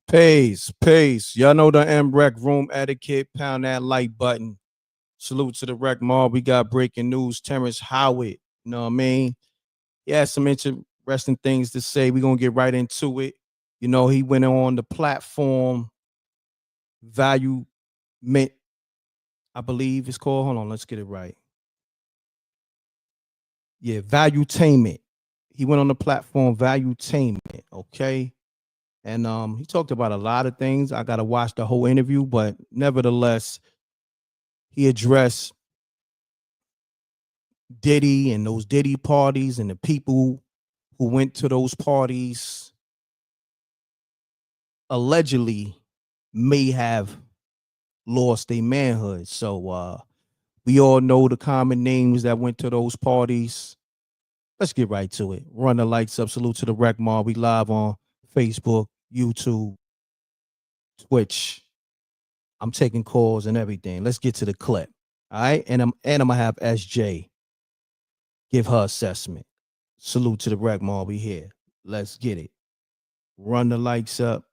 Peace, peace. Y'all know the M.Reck room etiquette. Pound that like button. Salute to the Reckmobb. We got breaking news. Terrence Howard. You know what I mean? He has some interesting things to say. We're gonna get right into it. You know, he went on the platform Value Mint, I believe it's called. Hold on, let's get it right. Yeah, Valuetainment. He went on the platform Valuetainment, okay? And he talked about a lot of things. I gotta watch the whole interview, but nevertheless, he addressed Diddy and those Diddy parties and the people who went to those parties allegedly may have lost their manhood. So we all know the common names that went to those parties. Let's get right to it. Run the lights up. Salute to the Reckmobb. We live on Facebook, YouTube, Twitch. I'm taking calls and everything. Let's get to the clip. All right. And I'm gonna have SJ give her assessment. Salute to the Reckmobb. We here. Let's get it. Run the lights up.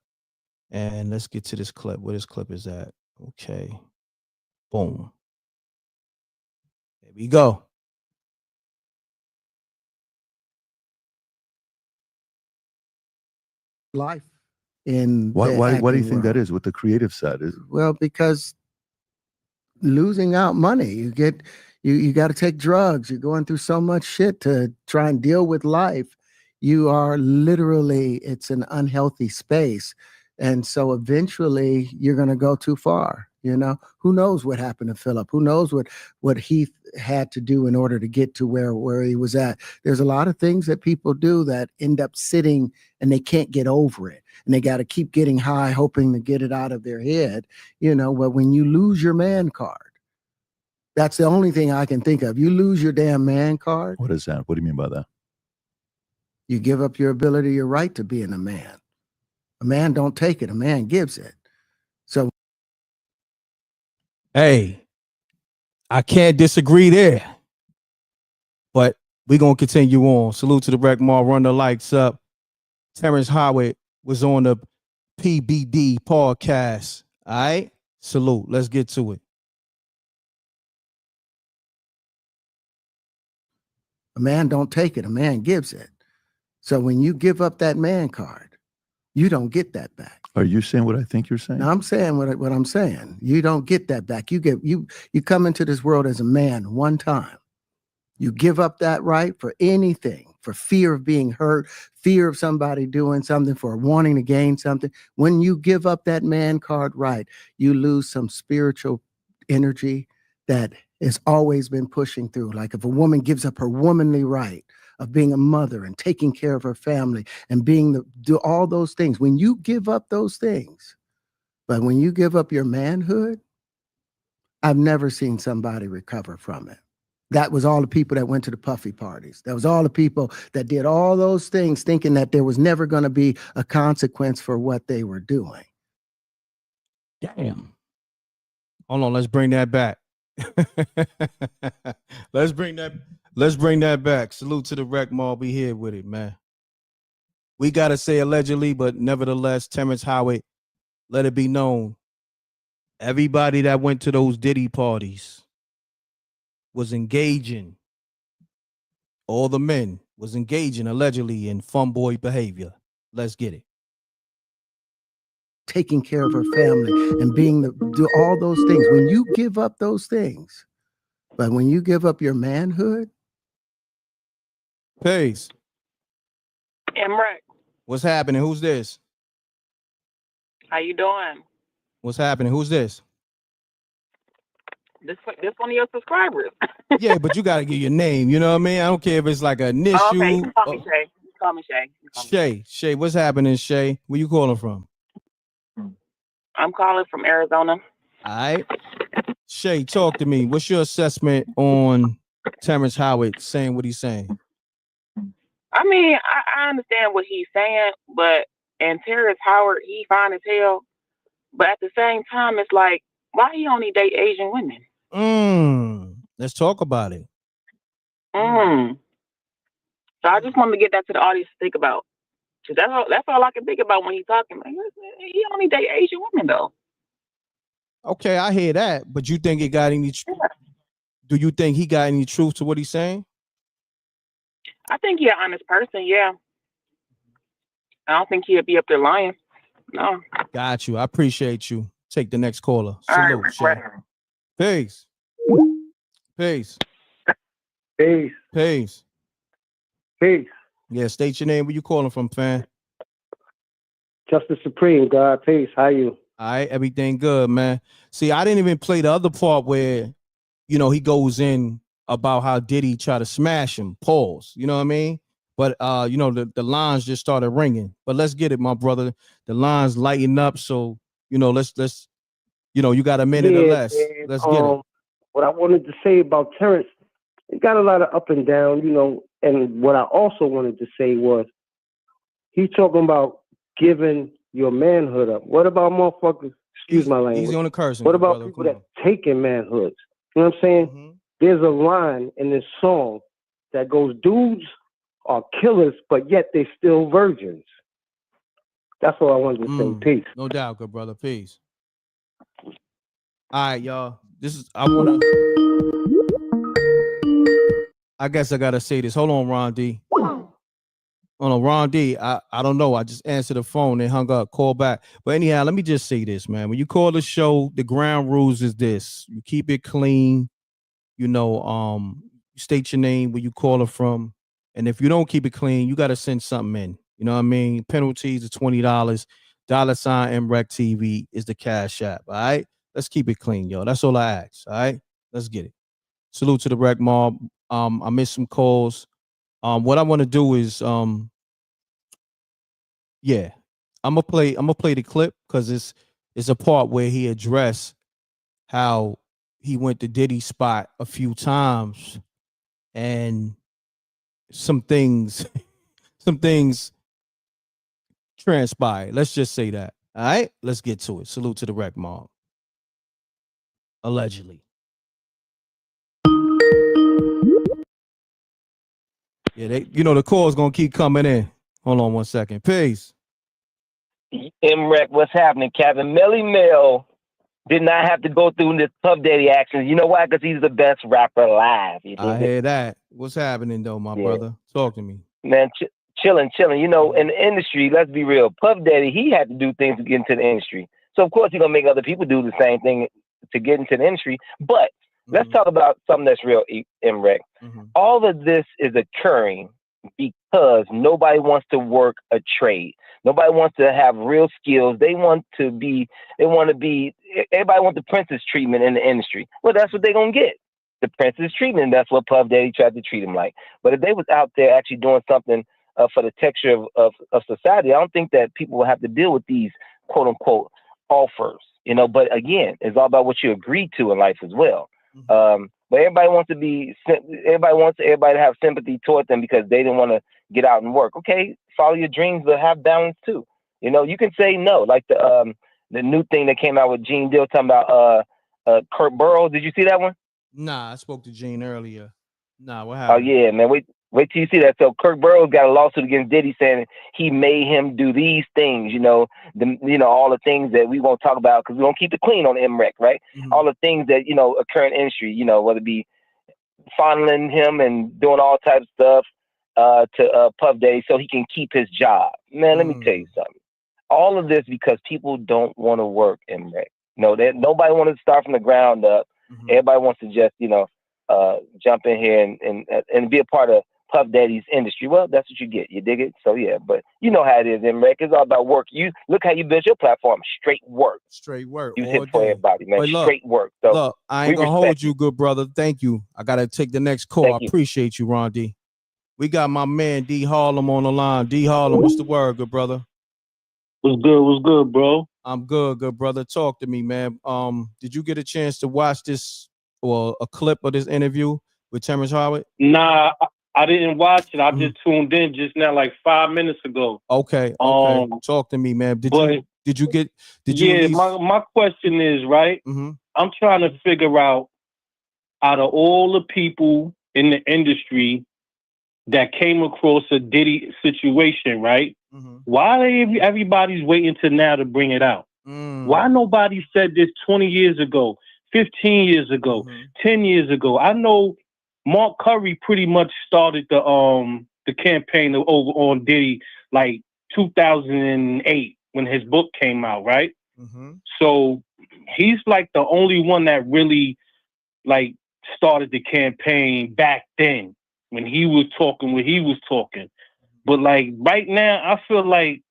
And let's get to this clip. Where this clip is at. Okay. Boom. There we go. Life in why do you think that is with the creative side? Well, because losing out money, you got to take drugs. You're going through so much shit to try and deal with life. You are literally, it's an unhealthy space. And so eventually you're going to go too far. You know, who knows what happened to Philip? Who knows what he had to do in order to get to where he was at? There's a lot of things that people do that end up sitting and they can't get over it. And they got to keep getting high, hoping to get it out of their head. You know, but when you lose your man card, that's the only thing I can think of. You lose your damn man card. What is that? What do you mean by that? You give up your ability, your right to being a man. A man don't take it. A man gives it. So, hey, I can't disagree there. But we're going to continue on. Salute to the Reckmobb. Run the lights up. Terrence Howard was on the PBD podcast. All right? Salute. Let's get to it. a man don't take it. A man gives it. So when you give up that man card, you don't get that back. Are you saying what I think you're saying? Now, I'm saying what I'm saying. You don't get that back. You come into this world as a man one time. You give up that right for anything, for fear of being hurt, fear of somebody doing something, for wanting to gain something. When you give up that man card right, you lose some spiritual energy that has always been pushing through. Like if a woman gives up her womanly right of being a mother and taking care of her family and do all those things, when you give up those things, but when you give up your manhood, I've never seen somebody recover from it. That was all the people that went to the puffy parties. That was all the people that did all those things thinking that there was never going to be a consequence for what they were doing. Damn. Hold on, let's bring that back. Let's bring that back. Salute to the Reckmobb. We here with it, man. We gotta say allegedly, but nevertheless, Terrence Howard, let it be known. Everybody that went to those Diddy parties was engaging. All the men was engaging allegedly in fun-boy behavior. Let's get it. Taking care of her family and do all those things. When you give up those things, but when you give up your manhood. Peace. M.Reck. What's happening? Who's this? How you doing? What's happening? Who's this? This one of your subscribers. Yeah, but you gotta get your name. You know what I mean? I don't care if it's like an issue. Oh, okay, you can call me Shay. You can call me Shay. Shay, what's happening, Shay? Where you calling from? I'm calling from Arizona. All right. Shay, talk to me. What's your assessment on Terrence Howard saying what he's saying? I mean, I understand what he's saying, and Terrence Howard, he fine as hell. But at the same time, it's like, why he only date Asian women? Let's talk about it. So I just wanted to get that to the audience to think about. That's all I can think about when he's talking. Like, he only date Asian women though. Okay, I hear that, but you think it got any? Do you think he got any truth to what he's saying? I think he's an honest person. Yeah, I don't think he'll be up there lying. No. Got you. I appreciate you. Take the next caller. All Salute, right, Shay. Peace. Peace. Peace. Peace. Peace. Yeah, state your name. Where you calling from, fan? Justice Supreme, God. Peace. How you? All right, everything good, man. See, I didn't even play the other part where, you know, he goes in about how Diddy try to smash him. Pause. You know what I mean? But you know, the lines just started ringing. But let's get it, my brother. The lines lighten up. So, you know, let's you know, you got a minute or less. And, Let's get it. What I wanted to say about Terrence, it got a lot of up and down, you know, and what I also wanted to say was he talking about giving your manhood up. What about motherfuckers, excuse my language. Easy on the cursing. What about brother? people that taking manhoods? You know what I'm saying? Mm-hmm. There's a line in this song that goes, dudes are killers, but yet they still virgins. That's all I wanted to say. Peace. No doubt, good brother. Peace. All right, y'all. I guess I gotta say this. Hold on, Ron D. Hold on, Ron D. I don't know. I just answered the phone and hung up. Call back. But anyhow, let me just say this, man. When you call the show, the ground rules is this: you keep it clean. You know, state your name, where you call it from, and if you don't keep it clean, you got to send something in. You know what I mean? Penalties are $20. $ MRecktv is the cash app. All right, let's keep it clean, yo. That's all I ask. All right, let's get it. Salute to the Reckmobb. I missed some calls. What I want to do is, yeah, I'm gonna play the clip because it's a part where he addressed how he went to Diddy's spot a few times and some things transpired. Let's just say that. All right, let's get to it. Salute to the Reckmobb. Allegedly. Yeah, the call's gonna keep coming in. Hold on one second. Peace. M.Reck, what's happening, Kevin? Melly Mel did not have to go through this Puff Daddy action. You know why? Because he's the best rapper alive. I hear that. What's happening though, my brother? Talk to me. Man, chilling. You know, in the industry, let's be real. Puff Daddy, he had to do things to get into the industry. So of course he's gonna make other people do the same thing to get into the industry. But let's talk about something that's real, M.Reck. All of this is occurring because nobody wants to work a trade. Nobody wants to have real skills. Everybody wants the princess treatment in the industry. Well, that's what they're going to get. The princess treatment. That's what Puff Daddy tried to treat him like. But if they was out there actually doing something for the texture of society, I don't think that people will have to deal with these quote unquote offers, you know, but again, it's all about what you agree to in life as well. But everybody wants everybody to have sympathy toward them because they didn't want to get out and work. Okay, follow your dreams, but have balance too. You know, you can say no, like the new thing that came out with Gene Deal talking about Kurt Burrows. Did you see that one? Nah, I spoke to Gene earlier. Nah, what happened? Oh yeah, man. Wait till you see that. So Kurt Burrows got a lawsuit against Diddy saying he made him do these things, you know, all the things that we won't talk about because we don't keep it clean on M.Reck, right? All the things that, you know, occur in industry, you know, whether it be fondling him and doing all types of stuff to Puff Daddy so he can keep his job. Man, let me tell you something. All of this because people don't want to work, M.Reck. No, nobody wants to start from the ground up. Everybody wants to just, you know, jump in here and be a part of Puff Daddy's industry. Well, that's what you get. You dig it? So yeah, but you know how it is, M.Reck. It's all about work. You look how you built your platform. Straight work. Straight work. You said for everybody, man. Look, straight work. So look, I ain't gonna hold you, good brother. Thank you. I gotta take the next call. I appreciate you, Ron D. We got my man D Harlem on the line. D Harlem, what's the word, good brother? What's good? What's good, bro? I'm good, good brother. Talk to me, man. Did you get a chance to watch this or a clip of this interview with Terrence Howard? Nah, I didn't watch it. I just tuned in just now, like 5 minutes ago. Okay. Talk to me, man. Did you Yeah, my question is, right? I'm trying to figure out of all the people in the industry that came across a Diddy situation, right? Why everybody's waiting to now to bring it out? Why nobody said this 20 years ago, 15 years ago, 10 years ago? I know Mark Curry pretty much started the campaign over on Diddy like 2008 when his book came out, right? So he's like the only one that really like started the campaign back then when he was talking. But like right now, I feel like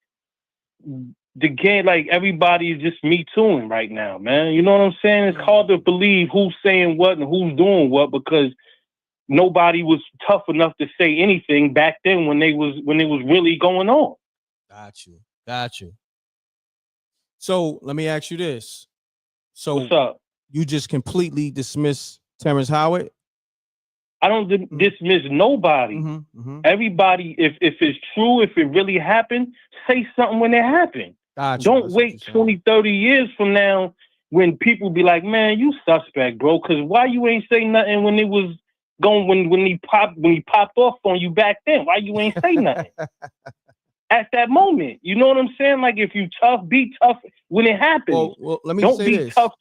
the game, like everybody is just me tooing right now, man. You know what I'm saying? It's hard to believe who's saying what and who's doing what because nobody was tough enough to say anything back then when it was really going on. Got you. So let me ask you this. So what's up? You just completely dismiss Terrence Howard? I don't dismiss nobody. Everybody, if it's true, if it really happened, say something when it happened. Don't wait 20, 30 years from now when people be like, man, you suspect, bro, because why you ain't say nothing when it was going when he popped off on you back then? Why you ain't say nothing? At that moment, you know what I'm saying? Like if you tough, be tough when it happens. Well, let me don't say be this. Tough.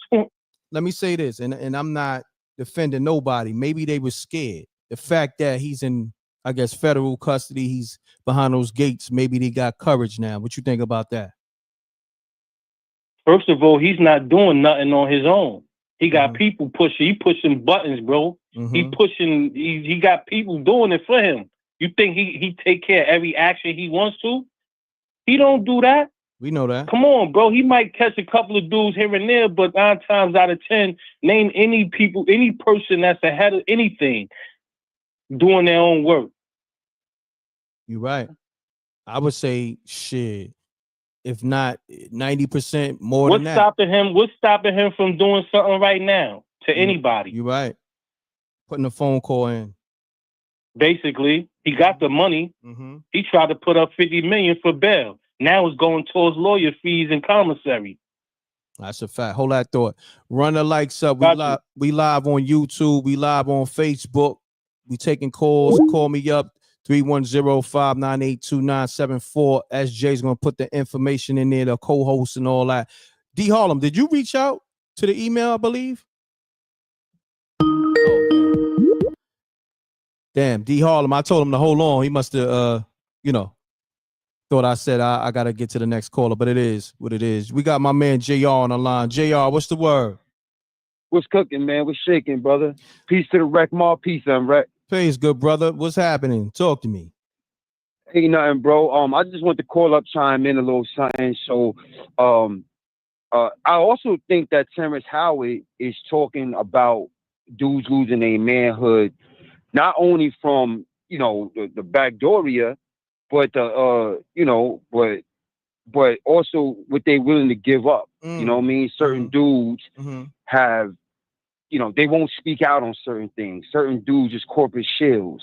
Let me say this, and I'm not defending nobody. Maybe they were scared. The fact that he's in, I guess, federal custody, he's behind those gates. Maybe they got courage now. What you think about that? First of all, he's not doing nothing on his own. He got people pushing. He pushing buttons, bro. He got people doing it for him. You think he take care of every action he wants to? He don't do that. We know that. Come on, bro. He might catch a couple of dudes here and there, but 9 times out of 10, name any person that's ahead of anything doing their own work. You're right. I would say shit. If not 90% more than that. What's stopping him from doing something right now to anybody? You're right. Putting a phone call in. Basically, he got the money. He tried to put up $50 million for bail. Now it's going towards lawyer fees and commissary. That's a fact. Hold that thought. Run the likes up. We live on YouTube. We live on Facebook. We taking calls. Call me up. 310-598-2974. SJ's gonna put the information in there, the co-host and all that. D Harlem, did you reach out to the email, I believe? Oh, damn, D Harlem, I told him to hold on. He must have thought I said I gotta get to the next caller, but it is what it is. We got my man JR on the line. JR, what's the word? What's cooking, man? What's shaking, brother? Peace to the Reckmobb. Peace, M.Reck. Praise good, brother. What's happening? Talk to me. Ain't nothing, bro. I just want to call up, chime in a little something. So, I also think that Terrence Howard is talking about dudes losing their manhood, not only from the backdooria, but but also what they willing to give up. You know what I mean? Certain dudes have. They won't speak out on certain things. Certain dudes just corporate shills.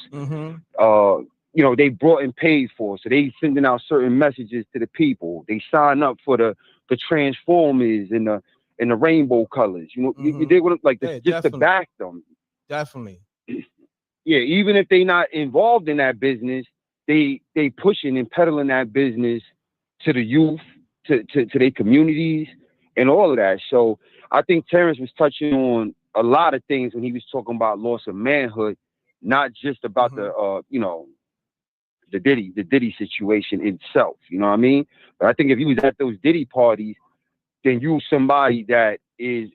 They brought and paid for, so they sending out certain messages to the people. They sign up for the Transformers and the rainbow colors. They would like just to back them. Definitely. Yeah, even if they not involved in that business, they pushing and peddling that business to the youth, to their communities, and all of that. So I think Terrence was touching on a lot of things when he was talking about loss of manhood, not just about the Diddy situation itself. You know what I mean? But I think if you was at those Diddy parties, then you somebody that is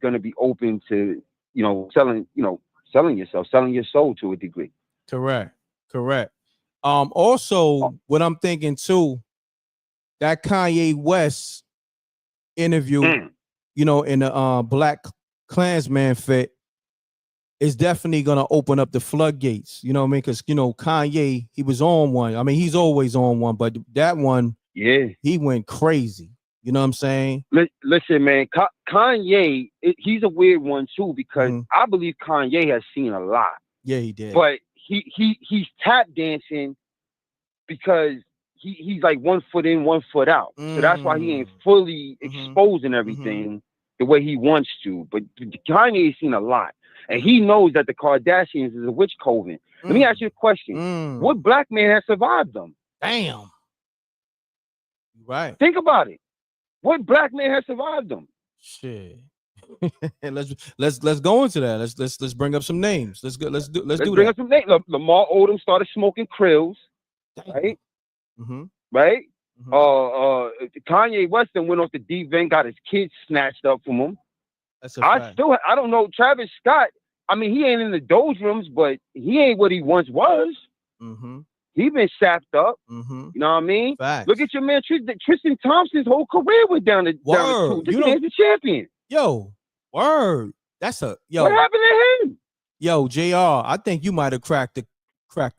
going to be open to selling yourself, selling your soul to a degree. Correct. Also, what I'm thinking too, that Kanye West interview, in the Black Klansman fit is definitely gonna open up the floodgates. You know what I mean? Because Kanye, he was on one. I mean, he's always on one, but that one, he went crazy. You know what I'm saying? Listen, man, Kanye, he's a weird one too because I believe Kanye has seen a lot. Yeah, he did. But he's tap dancing because he's like 1 foot in, 1 foot out. So that's why he ain't fully exposing everything the way he wants to. But Kanye's seen a lot. And he knows that the Kardashians is a witch coven. Let me ask you a question. What black man has survived them? Damn. Right. Think about it. What black man has survived them? Shit. let's go into that. Let's bring up some names. Let's bring up some names. Lamar Odom started smoking krills, right? Mm-hmm. Right. Kanye West went off the deep end, got his kids snatched up from him. That's a fact. I don't know. Travis Scott, I mean, he ain't in the doldrums, but he ain't what he once was. Mm-hmm. He been sapped up. Mm-hmm. You know what I mean? Facts. Look at your man Tristan Thompson's whole career went down the tube. This man's a champion. Yo, word. That's a yo. What happened to him? Yo, JR, I think you might have cracked the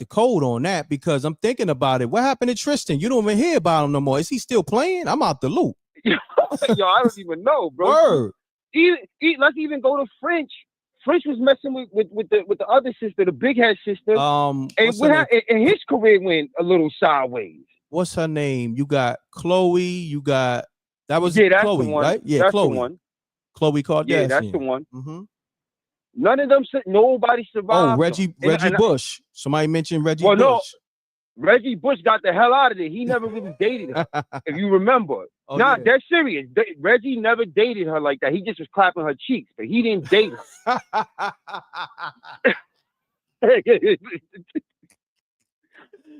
code on that, because I'm thinking about it. What happened to Tristan? You don't even hear about him no more. Is he still playing? I'm out the loop. Yo, I don't even know, bro. Word. Let's even go to French. French was messing with the other sister, the big head sister. And his career went a little sideways. What's her name? You got Chloe. You got that's Chloe, the one. right? Yeah, that's Chloe. The one. Chloe Kardashian. Yeah, that's the one. Mm-hmm. None of them. Nobody survived. Oh, Reggie Bush. Somebody mentioned Reggie Bush. No, Reggie Bush got the hell out of there. He never really dated her, if you remember. That's serious. Reggie never dated her like that. He just was clapping her cheeks, but he didn't date her.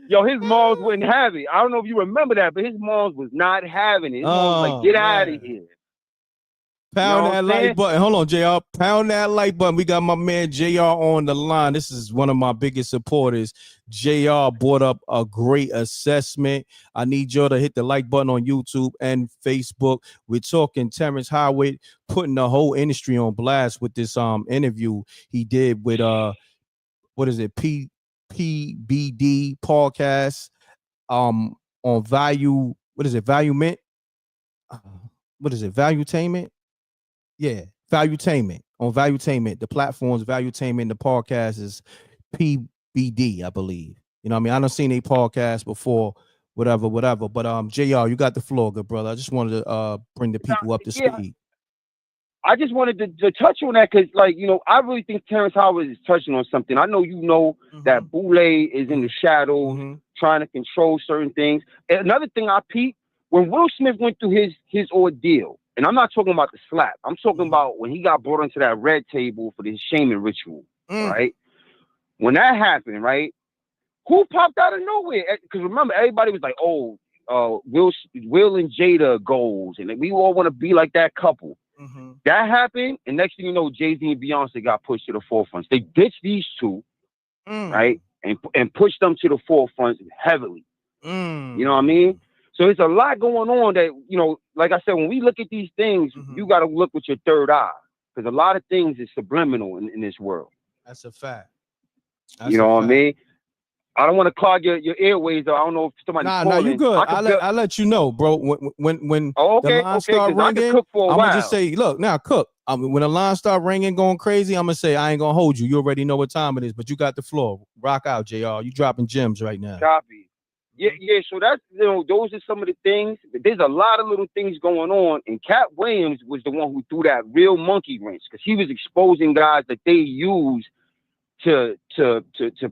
Yo, his moms wouldn't have it. I don't know if you remember that, but his moms was not having it. His moms was like, get out of here. Pound that like button. Hold on, JR. Pound that like button. We got my man JR on the line. This is one of my biggest supporters. JR brought up a great assessment. I need y'all to hit the like button on YouTube and Facebook. We're talking Terrence Howard putting the whole industry on blast with this interview he did with what is it? PBD podcast on Value. What is it? Valuement. What is it? Valuetainment. Yeah, Valuetainment. On Valuetainment, the platform's Valuetainment, the podcast is PBD, I believe. You know what I mean? I done seen a podcast before, whatever. But JR, you got the floor, good brother. I just wanted to bring the people up to speed. I just wanted to touch on that because, like, you know, I really think Terrence Howard is touching on something. I know you know that Boule is in the shadows trying to control certain things. And another thing I peeped, when Will Smith went through his ordeal, and I'm not talking about the slap. I'm talking about when he got brought onto that red table for the shaming ritual, right? When that happened, right? Who popped out of nowhere? Because remember, everybody was like, "Oh, Will and Jada goals, and we all want to be like that couple." That happened, and next thing you know, Jay-Z and Beyonce got pushed to the forefront. They ditched these two, right, and pushed them to the forefront heavily. You know what I mean? So there's a lot going on that, you know, like I said, when we look at these things, you got to look with your third eye, because a lot of things is subliminal in this world. That's a fact. You know what I mean? I don't want to clog your airways, though. I don't know if somebody's calling. Nah, you good. I'll let you know, bro. When the line start ringing, I'm gonna just say, look, now cook. I mean, when the line start ringing, going crazy, I'm gonna say I ain't gonna hold you. You already know what time it is, but you got the floor. Rock out, JR. You dropping gems right now. Copy. Yeah. So that's, you know, those are some of the things. There's a lot of little things going on, and Cat Williams was the one who threw that real monkey wrench, because he was exposing guys that they use to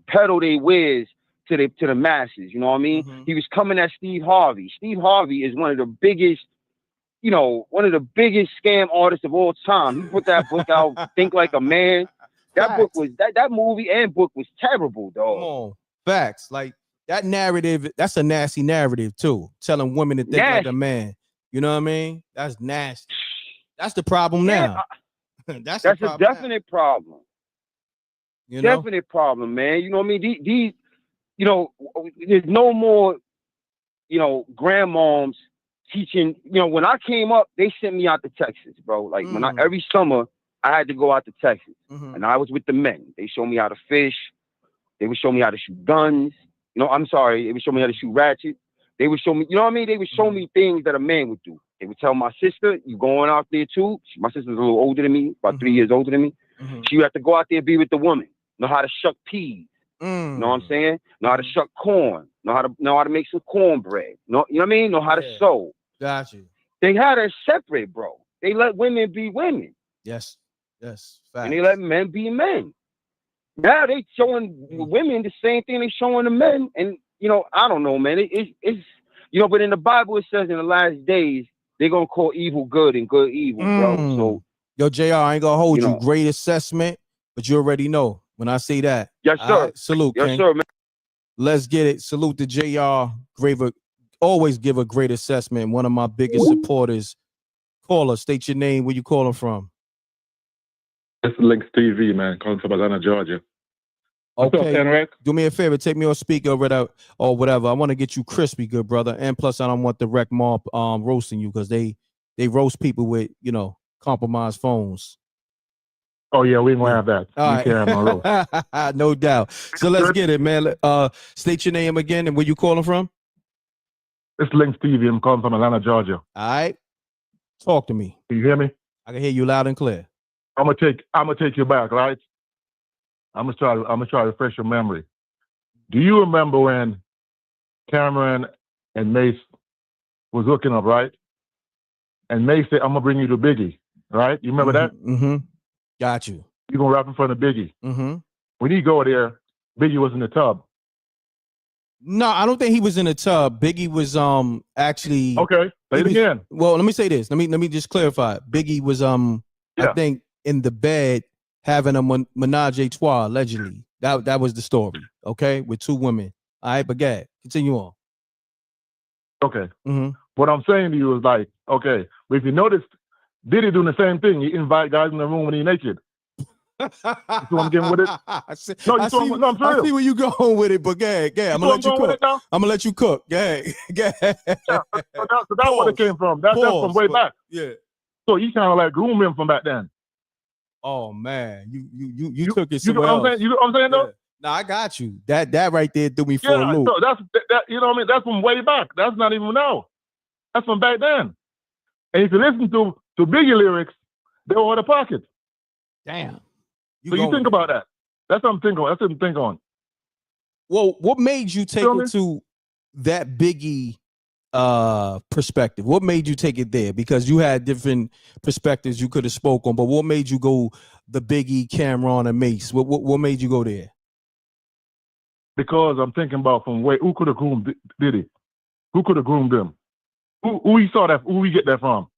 peddle their wares to the masses. You know what I mean? He was coming at Steve Harvey. Steve Harvey is one of the biggest scam artists of all time. He put that book out, Think Like a Man. That book was that movie and book was terrible, dog. Come on, facts. Like that narrative, that's a nasty narrative too. Telling women to think like a man. You know what I mean? That's nasty. That's the problem now. That's a definite problem. You know? Definite problem, man. You know what I mean? These, you know, there's no more, you know, grandmoms teaching. You know, when I came up, they sent me out to Texas, bro. Like when every summer I had to go out to Texas, and I was with the men. They showed me how to fish. They would show me how to shoot guns. You know, I'm sorry. They would show me how to shoot ratchets. They would show me, you know what I mean? They would show me things that a man would do. They would tell my sister, you going out there too? My sister's a little older than me, about 3 years older than me. She would have to go out there and be with the woman. Know how to shuck peas. You know what I'm saying? Know how to shuck corn. Know how to make some cornbread. You know what I mean? Know how to sew. Got you. They had us separate, bro. They let women be women. Yes. Facts. And they let men be men. Now they showing women the same thing they showing the men. And, you know, I don't know, man. It's You know, but in the Bible, it says in the last days, they're going to call evil good and good evil, bro. So, yo, JR, I ain't gonna hold you. know. Great assessment, but you already know when I say that. Yes, sir. Right, salute, yes, King. sir, man. Let's get it. Salute to JR. Always give a great assessment. One of my biggest supporters. Caller, state your name. Where you calling from? This is Links TV, man. Calling from Atlanta, Georgia. What's up, Okay. M.Reck? Do me a favor. Take me on speaker or whatever. I want to get you crispy, good brother. And plus, I don't want the Reckmobb roasting you because they roast people with, compromised phones. Oh, yeah, we ain't going to have that. All we can't have no roast. No doubt. So let's get it, man. State your name again and where you calling from? It's Links TV. I'm calling from Atlanta, Georgia. All right. Talk to me. Can you hear me? I can hear you loud and clear. I'm gonna take you back, right? I'm gonna try to refresh your memory. Do you remember when Cameron and Mace was hooking up, right? And Mace said, "I'm gonna bring you to Biggie," right? You remember that? Mm-hmm. Got you. You gonna rap in front of Biggie. Mm-hmm. When he go there, Biggie was in the tub. No, I don't think he was in the tub. Biggie was actually okay. Say it again. Well, let me say this. Let me just clarify. Biggie was I think in the bed having a menage a trois allegedly. That was the story. Okay, with two women. All right, but go continue on. Okay. Mm-hmm. What I'm saying to you is like, okay, but if you notice, Diddy doing the same thing. He invite guys in the room when he's naked. You see what I'm getting with it? I see where you going with it, but go ahead. I'm gonna let you cook. I'm gonna let you cook. Go ahead. So that's where it came from. That's from way back. Yeah. So he kind of like groomed him from back then. Oh man, you took it somewhere else. You know what I'm saying though? Yeah. No, I got you. That right there threw me for a loop. So that's that. You know what I mean? That's from way back. That's not even now. That's from back then. And if you listen to Biggie lyrics, they were out of pocket. Damn. So you think about that. That's what I'm thinking on. That's what I'm thinking on. Well, what made you take it to that Biggie perspective? What made you take it there? Because you had different perspectives you could have spoke on, but what made you go the Biggie, Cameron, and Mace? What made you go there? Because I'm thinking about who could have groomed Diddy? Who could have groomed him? Who he saw that? Who he get that from?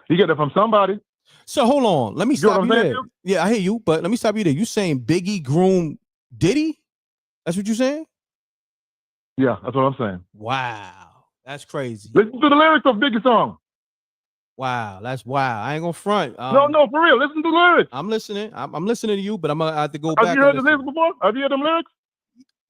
He get that from somebody. So hold on. Let me stop you there. Yeah, I hear you, but let me stop you there. You saying Biggie groomed Diddy? That's what you saying? Yeah, that's what I'm saying. Wow. That's crazy. Listen to the lyrics of Biggie's song. Wow, that's wow. I ain't gonna front. No, for real. Listen to the lyrics. I'm listening. I'm listening to you, but I'm gonna have to go back. Have you heard the lyrics before? Have you heard them lyrics?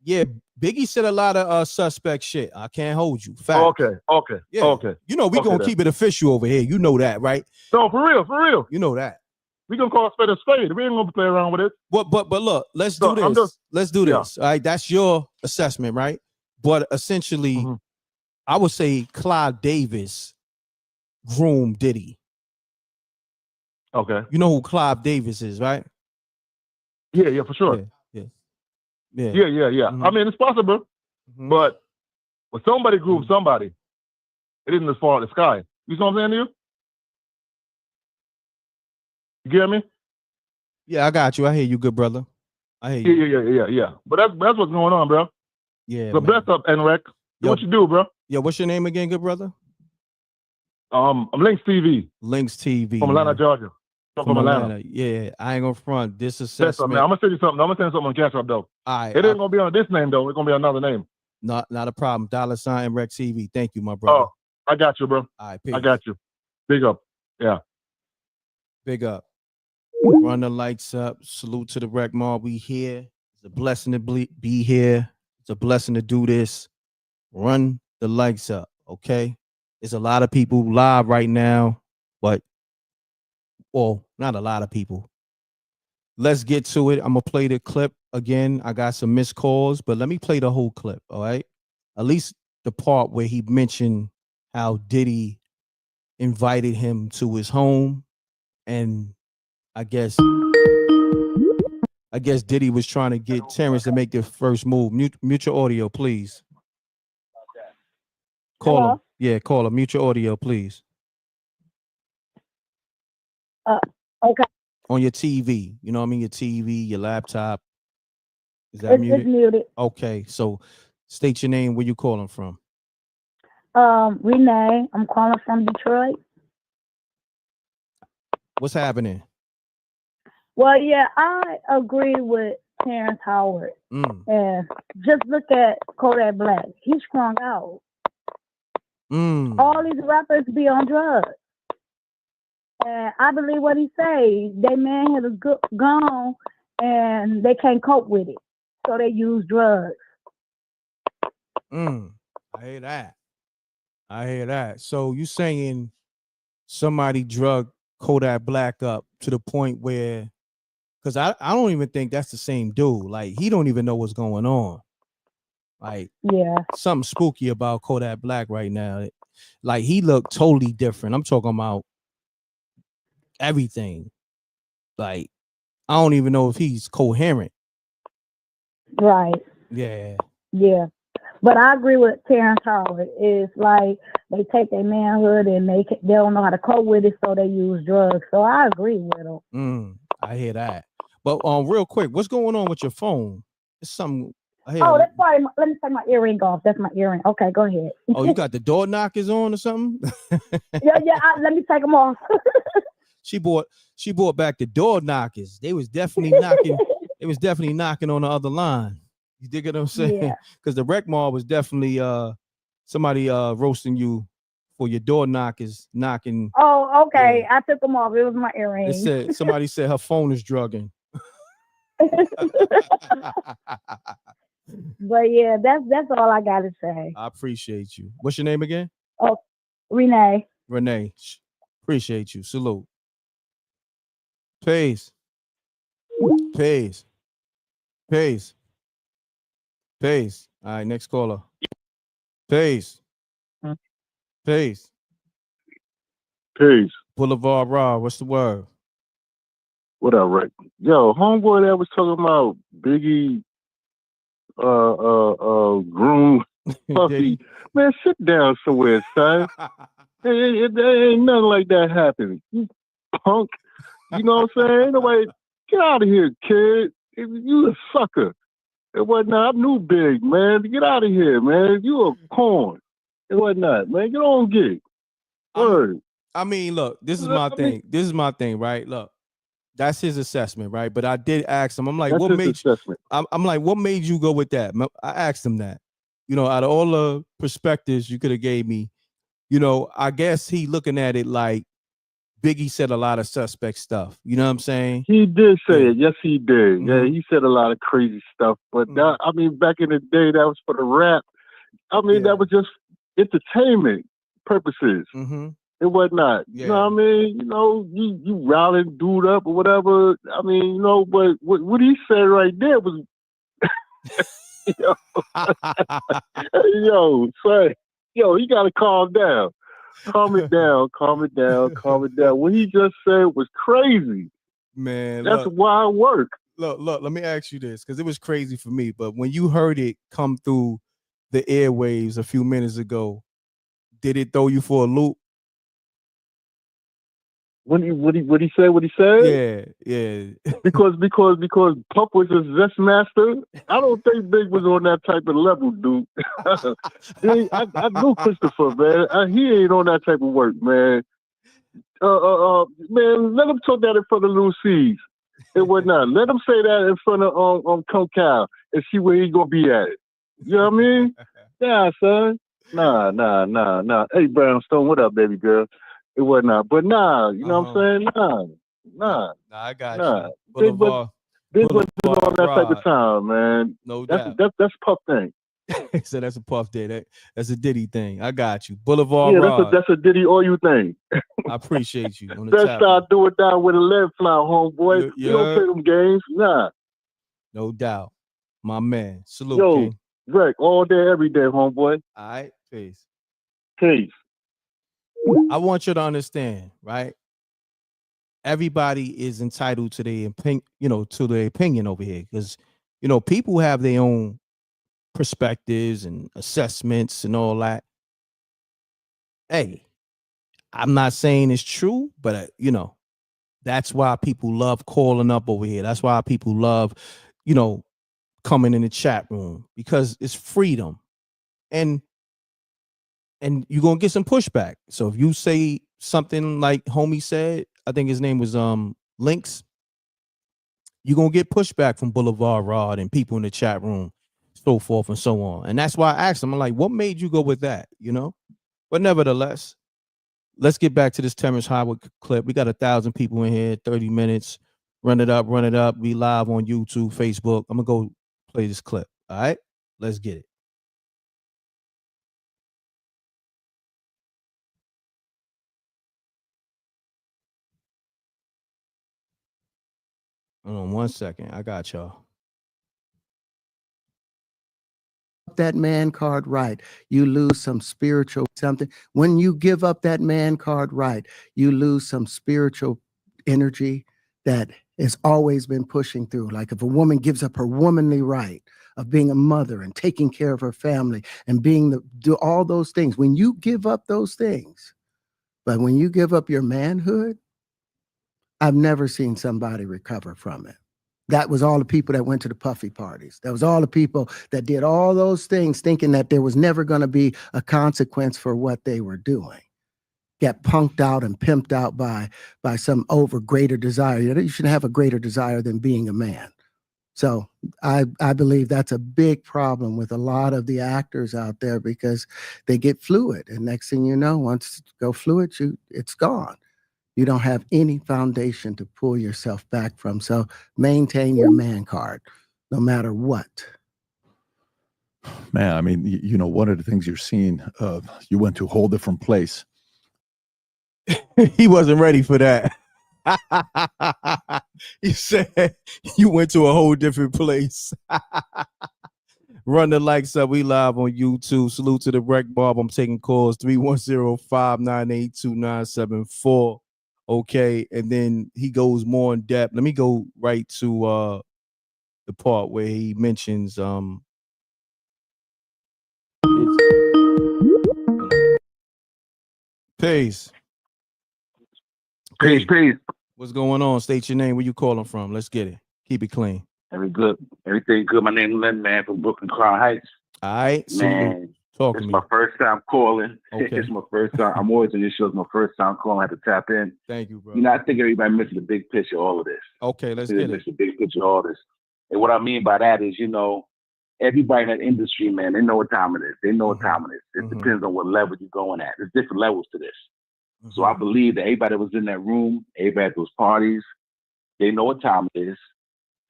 Yeah, Biggie said a lot of suspect shit. I can't hold you. Fact. Okay. Yeah. Okay. You know we gonna keep it official over here. You know that, right? No, for real. You know that. We gonna call a spade a spade. We ain't gonna play around with it. But look, let's do this. Let's do this. All right, that's your assessment, right? But essentially, I would say Clive Davis groomed Diddy. Okay. You know who Clive Davis is, right? Yeah, for sure. Yeah. I mean, it's possible, but when somebody grooves somebody, it isn't as far as the sky. You know what I'm saying to you? You get me? Yeah, I got you. I hear you, good brother. I hear you. Yeah. But that's what's going on, bro. Yeah. So bless up, M.Reck. What you do, bro? Yeah, what's your name again, good brother? I'm Links TV. Links TV. From Atlanta, Georgia. From Atlanta. Yeah, I ain't gonna front this assessment. Man, I'm gonna send you something. I'm gonna send something on Cash App though. All right. It ain't gonna be on this name though. It's gonna be another name. Not a problem. $ MRecktv. Thank you, my brother. Oh, I got you, bro. All right, peace. I got you. Big up. Yeah. Big up. Run the lights up. Salute to the Reckmobb. We here. It's a blessing to be here. It's a blessing to do this. Run the lights up, okay? There's a lot of people live right now, but not a lot of people. Let's get to it. I'm gonna play the clip again. I got some missed calls, but let me play the whole clip, all right? At least the part where he mentioned how Diddy invited him to his home, and I guess Diddy was trying to get Terrence to make the first move. Mute your audio, please. Call him. Yeah, call him. Mute your audio, please. Okay. On your TV. You know what I mean? Your TV, your laptop. Is that muted? It's muted. Okay, so state your name, where you calling from. Renee, I'm calling from Detroit. What's happening? Well, yeah, I agree with Terrence Howard. And just look at Kodak Black. He's strung out. All these rappers be on drugs. And I believe what he say. They man has gone and they can't cope with it. So they use drugs. I hear that. I hear that. So you saying somebody drug Kodak Black up to the point where, because I don't even think that's the same dude. Like, he don't even know what's going on. Like, yeah, something spooky about Kodak Black right now. Like, he looked totally different. I'm talking about everything. Like, I don't even know if he's coherent. Right. Yeah. Yeah. But I agree with Terrence Howard. It's like they take their manhood and they don't know how to cope with it, so they use drugs. So I agree with them. I hear that. But real quick, what's going on with your phone? It's something. Oh, that's probably. Let me take my earring off. That's my earring. Okay, go ahead. Oh, you got the door knockers on or something? Yeah. Let me take them off. She bought back the door knockers. They was definitely knocking. It was definitely knocking on the other line. You dig what I'm saying? Because the Reckmobb was definitely somebody roasting you for your door knockers knocking. Oh, okay. Yeah. I took them off. It was my earrings. Somebody said her phone is drugging. But yeah, that's all I gotta say. I appreciate you. What's your name again? Oh, Renee. Renee. Appreciate you. Salute. Peace. Peace. Peace. Peace. All right, next caller. Peace. Peace. Peace. Boulevard Raw. What's the word? What up, Rick? Yo, homeboy that was talking about Biggie groom puppy. Man, sit down somewhere, son. It ain't nothing like that happening. You punk. You know what I'm saying? Ain't nobody, get out of here, kid. You a sucker. And whatnot. I knew Big, man. Get out of here, man. You a corn. And whatnot, man. Get on gig. Word. I mean, look, this is my thing. This is my thing, right? Look, that's his assessment, right? But I did ask him. I'm like, what made you? I'm like, what made you go with that? I asked him that. You know, out of all the perspectives you could have gave me, you know, I guess he looking at it like Biggie said a lot of suspect stuff. You know what I'm saying? He did say it. Yes, he did. Yeah, he said a lot of crazy stuff. But that, I mean, back in the day, that was for the rap. I mean, that was just entertainment purposes. And whatnot. You know what I mean? You know, you rallying dude up or whatever. I mean, you know, but what he said right there was yo, son, you gotta calm down. Calm it down, calm it down, calm it down. What he just said was crazy. Man, that's wild work. Look, let me ask you this, because it was crazy for me. But when you heard it come through the airwaves a few minutes ago, did it throw you for a loop? What he said? Yeah. because Puff was a zest master. I don't think Big was on that type of level, dude. I know Christopher, man. He ain't on that type of work, man. Man, let him talk that in front of Lil C's and whatnot. Let him say that in front of Cal and see where he gonna be at it. You know what I mean? Yeah, son. Nah. Hey, Brownstone, what up, baby girl? It wasn't not, but nah, you know what I'm saying? Nah, I got you. Big wasn't on that type of time, man. No doubt. That's Puff thing. So that's a Puff day. That's a Diddy thing. I got you. Boulevard Rod. That's a Diddy or you thing. I appreciate you. On the Best start do it down with a lead fly, homeboy. You don't play them games, nah. No doubt, my man. Salute, yo, King. Reck, all day, every day, homeboy. All right, peace. Peace. I want you to understand, right? Everybody is entitled to their opinion, to their opinion over here, because people have their own perspectives and assessments and all that. Hey, I'm not saying it's true, but that's why people love calling up over here. That's why people love, coming in the chat room, because it's freedom. And and you're gonna get some pushback. So if you say something like homie said, I think his name was Lynx, you're gonna get pushback from Boulevard Rod and people in the chat room, so forth and so on. And that's why I asked him, I'm like, what made you go with that? You know? But nevertheless, let's get back to this Terrence Howard clip. We got 1,000 people in here, 30 minutes. Run it up, run it up. We live on YouTube, Facebook. I'm gonna go play this clip. All right, let's get it. Hold on 1 second. I got y'all. That man card right, you lose some spiritual something. When you give up that man card right, you lose some spiritual energy that has always been pushing through. Like if a woman gives up her womanly right of being a mother and taking care of her family and do all those things, when you give up those things, but when you give up your manhood, I've never seen somebody recover from it. That was all the people that went to the puffy parties. That was all the people that did all those things thinking that there was never going to be a consequence for what they were doing. Get punked out and pimped out by some greater desire. You shouldn't have a greater desire than being a man. So I believe that's a big problem with a lot of the actors out there because they get fluid. And next thing you know, once you go fluid, it's gone. You don't have any foundation to pull yourself back from. So maintain your man card, no matter what. Man, I mean, you know, one of the things you're seeing, you went to a whole different place. He wasn't ready for that. He said you went to a whole different place. Run the likes up. We live on YouTube. Salute to the Reckmobb. I'm taking calls 310-598-2974. Okay, and then he goes more in depth. Let me go right to the part where he mentions Peace. Peace. What's going on? State your name. Where you calling from? Let's get it. Keep it clean. Everything good. My name is Len, man, from Brooklyn Crown Heights. All right, man. Talk It's to me. my first time calling. Okay. It's my first time. I'm always in this show. It's my first time calling. I had to tap in. Thank you, bro. You know, I think everybody misses the big picture of all of this. Okay, let's They get miss it. the big picture of all this. And what I mean by that is, you know, everybody in that industry, man, they know what time it is. They know what time it is. It depends on what level you're going at. There's different levels to this. So I believe that everybody that was in that room, everybody at those parties, they know what time it is.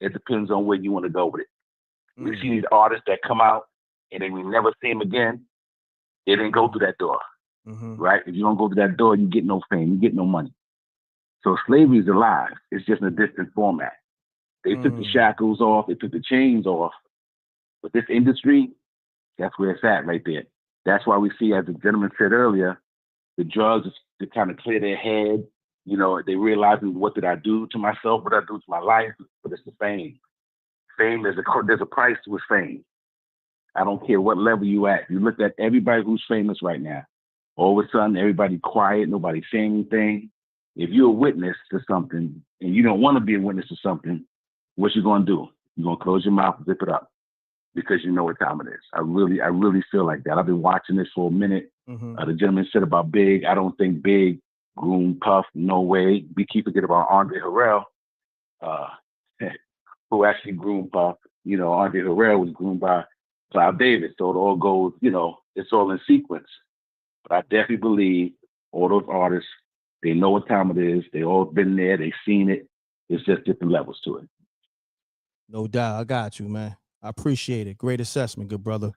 It depends on where you want to go with it. We see these artists that come out and then we never see them again. They didn't go through that door, right? If you don't go through that door, you get no fame, you get no money. So slavery is alive. It's just in a distant format. They took the shackles off, they took the chains off. But this industry, that's where it's at right there. That's why we see, as the gentleman said earlier, the drugs to kind of clear their head. You know, they realizing, what did I do to myself? What did I do to my life? But it's the fame. Fame, there's a price to its fame. I don't care what level you at. You look at everybody who's famous right now. All of a sudden, everybody quiet, nobody saying anything. If you're a witness to something and you don't want to be a witness to something, what you gonna do? You're gonna close your mouth and zip it up because you know what time it is. I really feel like that. I've been watching this for a minute. The gentleman said about Big. I don't think Big groomed Puff. No way. We keep forgetting about Andre Harrell, who actually groomed Puff. You know, Andre Harrell was groomed by Clive Davis. So it all goes, you know, it's all in sequence. But I definitely believe all those artists, they know what time it is. They all been there. They seen it. It's just different levels to it. No doubt. I got you, man. I appreciate it. Great assessment, good brother.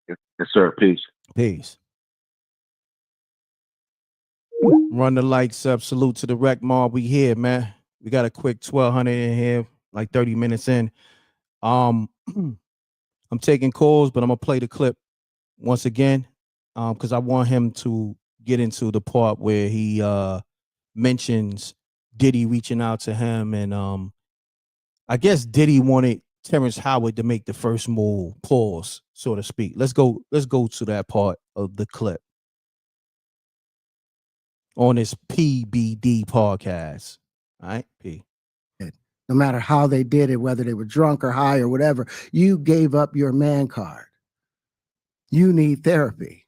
Yes, sir. Peace. Peace. Run the likes up. Salute to the Reckmobb. We here, man. We got a quick 1,200 in here, like 30 minutes in. I'm taking calls, but I'm gonna play the clip once again, because I want him to get into the part where he mentions Diddy reaching out to him, and I guess Diddy wanted Terrence Howard to make the first move, pause, so to speak. Let's go to that part of the clip on this PBD podcast. All right, P. No matter how they did it, whether they were drunk or high or whatever, you gave up your man card. You need therapy.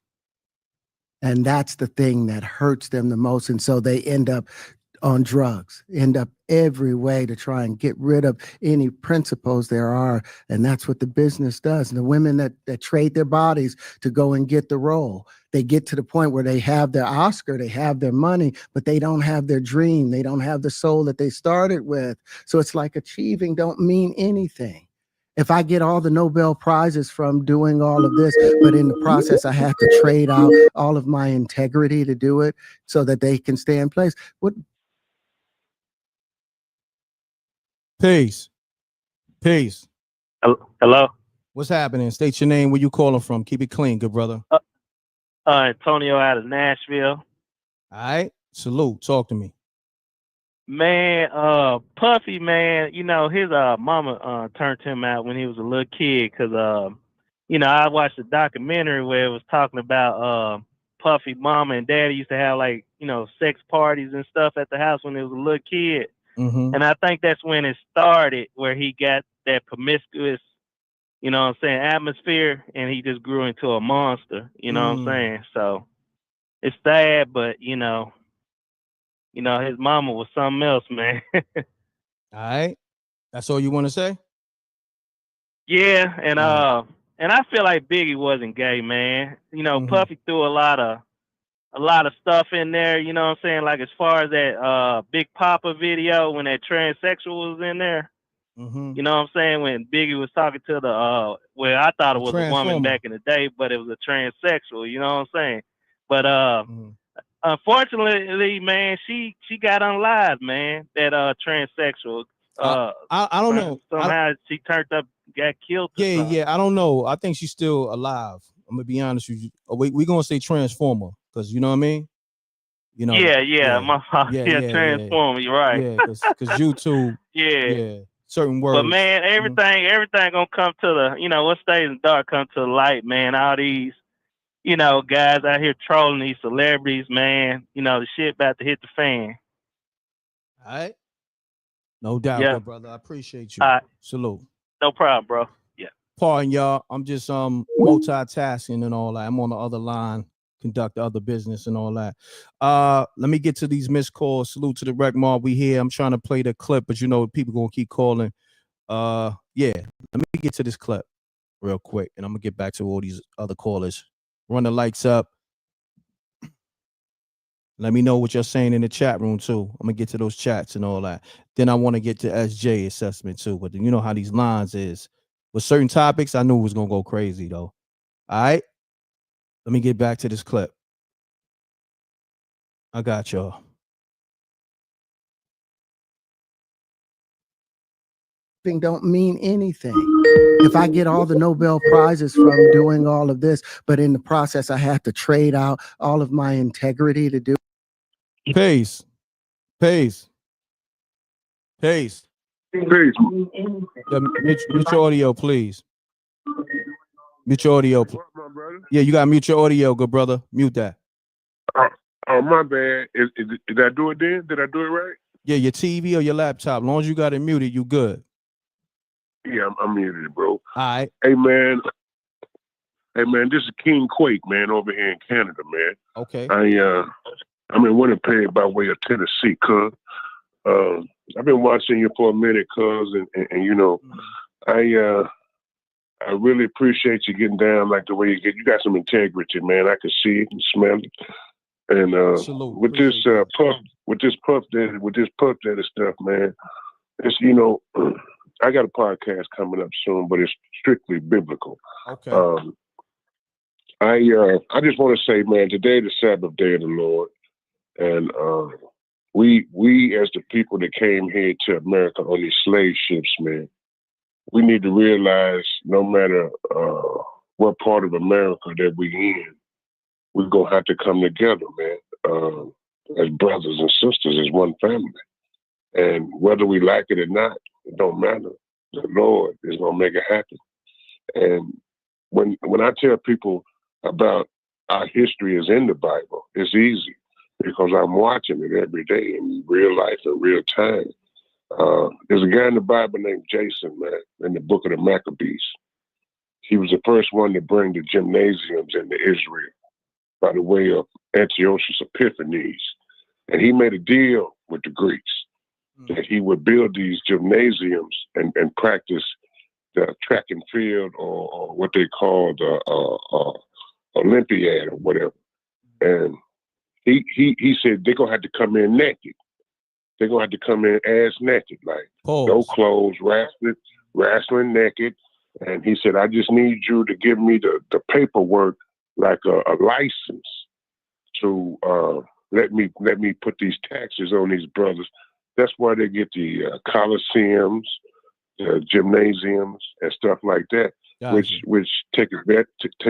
And that's the thing that hurts them the most. And so they end up on drugs, end up every way to try and get rid of any principles there are. And that's what the business does. And the women that trade their bodies to go and get the role, they get to the point where they have their Oscar, they have their money, but they don't have their dream. They don't have the soul that they started with. So it's like achieving don't mean anything. If I get all the Nobel Prizes from doing all of this, but in the process, I have to trade out all of my integrity to do it so that they can stay in place. Peace. Peace. Hello? What's happening? State your name, where you calling from. Keep it clean, good brother. Antonio out of Nashville. All right. Salute. Talk to me. Man, Puffy, man, you know, his mama turned him out when he was a little kid because, you know, I watched a documentary where it was talking about Puffy mama and daddy used to have, like, you know, sex parties and stuff at the house when he was a little kid. Mm-hmm. And I think that's when it started, where he got that promiscuous, you know what I'm saying, atmosphere, and he just grew into a monster, you know what I'm saying? So it's sad, but, you know, his mama was something else, man. All right. That's all you want to say? Yeah, and I feel like Biggie wasn't gay, man. You know, Puffy threw a lot of stuff in there, you know what I'm saying? Like as far as that Big Papa video when that transsexual was in there. You know what I'm saying? When Biggie was talking to the well, I thought it was a woman back in the day, but it was a transsexual, you know what I'm saying? But unfortunately, man, she got unalived, man. That transsexual. I don't know. Somehow she turned up, got killed. Yeah. I don't know. I think she's still alive. I'm gonna be honest with you. We gonna say transformer because you know what I mean. You know. Yeah, transformer. You're right. Yeah, because YouTube. Yeah. Certain words. But man, everything gonna come to the, you know, what stays in the dark come to the light, man. All these, you know, guys out here trolling these celebrities, man. You know, the shit about to hit the fan. All right. No doubt, Yeah. good brother. I appreciate you. All right. Salute. No problem, bro. Yeah. Pardon y'all. I'm just multitasking and all that. I'm on the other line, conduct other business and all that. Let me get to these missed calls. Salute to the Reckmobb. We here. I'm trying to play the clip, but you know people gonna keep calling. Yeah. Let me get to this clip real quick, and I'm gonna get back to all these other callers. Run the lights up. Let me know what you're saying in the chat room too. I'm gonna get to those chats and all that. Then I want to get to SJ assessment too. But you know how these lines is with certain topics. I knew it was gonna go crazy though. All right. Let me get back to this clip. I got y'all. Don't mean anything. If I get all the Nobel Prizes from doing all of this, but in the process, I have to trade out all of my integrity to do. Peace. Peace. Mute your audio, please. Mute your audio. Yeah, you gotta mute your audio, good brother. Mute that. Oh, my bad. Did I do it then? Did I do it right? Yeah, your TV or your laptop. As long as you got it muted, you good. Yeah, I'm muted, bro. All right. Hey, man, this is King Quake, man, over here in Canada, man. Okay. I'm in Winnipeg by way of Tennessee, cuz. I've been watching you for a minute, cuz, and you know, I really appreciate you getting down like the way you get. You got some integrity, man. I can see it and smell it. And with this puff daddy stuff, man, it's, you know, I got a podcast coming up soon, but it's strictly biblical. Okay. I just want to say, man, today the Sabbath day of the Lord, and we as the people that came here to America on these slave ships, man, we need to realize no matter what part of America that we in, we're gonna have to come together, man, as brothers and sisters, as one family. And whether we like it or not, it don't matter. The Lord is gonna make it happen. And when I tell people about our history is in the Bible, it's easy because I'm watching it every day in real life, in real time. There's a guy in the Bible named Jason, man, in the book of the Maccabees. He was the first one to bring the gymnasiums into Israel by the way of Antiochus Epiphanes. And he made a deal with the Greeks that he would build these gymnasiums and practice the track and field or what they call the Olympiad or whatever. And he said they're going to have to come in naked. They're going to have to come in ass naked, like no clothes, wrestling naked. And he said, I just need you to give me the paperwork, like a license to let me put these taxes on these brothers. That's why they get the coliseums, the gymnasiums, and stuff like that, which take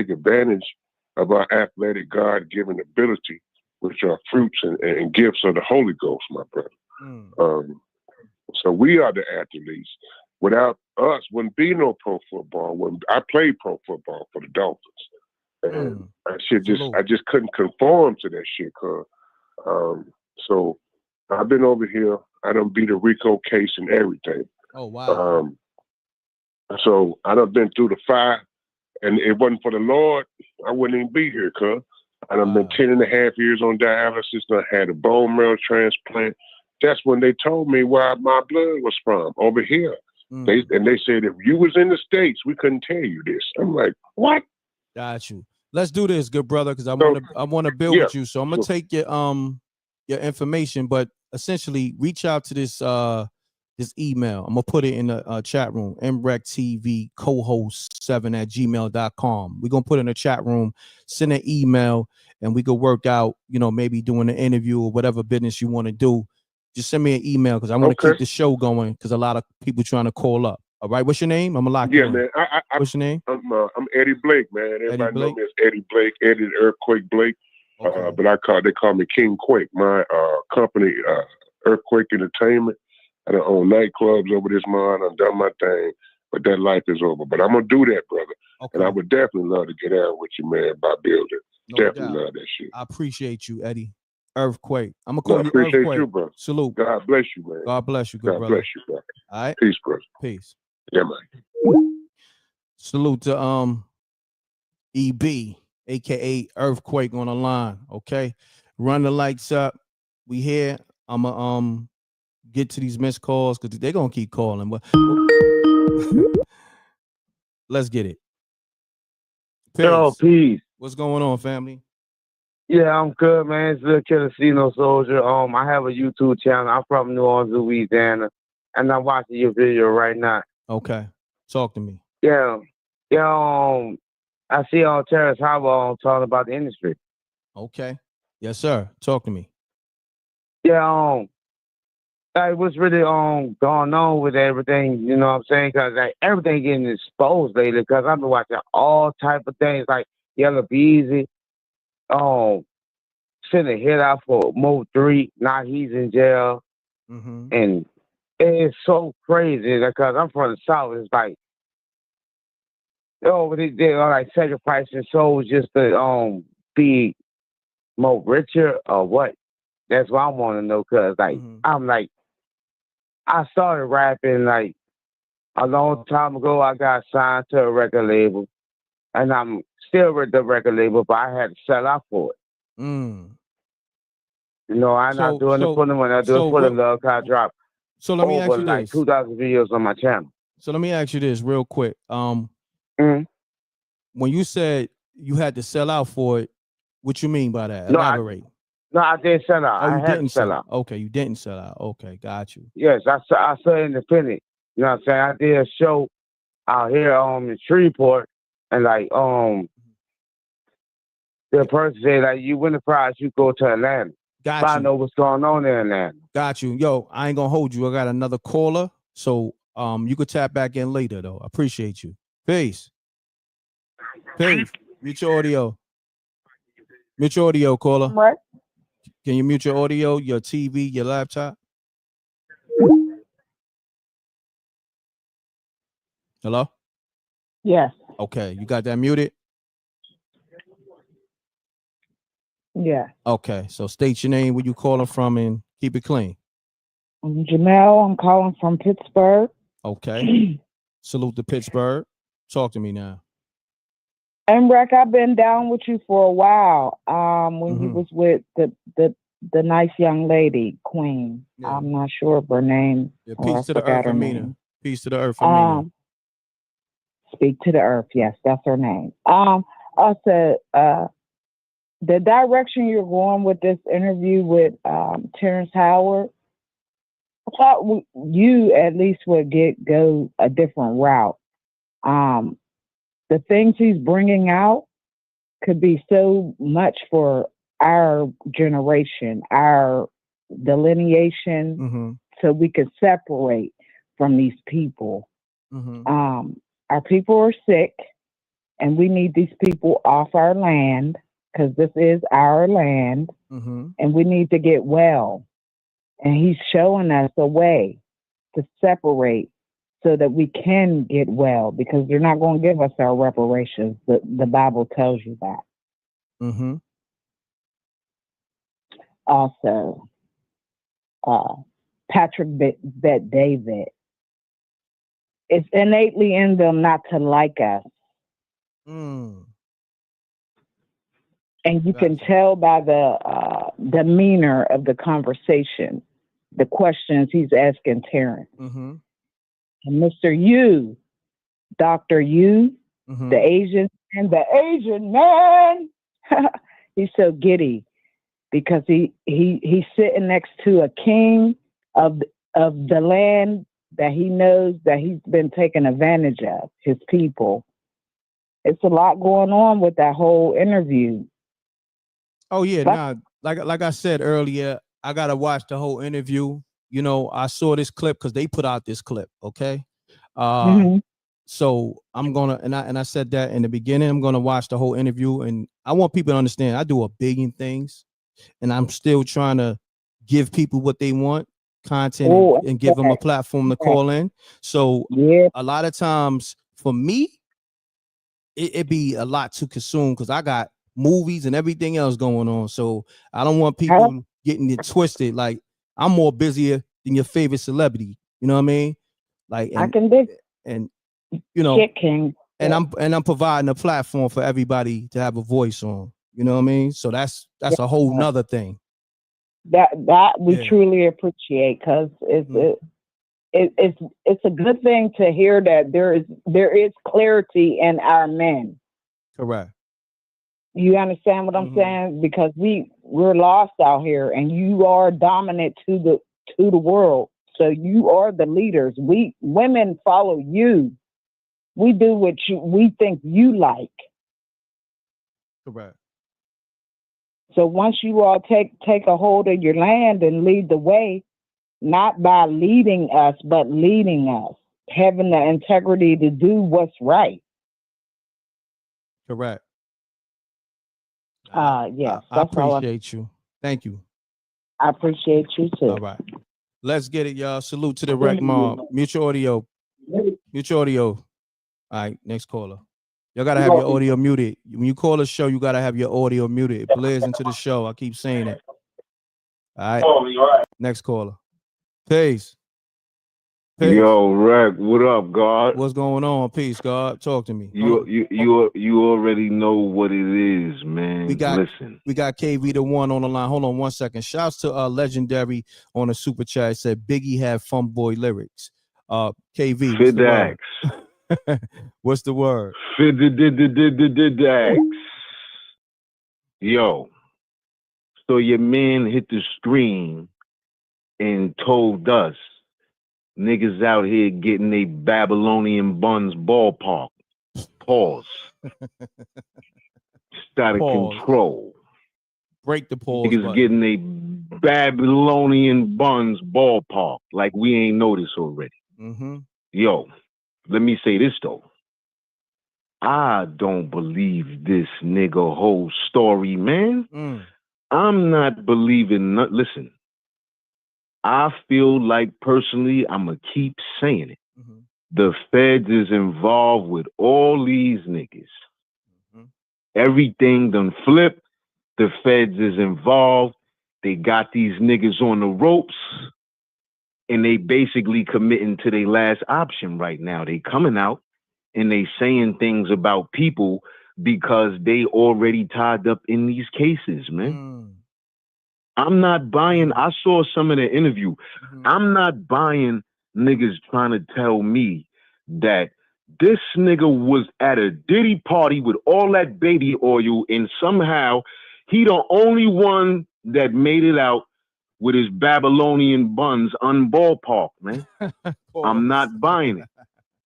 advantage of our athletic God-given ability, which are fruits and gifts of the Holy Ghost, my brother. So we are the athletes. Without us, wouldn't be no pro football. When I played pro football for the Dolphins, and I just couldn't conform to that shit, cuz. So I've been over here. I done beat a RICO case and everything. Oh wow. So I done been through the fire, and it wasn't for the Lord, I wouldn't even be here, cuz. I done been 10.5 years on dialysis. I had a bone marrow transplant. That's when they told me where my blood was from, over here. They said, if you was in the States, we couldn't tell you this. I'm like, what? Got you. Let's do this, good brother, because I want to build with you. So I'm gonna take your information, but essentially reach out to this this email. I'm gonna put it in the chat room. MRecktv co-host 7@gmail.com. We're gonna put it in the chat room, send an email, and we could work out, maybe doing an interview or whatever business you want to do. Just send me an email because I want to keep the show going because a lot of people trying to call up. All right, what's your name? I'm gonna lock you in. Man. What's your name? I'm Eddie Blake, man. Everybody know me as Eddie Blake, Eddie the Earthquake Blake. Okay. But they call me King Quake. My company, Earthquake Entertainment. I done own nightclubs over this month. I've done my thing, but that life is over. But I'm gonna do that, brother. Okay. And I would definitely love to get out with you, man, by building. Definitely love that shit. I appreciate you, Eddie. Earthquake. I'm gonna call you appreciate Earthquake. You, bro. Salute. God bless you, man. God bless you, good God brother. bless you, bro. All right. Peace, brother. Peace. Yeah, man. Salute to EB, aka Earthquake, on the line. Okay. Run the lights up. We here. I'ma get to these missed calls because they're gonna keep calling. But let's get it. Peace. Yo, peace. What's going on, family? Yeah, I'm good, man. It's Lil Casino Soldier. I have a YouTube channel. I'm from New Orleans, Louisiana, and I'm watching your video right now. Okay, talk to me. Yeah, I see on Terrence Howard talking about the industry. Okay, yes, sir. Talk to me. Yeah, like what's really going on with everything? You know what I'm saying? Because like everything getting exposed lately. Because I've been watching all type of things like Yellow Beezy. Sent a hit out for Mo 3. Now he's in jail. And it's so crazy because I'm from the South. It's like, they're like sacrificing souls just to be more richer or what? That's what I want to know. Because like I'm like, I started rapping like a long time ago. I got signed to a record label, and I'm still with the record label, but I had to sell out for it. I'm not doing it for the money. I'm doing it for the love. I dropped let me ask you like this. 2,000 videos on my channel. So let me ask you this real quick. When you said you had to sell out for it, what you mean by that? Elaborate. I didn't sell out. Oh, you I had didn't to sell out. Okay, you didn't sell out. Okay, got you. Yes, I sell independent. You know what I'm saying? I did a show out here in Shreveport, and like the person said like you win the prize, you go to Atlanta. Got but you. I know what's going on in Atlanta. Got you. Yo, I ain't gonna hold you. I got another caller, so you could tap back in later though. I appreciate you. Peace. Peace. Mute your audio. Mute your audio, caller. What? Can you mute your audio, your TV, your laptop? Hello? Yes. Okay, you got that muted? Yeah. Okay, so state your name, where you calling from, and keep it clean. I'm Janelle. I'm calling from Pittsburgh. Okay. Salute to Pittsburgh. Talk to me now. M.Reck, I've been down with you for a while. When you was with the nice young lady, Queen. Yeah. I'm not sure of her name. Yeah, Or I peace to the forgot earth, her Amina. name. Peace to the earth, Amina. Speak to the earth. Yes, that's her name. Also, the direction you're going with this interview with Terrence Howard, I thought you at least would go a different route. The things he's bringing out could be so much for our generation, our delineation, so we could separate from these people. Our people are sick, and we need these people off our land because this is our land, and we need to get well. And he's showing us a way to separate so that we can get well, because they're not going to give us our reparations. The Bible tells you that. Also, Patrick Bet David, it's innately in them not to like us. And you can tell by the demeanor of the conversation, the questions he's asking Terrence. And Mr. Yu, Dr. Yu, the Asian man, he's so giddy because he's sitting next to a king of the land that he knows that he's been taken advantage of, his people. It's a lot going on with that whole interview. Oh yeah, like I said earlier, I gotta watch the whole interview. You know, I saw this clip because they put out this clip. Okay, so I'm gonna and I said that in the beginning. I'm gonna watch the whole interview, and I want people to understand I do a billion things, and I'm still trying to give people what they want, content, and give them a platform to call in. So a lot of times for me, it be a lot to consume because I got movies and everything else going on. So I don't want people getting it twisted. Like I'm more busier than your favorite celebrity. You know what I mean? Like I can dig, and you know, and I'm providing a platform for everybody to have a voice on. You know what I mean? So that's a whole nother thing. That we truly appreciate, because it's a good thing to hear that there is clarity in our men. Correct. You understand what I'm saying? Because we're lost out here, and you are dominant to the world. So you are the leaders. We women follow you. We do what we think you like. Correct. So once you all take a hold of your land and lead the way, not by leading us, but leading us, having the integrity to do what's right. Correct. Yes, I appreciate you. Thank you. I appreciate you too. All right. Let's get it, y'all. Salute to the Reckmobb. Mutual audio. Mutual audio. All right, next caller. Y'all gotta have your audio muted. When you call a show, you gotta have your audio muted. It blares into the show. I keep saying it. All right. Next caller. Peace. Yo, Reck, what up, God? What's going on? Peace, God. Talk to me. You already know what it is, man. We got KV the one on the line. Hold on 1 second. Shouts to Legendary on the super chat. It said Biggie had fun boy lyrics. KV, what's the word? What's the word? Fidax. Yo, so your man hit the screen and told us niggas out here getting a Babylonian buns ballpark. Pause. It's out of control. Break the pause. Niggas getting a Babylonian buns ballpark like we ain't noticed already. Yo, let me say this though. I don't believe this nigga whole story, man. I'm not believing. Listen, I feel like personally, I'm going to keep saying it. The feds is involved with all these niggas. Everything done flipped. The feds is involved. They got these niggas on the ropes. And they basically committing to their last option right now. They coming out and they saying things about people because they already tied up in these cases, man. I'm not buying. I saw some of the interview. I'm not buying niggas trying to tell me that this nigga was at a Diddy party with all that baby oil and somehow he the only one that made it out with his Babylonian buns unballpark, man. I'm not buying it.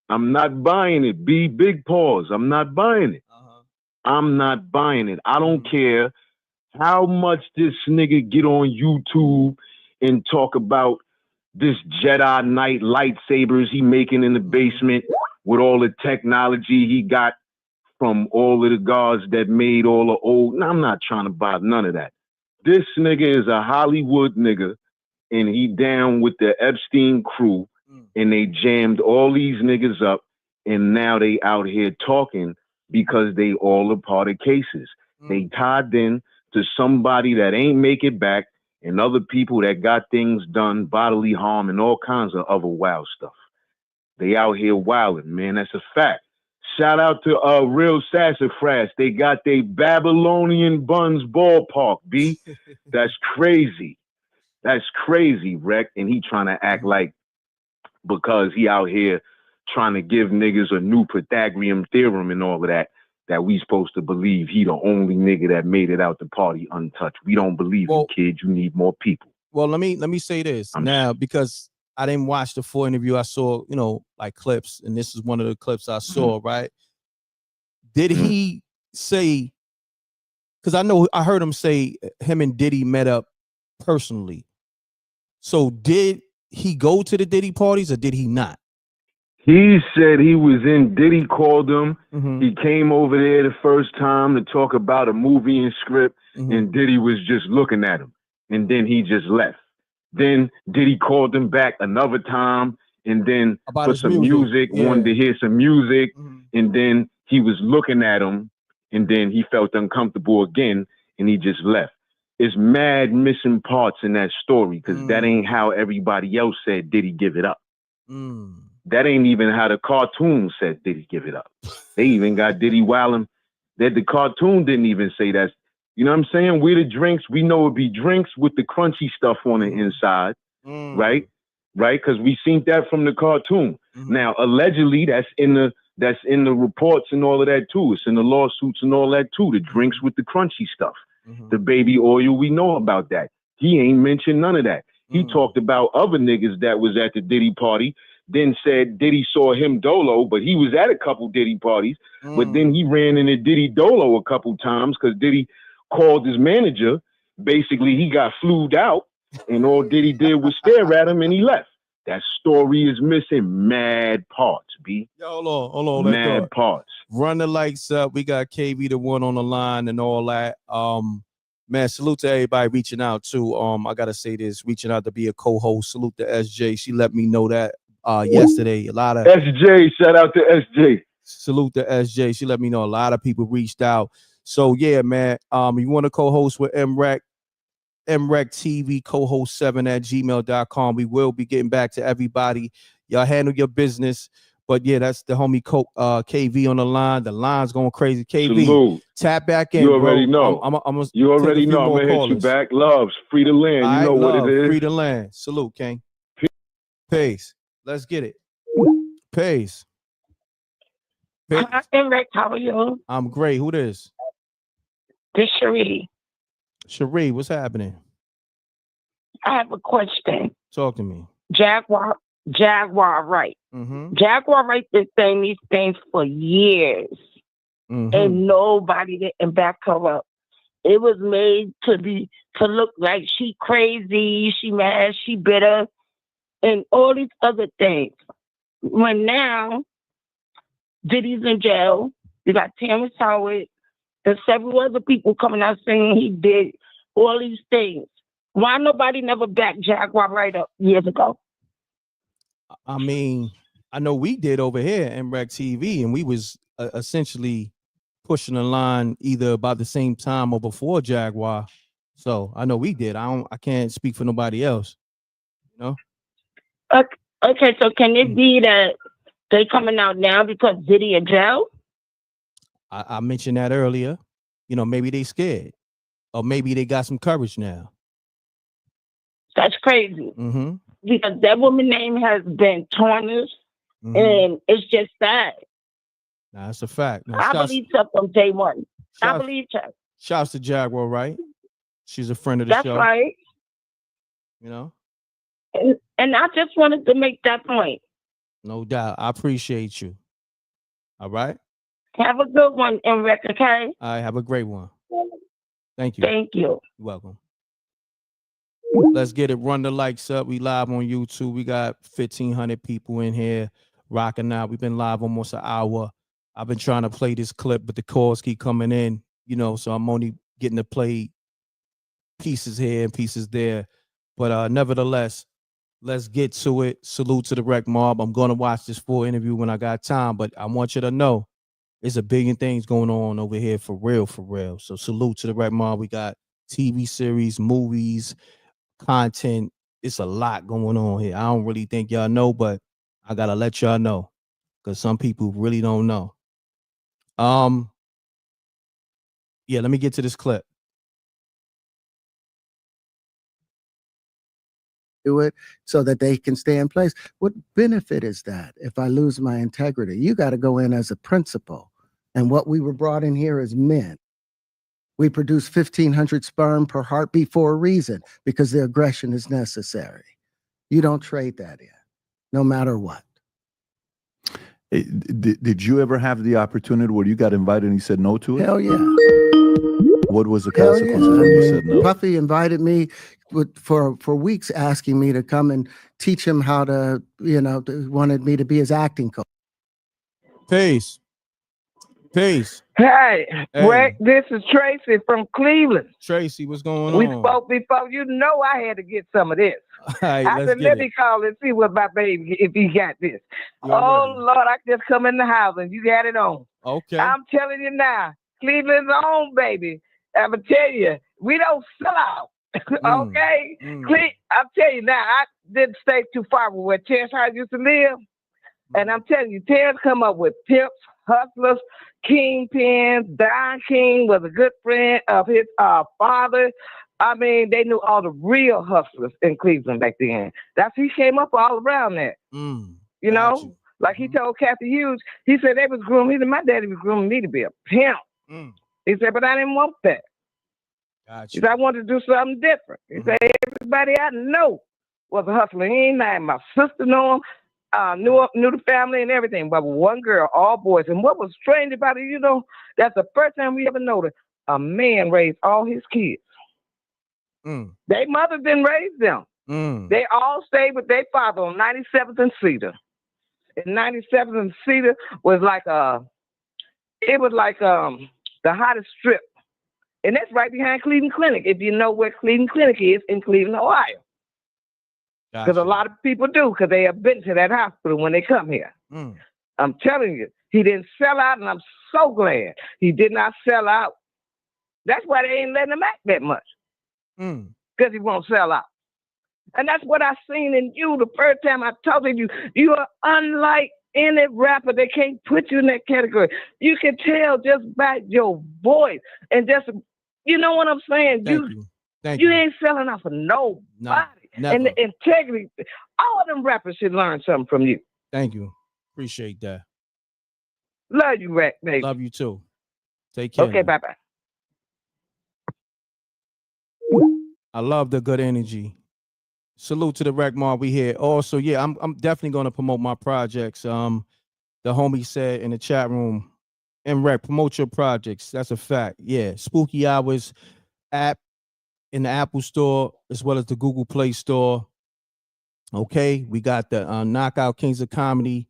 I'm not buying it. Be big pause. I'm not buying it. I'm not buying it. I don't care how much this nigga get on YouTube and talk about this Jedi Knight lightsabers he making in the basement with all the technology he got from all of the gods that made all the old. No, I'm not trying to buy none of that. This nigga is a Hollywood nigga and he down with the Epstein crew and they jammed all these niggas up and now they out here talking because they all a part of cases. They tied in to somebody that ain't make it back and other people that got things done, bodily harm and all kinds of other wild stuff. They out here wilding, man. That's a fact. Shout out to Real Sassafras. They got they Babylonian buns ballpark, B. That's crazy. That's crazy, Reck. And he trying to act like because he out here trying to give niggas a new Pythagorean theorem and all of that, that we supposed to believe he the only nigga that made it out the party untouched. We don't believe you, kid. You need more people. Well, let me say this now because I didn't watch the full interview. I saw, like clips, and this is one of the clips I saw, right? Did he say, because I heard him say him and Diddy met up personally. So did he go to the Diddy parties or did he not? He said he was in, Diddy called him. He came over there the first time to talk about a movie and script, and Diddy was just looking at him. And then he just left. Then Diddy called him back another time, and then for some music, wanted to hear some music, and then he was looking at him, and then he felt uncomfortable again, and he just left. It's mad missing parts in that story, because that ain't how everybody else said Diddy give it up. That ain't even how the cartoon said Diddy give it up. They even got Diddy wildin'. That the cartoon didn't even say that. You know what I'm saying? We the drinks, we know it be drinks with the crunchy stuff on the inside, right? Right? Because we seen that from the cartoon. Now, allegedly, that's in the reports and all of that too. It's in the lawsuits and all that too. The drinks with the crunchy stuff, the baby oil. We know about that. He ain't mentioned none of that. He talked about other niggas that was at the Diddy party. Then said Diddy saw him dolo, but he was at a couple Diddy parties. But then he ran into Diddy dolo a couple times because Diddy called his manager. Basically, he got flued out, and all Diddy did was stare at him, and he left. That story is missing mad parts, B. Yo, hold on. Mad parts. Run the lights up. We got KV the one on the line and all that. Man, salute to everybody reaching out too. I gotta say this, reaching out to be a co-host. Salute to SJ. She let me know that yesterday. A lot of SJ, shout out to SJ. Salute to SJ. She let me know a lot of people reached out. So yeah, man. You want to co-host with M.Reck? MRecktv co-host 7@gmail.com. We will be getting back to everybody. Y'all handle your business. But yeah, that's the homie KV on the line. The line's going crazy. KV, salute. Tap back in. You already bro. know. You already know. I'm gonna hit you back. Loves, free the land. You know what it is. Free the land. Salute, King. Peace. Let's get it. Peace. Hi, M.Reck. How are you? I'm great. Who this? This Cherie. Cherie, what's happening? I have a question. Talk to me. Jaguar Wright. Jaguar Wright been saying these things for years, and nobody didn't back her up. It was made to look like she crazy, she mad, she bitter, and all these other things. When now Diddy's in jail, you got Terrence Howard and several other people coming out saying he did all these things. Why nobody never backed Jaguar Wright up years ago? I mean, I know we did over here at MRecktv, and we was essentially pushing the line either about the same time or before Jaguar. So I know we did. I can't speak for nobody else. You know? Okay, so can it be that they coming out now because Diddy in jail? I mentioned that earlier. You know, maybe they scared, or maybe they got some courage now. That's crazy. Mm-hmm. Because that woman's name has been tarnished, and it's just sad. Nah, that's a fact. Now, I believe her from day one. I believe her. Shouts to Jaguar, right? She's a friend of the show. That's right. You know? And I just wanted to make that point. No doubt. I appreciate you. All right? Have a good one, M.Reck, okay? All right, have a great one. Thank you. Thank you. You're welcome. Let's get it. Run the likes up. We live on YouTube. We got 1,500 people in here rocking out. We've been live almost an hour. I've been trying to play this clip, but the calls keep coming in, you know, so I'm only getting to play pieces here and pieces there. But nevertheless, let's get to it. Salute to the Reckmobb. I'm going to watch this full interview when I got time, but I want you to know there's a billion things going on over here for real, for real. So salute to the Reckmobb. We got TV series, movies, content. It's a lot going on here. I don't really think y'all know, but I got to let y'all know because some people really don't know. Yeah, let me get to this clip. Do it so that they can stay in place. What benefit is that if I lose my integrity? You got to go in as a principal. And what we were brought in here as men. We produce 1,500 sperm per heartbeat for a reason, because the aggression is necessary. You don't trade that in, no matter what. Hey, did you ever have the opportunity where you got invited and you said no to it? Hell yeah. What was the Hell consequence yeah. when you said no? Puffy invited me for weeks, asking me to come and teach him how to, wanted me to be his acting coach. Peace. Hey, Reck, this is Tracy from Cleveland. Tracy, what's going We on? spoke before. You know I had to get some of this. All right, I said, let me call and see what my baby, if he got this. Oh, Lord, I just come in the house and you got it on. Okay. I'm telling you now, Cleveland's own, baby. I'm going to tell you, we don't sell out. Okay? I'm telling you now, I didn't stay too far from where Terrence used to live. And I'm telling you, Terrence come up with pimps, hustlers, kingpins. Don King was a good friend of his father. I mean, they knew all the real hustlers in Cleveland back then. That's he came up all around that. You know, like he told Kathy Hughes, he said they was grooming. He said my daddy was grooming me to be a pimp. He said, but I didn't want that. He said I wanted to do something different. He said everybody I know was a hustler. He ain't lying. My sister knew him. Knew the family and everything, but one girl, all boys. And what was strange about it, that's the first time we ever noticed a man raised all his kids. Their mother didn't raise them. They all stayed with their father on 97th and Cedar. And 97th and Cedar was like the hottest strip. And that's right behind Cleveland Clinic, if you know where Cleveland Clinic is in Cleveland, Ohio. Because a lot of people do, because they have been to that hospital when they come here. I'm telling you, he didn't sell out, and I'm so glad he did not sell out. That's why they ain't letting him act that much, because he won't sell out. And that's what I seen in you the first time I talked to you. You are unlike any rapper. They can't put you in that category. You can tell just by your voice and just, you know what I'm saying? Thank you you. ain't selling out for nobody. Never. And the integrity, all of them rappers should learn something from you. Thank you. Appreciate that. Love you, Reck, baby. Love you too. Take care. Okay, bye-bye. I love the good energy. Salute to the Reckmobb. We here. Also, yeah, I'm definitely gonna promote my projects. The homie said in the chat room, M.Reck, promote your projects. That's a fact. Yeah. Spooky Hours app in the Apple Store as well as the Google Play Store. Okay, we got the Knockout Kings of Comedy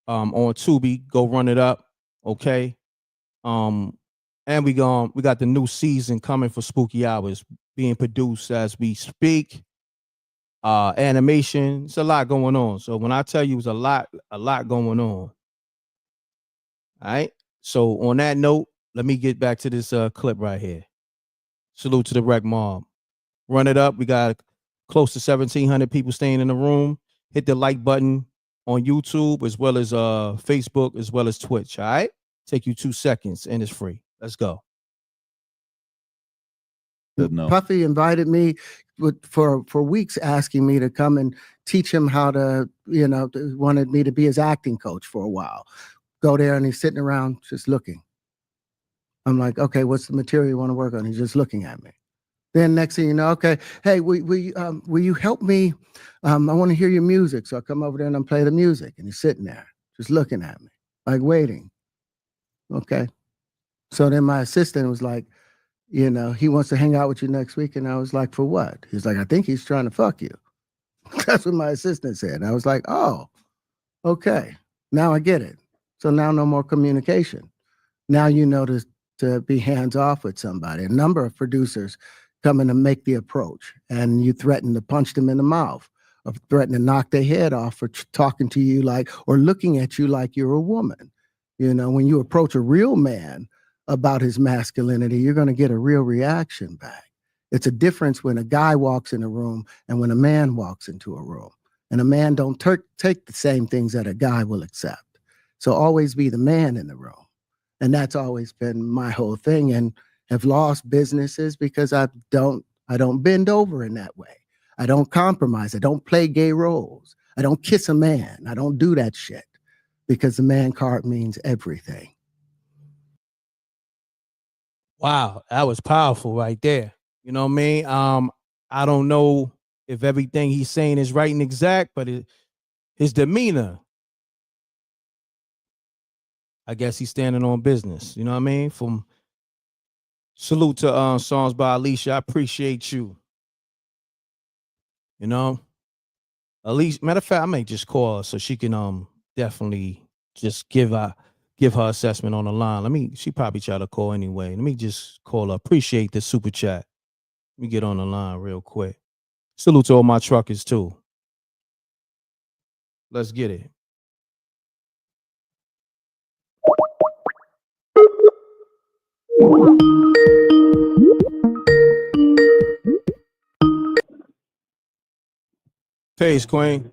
on Tubi. Go run it up. Okay. And we got the new season coming for Spooky Hours being produced as we speak. Animation. It's a lot going on. So when I tell you it's a lot going on. All right. So on that note, let me get back to this clip right here. Salute to the Reckmobb. Run it up. We got close to 1,700 people staying in the room. Hit the like button on YouTube as well as Facebook as well as Twitch. All right. Take you 2 seconds and it's free. Let's go. No. Puffy invited me for weeks, asking me to come and teach him how to, wanted me to be his acting coach for a while. Go there and he's sitting around just looking. I'm like, okay, what's the material you want to work on? He's just looking at me. Then next thing you know, okay, hey, will you help me? I want to hear your music. So I come over there and I play the music, and he's sitting there just looking at me, like waiting. Okay. So then my assistant was like, he wants to hang out with you next week. And I was like, for what? He's like, I think he's trying to fuck you. That's what my assistant said. And I was like, oh, okay. Now I get it. So now no more communication. Now you know to be hands off with somebody. A number of producers come in and make the approach, and you threaten to punch them in the mouth, or threaten to knock their head off for talking to you or looking at you like you're a woman. When you approach a real man about his masculinity, you're going to get a real reaction back. It's a difference when a guy walks in a room and when a man walks into a room. And a man don't take the same things that a guy will accept. So always be the man in the room. And that's always been my whole thing, and have lost businesses because I don't bend over in that way. I don't compromise. I don't play gay roles. I don't kiss a man. I don't do that shit, because the man card means everything. Wow, that was powerful right there. You know what I mean? I don't know if everything he's saying is right and exact, but his demeanor, I guess he's standing on business. You know what I mean? From salute to songs by Alicia. I appreciate you. Alicia, matter of fact, I may just call her so she can definitely just give her assessment on the line. She probably try to call anyway. Let me just call her. Appreciate the super chat. Let me get on the line real quick. Salute to all my truckers too. Let's get it. Peace, Queen.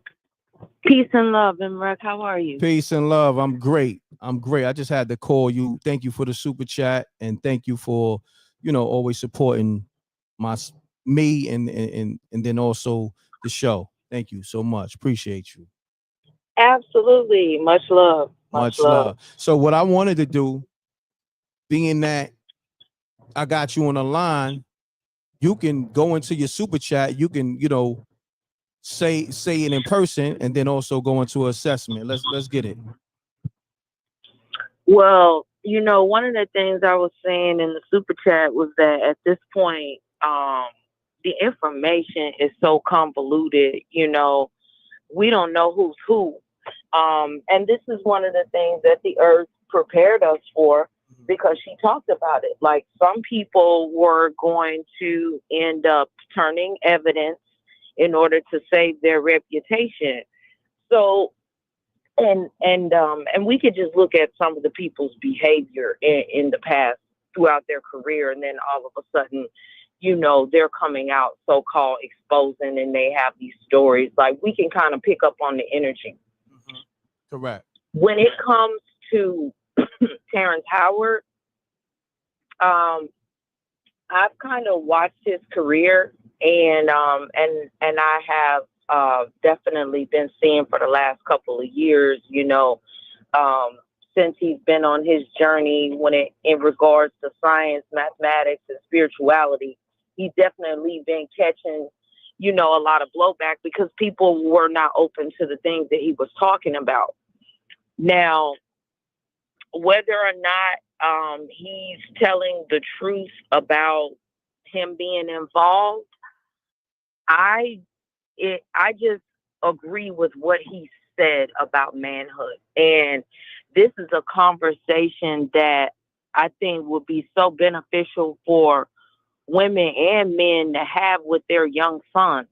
Peace and love, M.Reck. How are you? Peace and love. I'm great. I just had to call you. Thank you for the super chat, and thank you for, always supporting me and then also the show. Thank you so much. Appreciate you. Absolutely. Much love. Much love. So what I wanted to do, being that I got you on the line, you can go into your super chat. You can, say it in person, and then also go into assessment. Let's get it. Well, one of the things I was saying in the super chat was that at this point, the information is so convoluted. We don't know who's who. And this is one of the things that the earth prepared us for, because she talked about it. Like, some people were going to end up turning evidence in order to save their reputation. So, and we could just look at some of the people's behavior in the past throughout their career, and then all of a sudden, they're coming out so-called exposing, and they have these stories. Like, we can kind of pick up on the energy. Correct. When it comes to Terrence Howard, I've kind of watched his career, and I have definitely been seeing for the last couple of years, since he's been on his journey in regards to science, mathematics, and spirituality, he's definitely been catching, a lot of blowback, because people were not open to the things that he was talking about. Now, whether or not he's telling the truth about him being involved, I just agree with what he said about manhood. And this is a conversation that I think would be so beneficial for women and men to have with their young sons.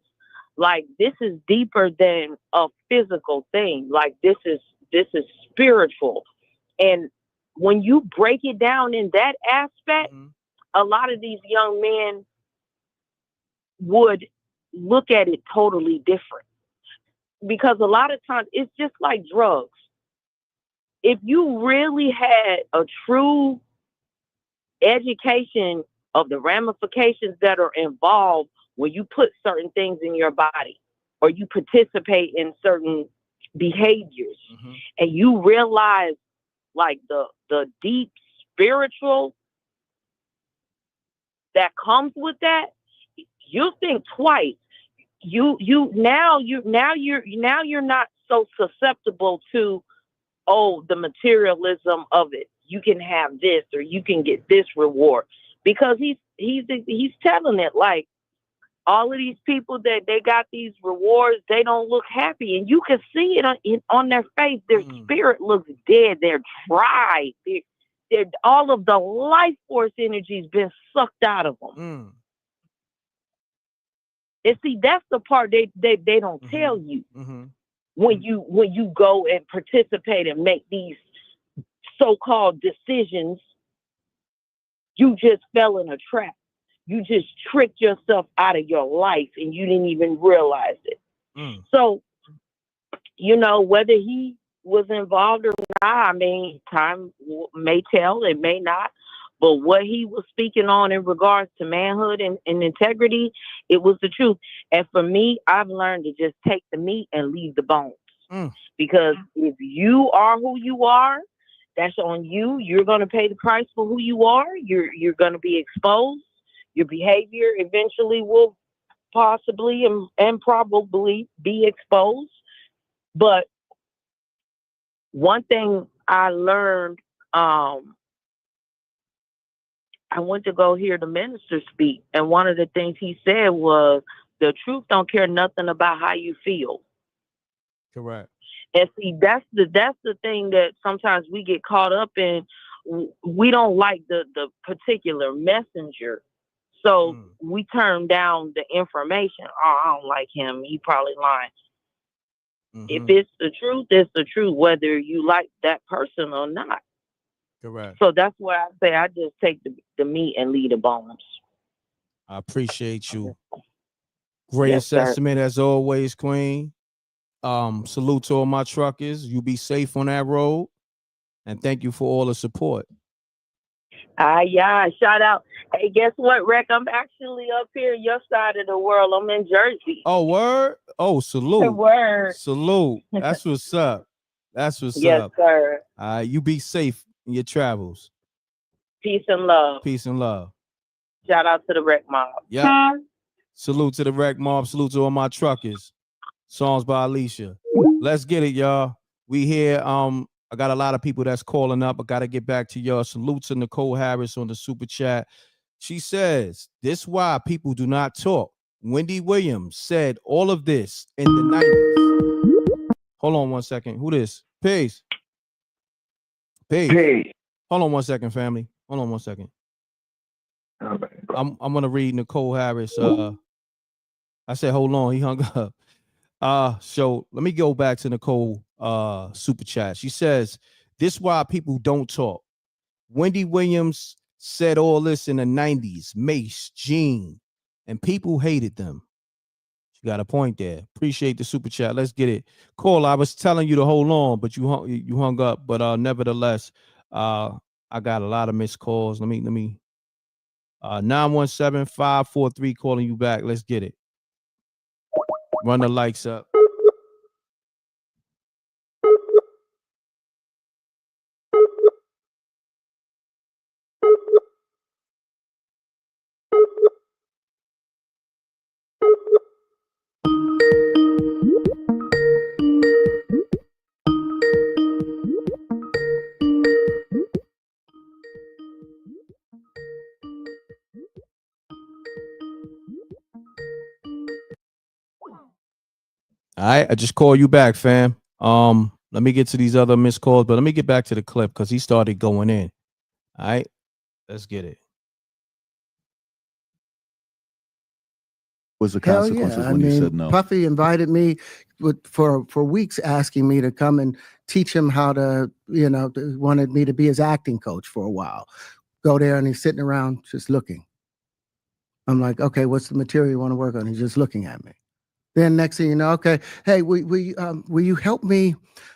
Like, this is deeper than a physical thing. Like, this is spiritual. And when you break it down in that aspect, a lot of these young men would look at it totally different. Because a lot of times it's just like drugs. if you really had a true education of the ramifications that are involved when you put certain things in your body or you participate in certain behaviors, and you realize like the deep spiritual that comes with that, you think twice. You're not so susceptible to the materialism of it. You can have this or you can get this reward, because he's telling it like all of these people that they got these rewards, they don't look happy, and you can see it on their face. Their spirit looks dead. They're dry. They're all of the life force energy's been sucked out of them. And see, that's the part they don't tell you when you go and participate and make these so-called decisions. You just fell in a trap. You just tricked yourself out of your life and you didn't even realize it. So, whether he was involved or not, I mean, time may tell, it may not. But what he was speaking on in regards to manhood and integrity, it was the truth. And for me, I've learned to just take the meat and leave the bones. Because if you are who you are, that's on you. You're going to pay the price for who you are. You're going to be exposed. Your behavior eventually will possibly and probably be exposed. But one thing I learned, I went to go hear the minister speak, and one of the things he said was, the truth don't care nothing about how you feel. Correct. And see, that's the thing that sometimes we get caught up in. We don't like the particular messenger. So we turn down the information. Oh, I don't like him. He probably lying. If it's the truth, it's the truth, whether you like that person or not. Correct. So that's why I say I just take the meat and leave the bones. I appreciate you. Great Yes, sir. assessment as always, Queen. Salute to all my truckers. You be safe on that road. And thank you for all the support. Yeah, shout out. Hey, guess what, Reck? I'm actually up here your side of the world. I'm in Jersey. Oh, word? Oh, salute. Word. Salute. That's what's up. That's what's Yes, up. sir. You be safe in your travels. Peace and love. Peace and love. Shout out to the Reckmobb. Yeah. Salute to the Reckmobb. Salute to all my truckers. Songs by Alicia. Let's get it, y'all. We here. I got a lot of people that's calling up. I got to get back to y'all. Salute to Nicole Harris on the super chat. She says, this why people do not talk. Wendy Williams said all of this in the 90s. Hold on one second. Who this? Peace. Peace. Hold on one second, family. Hold on one second. I'm gonna read Nicole Harris. I said, hold on, he hung up. So let me go back to Nicole super chat. She says, this why people don't talk. Wendy Williams said all this in the 90s. Mace, Gene, and people hated them. She got a point there. Appreciate the super chat. Let's get it. Cole, I was telling you to hold on, but you hung up. But nevertheless, I got a lot of missed calls. Let me 917-543 calling you back. Let's get it. Run the lights up. All right, I just called you back, fam. Let me get to these other missed calls, but let me get back to the clip because he started going in. All right, let's get it. Was the Hell consequences yeah. when you said no? Puffy invited me for weeks, asking me to come and teach him how to, wanted me to be his acting coach for a while. Go there and he's sitting around just looking. I'm like, okay, what's the material you want to work on? He's just looking at me. Then next thing you know, okay, hey, will you help me?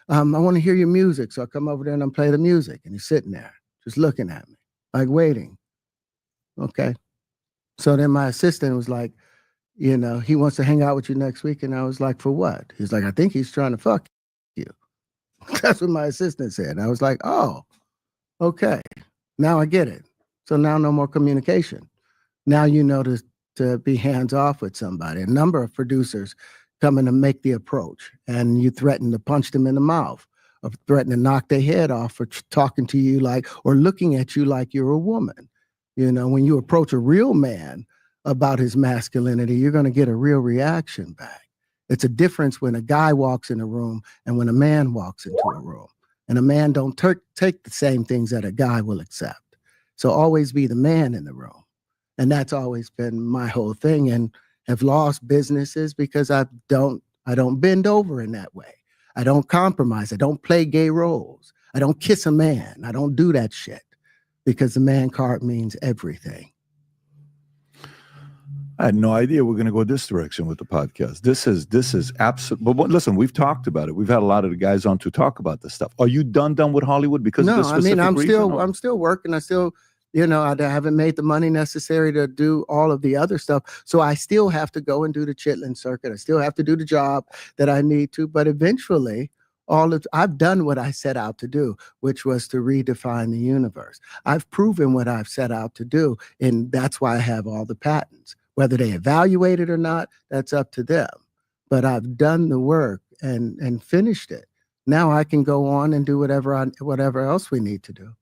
I want to hear your music. So I come over there and I play the music. And he's sitting there just looking at me, like waiting. Okay. So then my assistant was like, he wants to hang out with you next week. And I was like, for what? He's like, I think he's trying to fuck you. That's what my assistant said. And I was like, oh, okay. Now I get it. So now no more communication. Now you know to be hands off with somebody. A number of producers come in to make the approach, and you threaten to punch them in the mouth, or threaten to knock their head off for talking to you like, or looking at you like you're a woman. When you approach a real man about his masculinity, you're going to get a real reaction back. It's a difference when a guy walks in a room and when a man walks into a room. And a man don't take the same things that a guy will accept. So always be the man in the room. And that's always been my whole thing, and have lost businesses because I don't bend over in that way. I don't compromise. I don't play gay roles. I don't kiss a man. I don't do that shit because the man card means everything. I had no idea we're going to go this direction with the podcast. This is absolute. But listen, we've talked about it. We've had a lot of the guys on to talk about this stuff. Are you done with Hollywood because of this specific reason? I'm still working. I still, I haven't made the money necessary to do all of the other stuff. So I still have to go and do the chitlin circuit. I still have to do the job that I need to. But eventually, I've done what I set out to do, which was to redefine the universe. I've proven what I've set out to do, and that's why I have all the patents. Whether they evaluate it or not, that's up to them. But I've done the work and finished it. Now I can go on and do whatever else we need to do.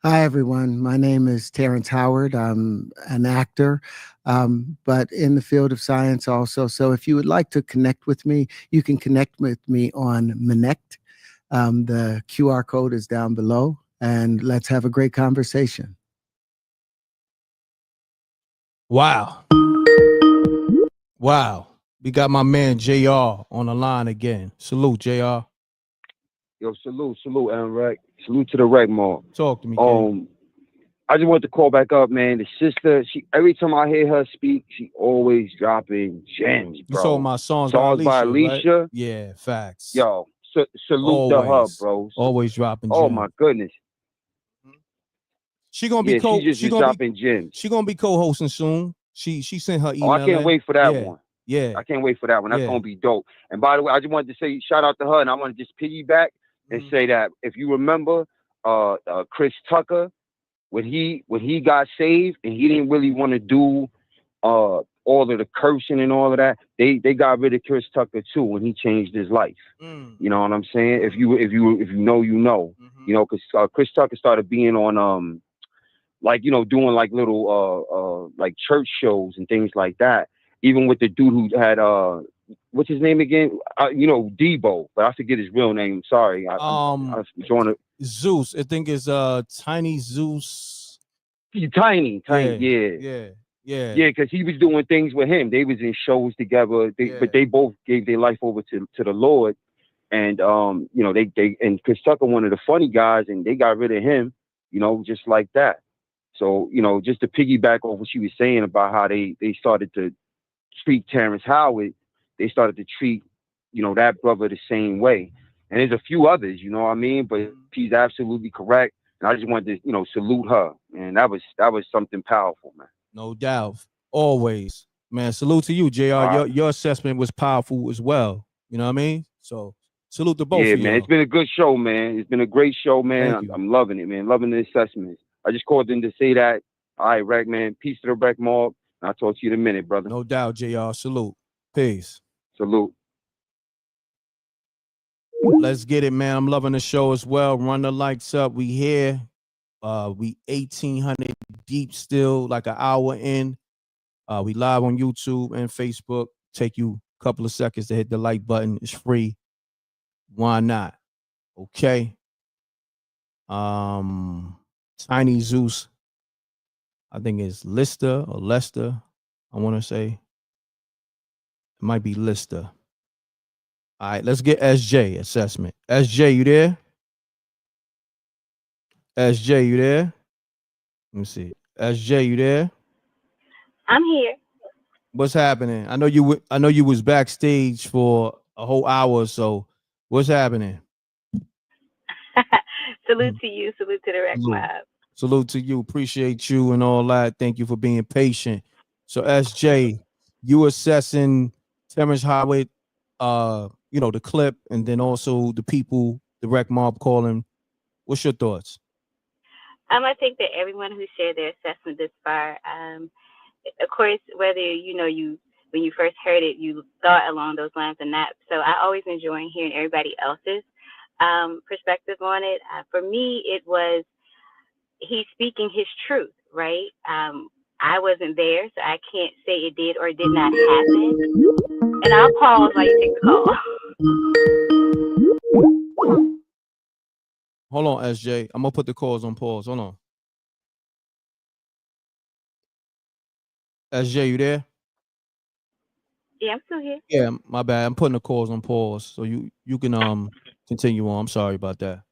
Hi, everyone. My name is Terrence Howard. I'm an actor, but in the field of science also. So if you would like to connect with me, you can connect with me on MRecktv. The QR code is down below, and let's have a great conversation. Wow. We got my man JR on the line again. Salute, JR. Yo, salute, M.Reck. Salute to the Reckmobb. Talk to me, King. I just want to call back up, man. The sister, every time I hear her speak, she always dropping gems, bro. You saw my songs by Alicia. Right? Yeah, facts. Yo, salute to her, bro. Always dropping gems. Oh my goodness. She gonna be dropping gems. She gonna be co-hosting soon. She sent her email. Oh, I can't wait for that one. Yeah. I can't wait for that one. That's gonna be dope. And by the way, I just wanted to say shout out to her, and I want to just piggyback and say that if you remember Chris Tucker, when he got saved and he didn't really want to do all of the cursing and all of that, they got rid of Chris Tucker too when he changed his life. You know what I'm saying? If you know, you know. You know, because Chris Tucker started being on doing like little like church shows and things like that. Even with the dude who had what's his name again? Debo, but I forget his real name. Sorry. I'm drawing it. Zeus. I think it's Tiny Zeus. Tiny. Yeah. Yeah, because he was doing things with him. They was in shows together. But they both gave their life over to the Lord. And they and Chris Tucker, one of the funny guys, and they got rid of him, just like that. So, just to piggyback on what she was saying about how they started to treat Terrence Howard, they started to treat, that brother the same way. And there's a few others, you know what I mean? But she's absolutely correct. And I just wanted to, salute her. And that was something powerful, man. No doubt. Always. Man, salute to you, JR. Your assessment was powerful as well. You know what I mean? So salute to both of you. Yeah, man. It's been a good show, man. It's been a great show, man. I'm loving it, man. Loving the assessments. I just called in to say that. All right, Reck, man. Peace to the Reckmobb. I'll talk to you in a minute, brother. No doubt, JR. Salute. Peace. Salute. Let's get it, man. I'm loving the show as well. Run the lights up. We here. We 1,800 deep still, like an hour in. We live on YouTube and Facebook. Take you a couple of seconds to hit the like button. It's free. Why not? Okay. Tiny Zeus. I think it's Lister or Lester. I want to say. It might be Lister. All right, let's get SJ assessment. SJ, you there? SJ, you there? Let me see. SJ, you there? I'm here. What's happening? I know you was backstage for a whole hour or so. What's happening? Salute to you. Salute to the Salute. Reckmobb. Salute to you. Appreciate you and all that. Thank you for being patient. So SJ, you assessing Terrence Howard, the clip, and then also the people, the Reckmobb calling. What's your thoughts? I think that everyone who shared their assessment this far, of course, whether you when you first heard it, you thought along those lines or not. So I always enjoy hearing everybody else's perspective on it. For me, it was he's speaking his truth, right? I wasn't there, so I can't say it did or did not happen. And I'll pause while you take the call. Hold on, SJ. I'm gonna put the calls on pause. Hold on. SJ, you there? Yeah, I'm still here. Yeah, my bad. I'm putting the calls on pause, so you can continue on. I'm sorry about that.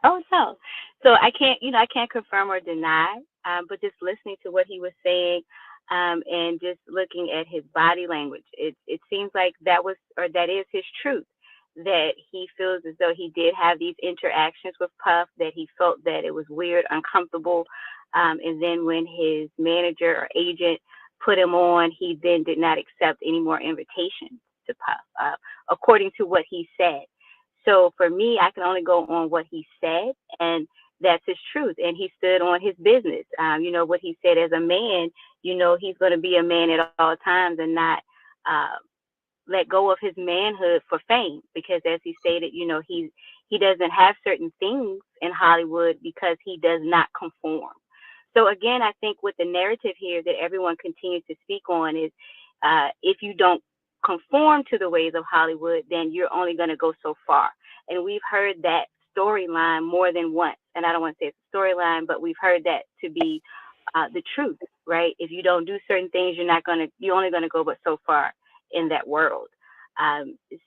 Oh no. So I can't confirm or deny, but just listening to what he was saying, and just looking at his body language, it seems like that is his truth. That he feels as though he did have these interactions with Puff, that he felt that it was weird, uncomfortable, and then when his manager or agent put him on, he then did not accept any more invitations to Puff, according to what he said. So for me, I can only go on what he said, and that's his truth. And he stood on his business. What he said as a man, he's going to be a man at all times and not let go of his manhood for fame. Because as he stated, he doesn't have certain things in Hollywood because he does not conform. So again, I think with the narrative here that everyone continues to speak on is if you don't conform to the ways of Hollywood, then you're only going to go so far. And we've heard that storyline more than once. And I don't want to say it's a storyline, but we've heard that to be the truth, right? If you don't do certain things, you're only going to go but so far in that world.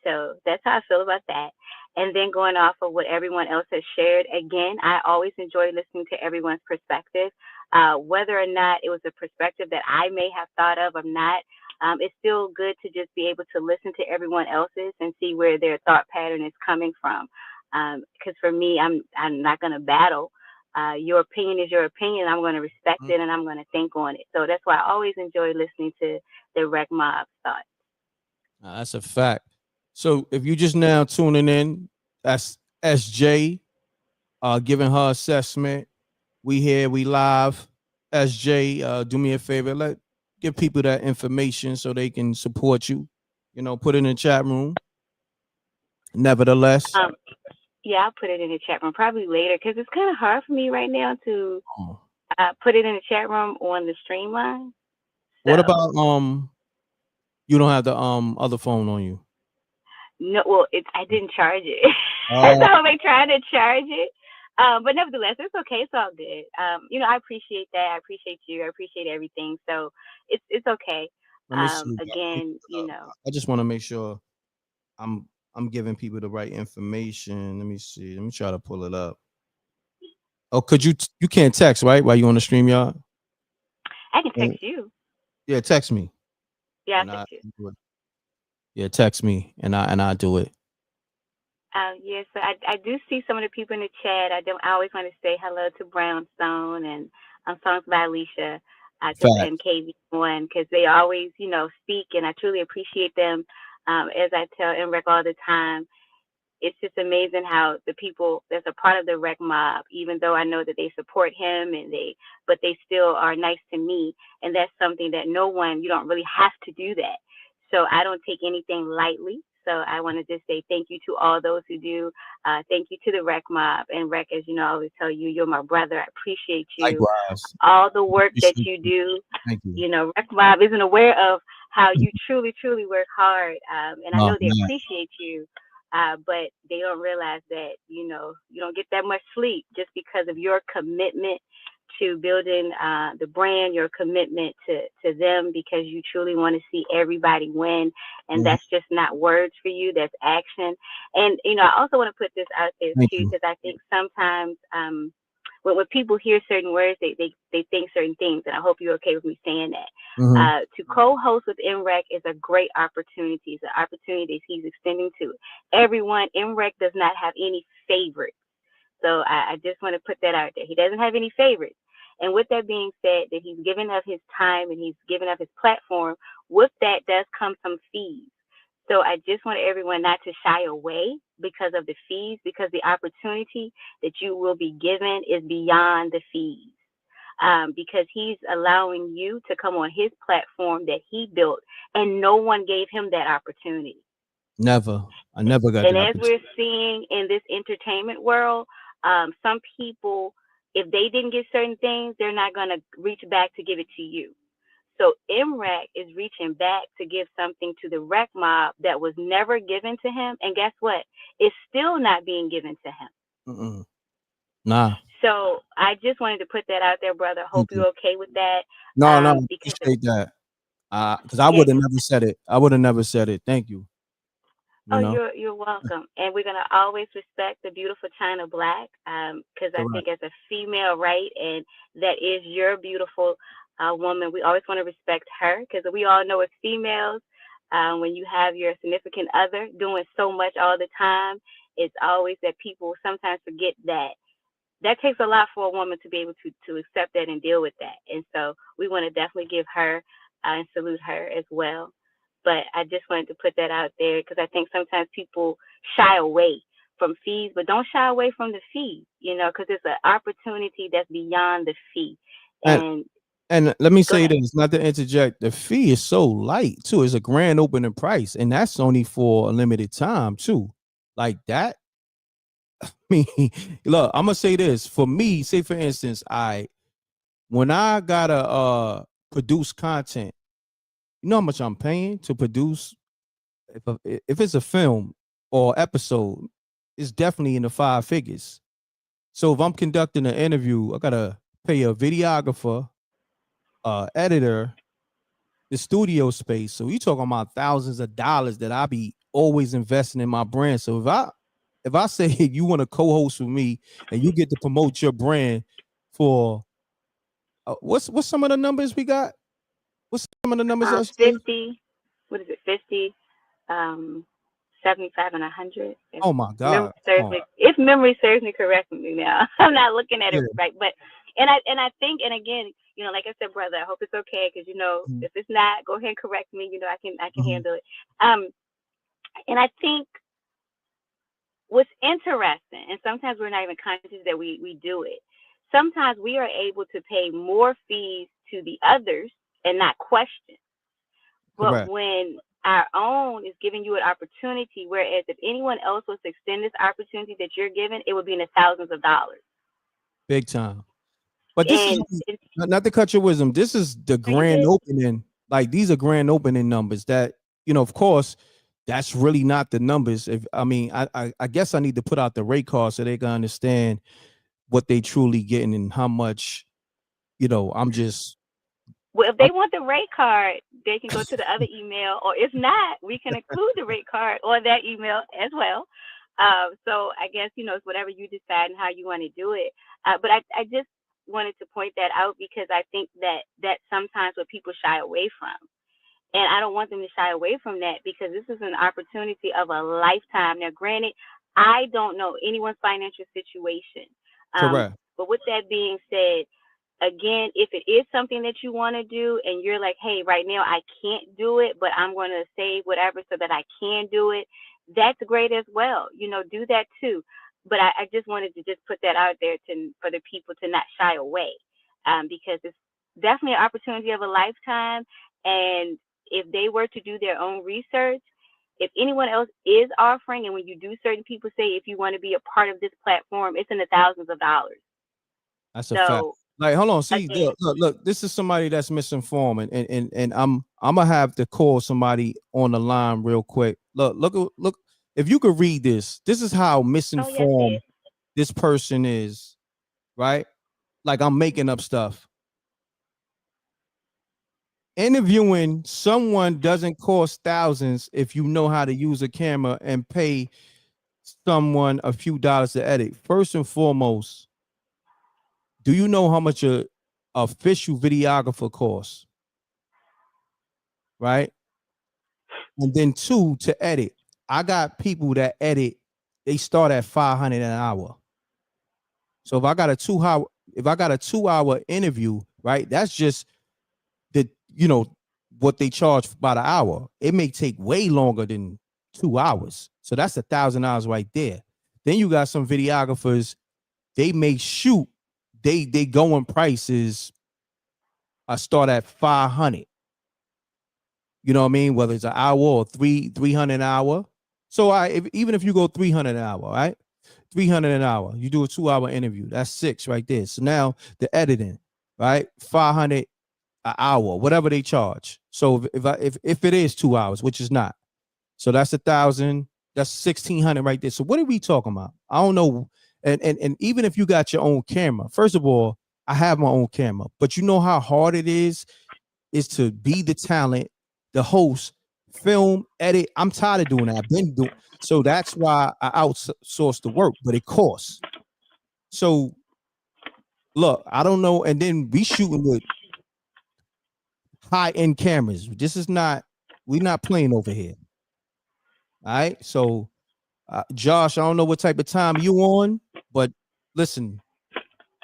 So that's how I feel about that. And then going off of what everyone else has shared, again, I always enjoy listening to everyone's perspective. Whether or not it was a perspective that I may have thought of or not, it's still good to just be able to listen to everyone else's and see where their thought pattern is coming from. Because for me, I'm not going to battle. Your opinion is your opinion. I'm going to respect it and I'm going to think on it. So that's why I always enjoy listening to the Reckmobb thoughts. That's a fact. So if you just now tuning in, that's SJ giving her assessment. We here, we live. SJ, do me a favor, give people that information so they can support you. Put it in the chat room. Nevertheless. Yeah, I'll put it in the chat room probably later because it's kind of hard for me right now to put it in the chat room on the stream line. So. What about you don't have the other phone on you? No, well, I didn't charge it. So I'm like trying to charge it. But nevertheless, it's okay. It's all good. I appreciate that. I appreciate you. I appreciate everything. So it's okay. Again, I just want to make sure I'm giving people the right information. Let me see. Let me try to pull it up. Oh, could you can't text, right? While you on the StreamYard? I can text you. Yeah, text me. Yeah, I'll text you. Yeah, text me and I do it. Yes, so I do see some of the people in the chat. I always want to say hello to Brownstone and songs by Alicia and KV1 because they always, speak and I truly appreciate them. As I tell M.Reck all the time, it's just amazing how the people that's a part of the Reckmobb, even though I know that they support him but they still are nice to me. And that's something that you don't really have to do that. So I don't take anything lightly. So I want to just say thank you to all those who do. Thank you to the Reckmobb. And Reck, as you know, I always tell you, you're my brother. I appreciate you. Likewise. All the work that you do. Thank you. Reckmobb isn't aware of how you truly, truly work hard. And I know they appreciate you. But they don't realize that, you don't get that much sleep just because of your commitment to building the brand, your commitment to them, because you truly want to see everybody win. And that's just not words for you, that's action. And, I also want to put this out there too, because I think sometimes when people hear certain words, they think certain things, and I hope you're okay with me saying that. To co-host with M.Reck is a great opportunity. It's an opportunity that he's extending to everyone. M.Reck does not have any favorites. So I just want to put that out there. He doesn't have any favorites. And with that being said, that he's given up his time and he's given up his platform, with that does come some fees. So I just want everyone not to shy away because of the fees, because the opportunity that you will be given is beyond the fees. Because he's allowing you to come on his platform that he built, and no one gave him that opportunity. Never. I never got And that as we're seeing in this entertainment world, some people, if they didn't get certain things, they're not going to reach back to give it to you. So M.Reck is reaching back to give something to the Reckmobb that was never given to him. And guess what? It's still not being given to him. Nah. So I just wanted to put that out there, brother. Hope you're okay with that. No, Because appreciate that. Because I would have never said it. I would have never said it. Thank you. You're welcome. And we're gonna always respect the beautiful China Black, because I think as a female, right, and that is your beautiful woman. We always want to respect her, because we all know as females, when you have your significant other doing so much all the time, it's always that people sometimes forget that. That takes a lot for a woman to be able to accept that and deal with that. And so we want to definitely give her and salute her as well. But I just wanted to put that out there, because I think sometimes people shy away from fees, but don't shy away from the fee, because it's an opportunity that's beyond the fee. And let me say this, not to interject, the fee is so light too. It's a grand opening price, and that's only for a limited time too. Like that. I mean, look, I'm gonna say this. For me, say for instance, when I gotta produce content, you know how much I'm paying to produce? If it's a film or episode, it's definitely in the 5 figures. So if I'm conducting an interview, I gotta pay a videographer, editor, the studio space. So you talking about thousands of dollars that I be always investing in my brand. So if I say you want to co-host with me and you get to promote your brand for what's some of the numbers we got? What's some of the numbers? 50. What is it? 50, 75, and 100. Oh my God! If memory serves me correctly now, I'm not looking at it right, but I think, and again, like I said, brother, I hope it's okay, because if it's not, go ahead and correct me. I can handle it. And I think what's interesting, and sometimes we're not even conscious that we do it. Sometimes we are able to pay more fees to the others and not question. But when our own is giving you an opportunity, whereas if anyone else was to extend this opportunity that you're given, it would be in the thousands of dollars. Big time. But this is not to cut your wisdom. This is the grand opening. Like, these are grand opening numbers that, of course, that's really not the numbers. I guess I need to put out the rate card so they can understand what they truly getting and how much, I'm just. Well, if they want the rate card, they can go to the other email, or if not, we can include the rate card on that email as well. So I guess, it's whatever you decide and how you want to do it. But I just wanted to point that out, because I think that sometimes what people shy away from. And I don't want them to shy away from that, because this is an opportunity of a lifetime. Now, granted, I don't know anyone's financial situation. Correct. But with that being said, again, if it is something that you want to do and you're like, hey, right now I can't do it, but I'm going to save whatever so that I can do it, that's great as well. Do that too. But I just wanted to just put that out there for the people to not shy away, because it's definitely an opportunity of a lifetime. And if they were to do their own research, if anyone else is offering, and when you do, certain people say, if you want to be a part of this platform, it's in the thousands of dollars. That's a fact. Like, hold on, see, look, this is somebody that's misinformed, and I'm gonna have to call somebody on the line real quick. Look, if you could read this is how misinformed this person is, right? Like, I'm making up stuff. Interviewing someone doesn't cost thousands if you know how to use a camera and pay someone a few dollars to edit. First and foremost, Do you know how much a official videographer costs? Right? And then 2, to edit. I got people that edit, they start at $500 an hour. So if I got a 2-hour interview, right? That's just the, what they charge by the hour. It may take way longer than 2 hours. So that's $1,000 right there. Then you got some videographers, they may shoot, they going prices start at 500. You know what I mean? Whether it's an hour or 300 an hour. So even if you go 300 an hour, right? 300 an hour, you do a 2-hour interview. That's 6 right there. So now the editing, right? 500 an hour, whatever they charge. So if it is 2 hours, which is not, so that's 1,000. That's 1,600 right there. So what are we talking about? I don't know. And even if you got your own camera, first of all, I have my own camera, but you know how hard it is to be the talent, the host, film, edit. I'm tired of doing that. I've been doing. So that's why I outsource the work, but it costs. So look, I don't know. And then we shooting with high-end cameras. We're not playing over here. All right. So Josh, I don't know what type of time you on, but listen,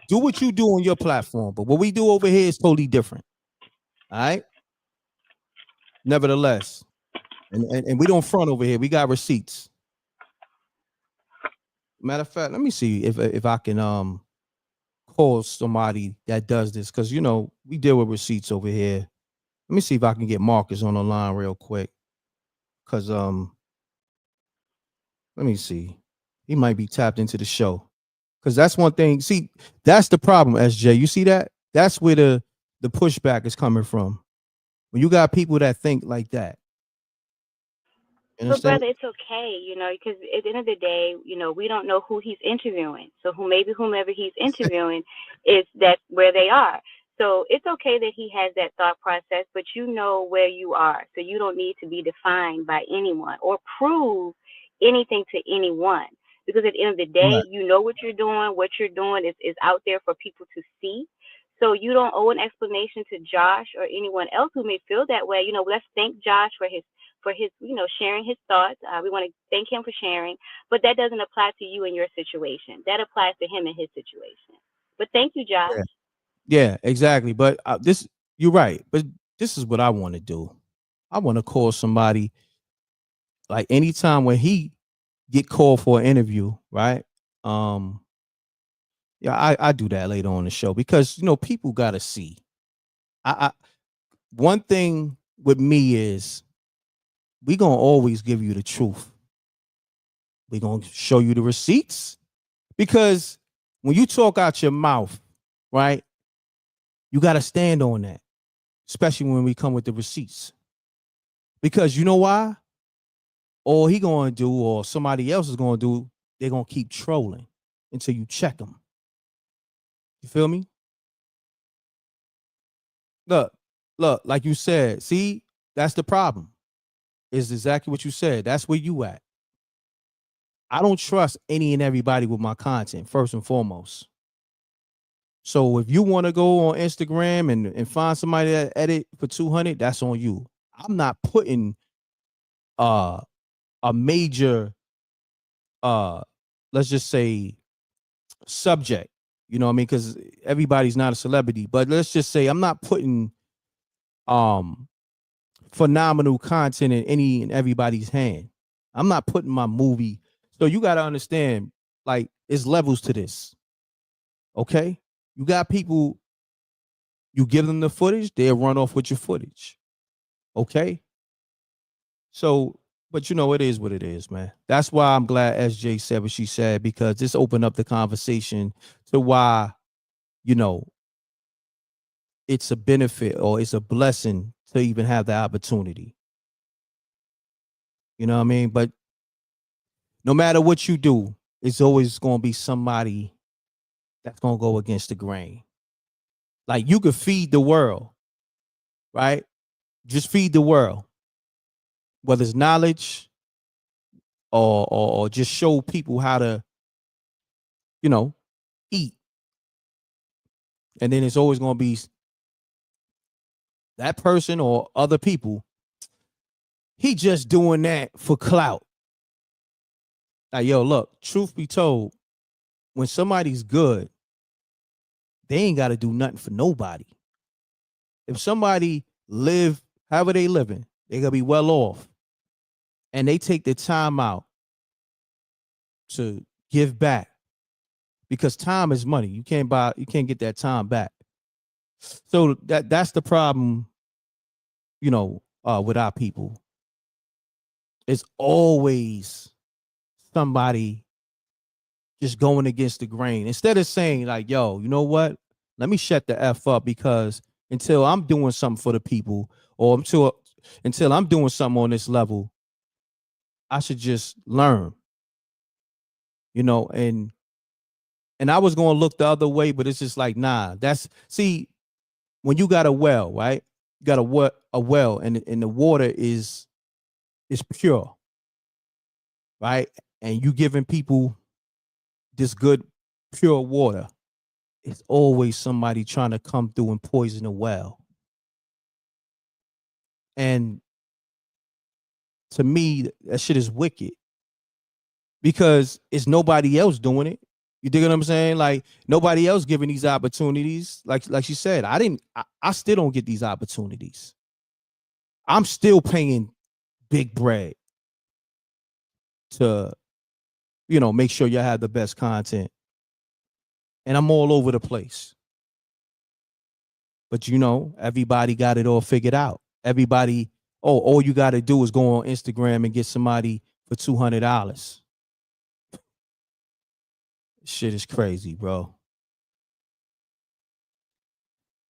do what you do on your platform. But what we do over here is totally different. All right. Nevertheless, and we don't front over here. We got receipts. Matter of fact, let me see if I can call somebody that does this, because we deal with receipts over here. Let me see if I can get Marcus on the line real quick, because let me see, he might be tapped into the show, because that's one thing. See, that's the problem, SJ. You see that? That's where the pushback is coming from. When you got people that think like that. But brother, it's okay, because at the end of the day, we don't know who he's interviewing. So whomever he's interviewing that's where they are. So it's okay that he has that thought process, but you know where you are. So you don't need to be defined by anyone or prove anything to anyone. Because at the end of the day, Right. you know what you're doing. What you're doing is out there for people to see. So you don't owe an explanation to Josh or anyone else who may feel that way. Let's thank Josh for his sharing his thoughts. We want to thank him for sharing, but that doesn't apply to you and your situation. That applies to him and his situation. But thank you, Josh. Yeah, exactly. But you're right. But this is what I want to do. I want to call somebody, like anytime when he get called for an interview, right? Yeah, I do that later on the show, because people gotta see. I one thing with me is we gonna always give you the truth. We gonna show you the receipts, because when you talk out your mouth, right, you gotta stand on that, especially when we come with the receipts. Because you know why? All he gonna do, or somebody else is gonna do, they're gonna keep trolling until you check them. You feel me? Look, like you said, see, that's the problem. Is exactly what you said. That's where you at. I don't trust any and everybody with my content, first and foremost. So if you want to go on Instagram and find somebody that edit for 200, that's on you. I'm not putting a major let's just say subject, you know what I mean? Because everybody's not a celebrity, but let's just say I'm not putting phenomenal content in any and everybody's hand. I'm not putting my movie. So you got to understand, like, it's levels to this. Okay? You got people, you give them the footage, they'll run off with your footage. Okay? So, but it is what it is, man. That's why I'm glad SJ said what she said, because this opened up the conversation to why, it's a benefit or it's a blessing to even have the opportunity. You know what I mean? But no matter what you do, it's always going to be somebody that's going to go against the grain. Like, you could feed the world, right? Just feed the world, whether it's knowledge or just show people how to, eat. And then it's always going to be that person or other people. He just doing that for clout. Like, yo, look, truth be told, when somebody's good, they ain't got to do nothing for nobody. If somebody live however they living, they gonna be well off, and they take the time out to give back, because time is money. You can't get that time back. So that's the problem, with our people. It's always somebody just going against the grain. Instead of saying like, yo, you know what? Let me shut the F up, because until I'm doing something for the people, or until I'm doing something on this level, I should just learn. And I was going to look the other way, but it's just like, nah, see, when you got a well, right? You got a well, and the water is pure, right? And you giving people this good, pure water. It's always somebody trying to come through and poison the well. And to me, that shit is wicked, because it's nobody else doing it. You dig what I'm saying? Like, nobody else giving these opportunities. Like she said, I still don't get these opportunities. I'm still paying big bread to, make sure y'all have the best content. And I'm all over the place. But everybody got it all figured out. Everybody, all you got to do is go on Instagram and get somebody for $200. Shit is crazy, bro.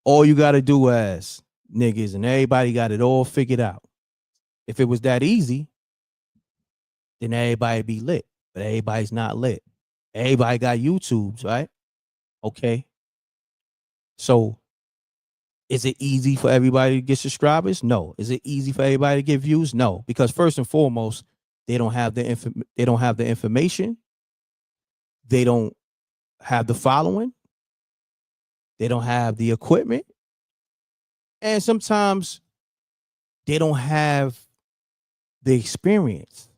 All you got to do as niggas, and everybody got it all figured out. If it was that easy, then everybody be lit. But everybody's not lit. Everybody got YouTubes, right? Okay. So is it easy for everybody to get subscribers? No. Is it easy for everybody to get views? No. Because first and foremost, they don't have the information. They don't have the following. They don't have the equipment. And sometimes they don't have the experience.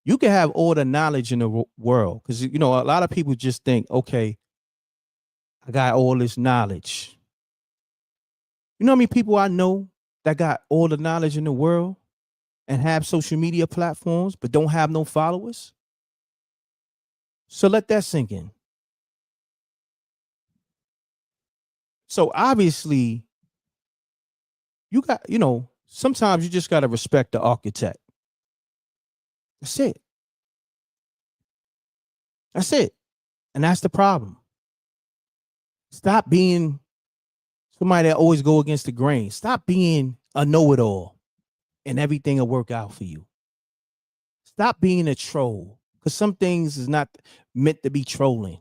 You can have all the knowledge in the world, because, a lot of people just think, okay, I got all this knowledge. You know how many people I know that got all the knowledge in the world and have social media platforms but don't have no followers? So let that sink in. So obviously, you got, sometimes you just got to respect the architect. That's it. That's it. And that's the problem. Stop being somebody that always go against the grain. Stop being a know-it-all and everything will work out for you. Stop being a troll, because some things is not meant to be trolling.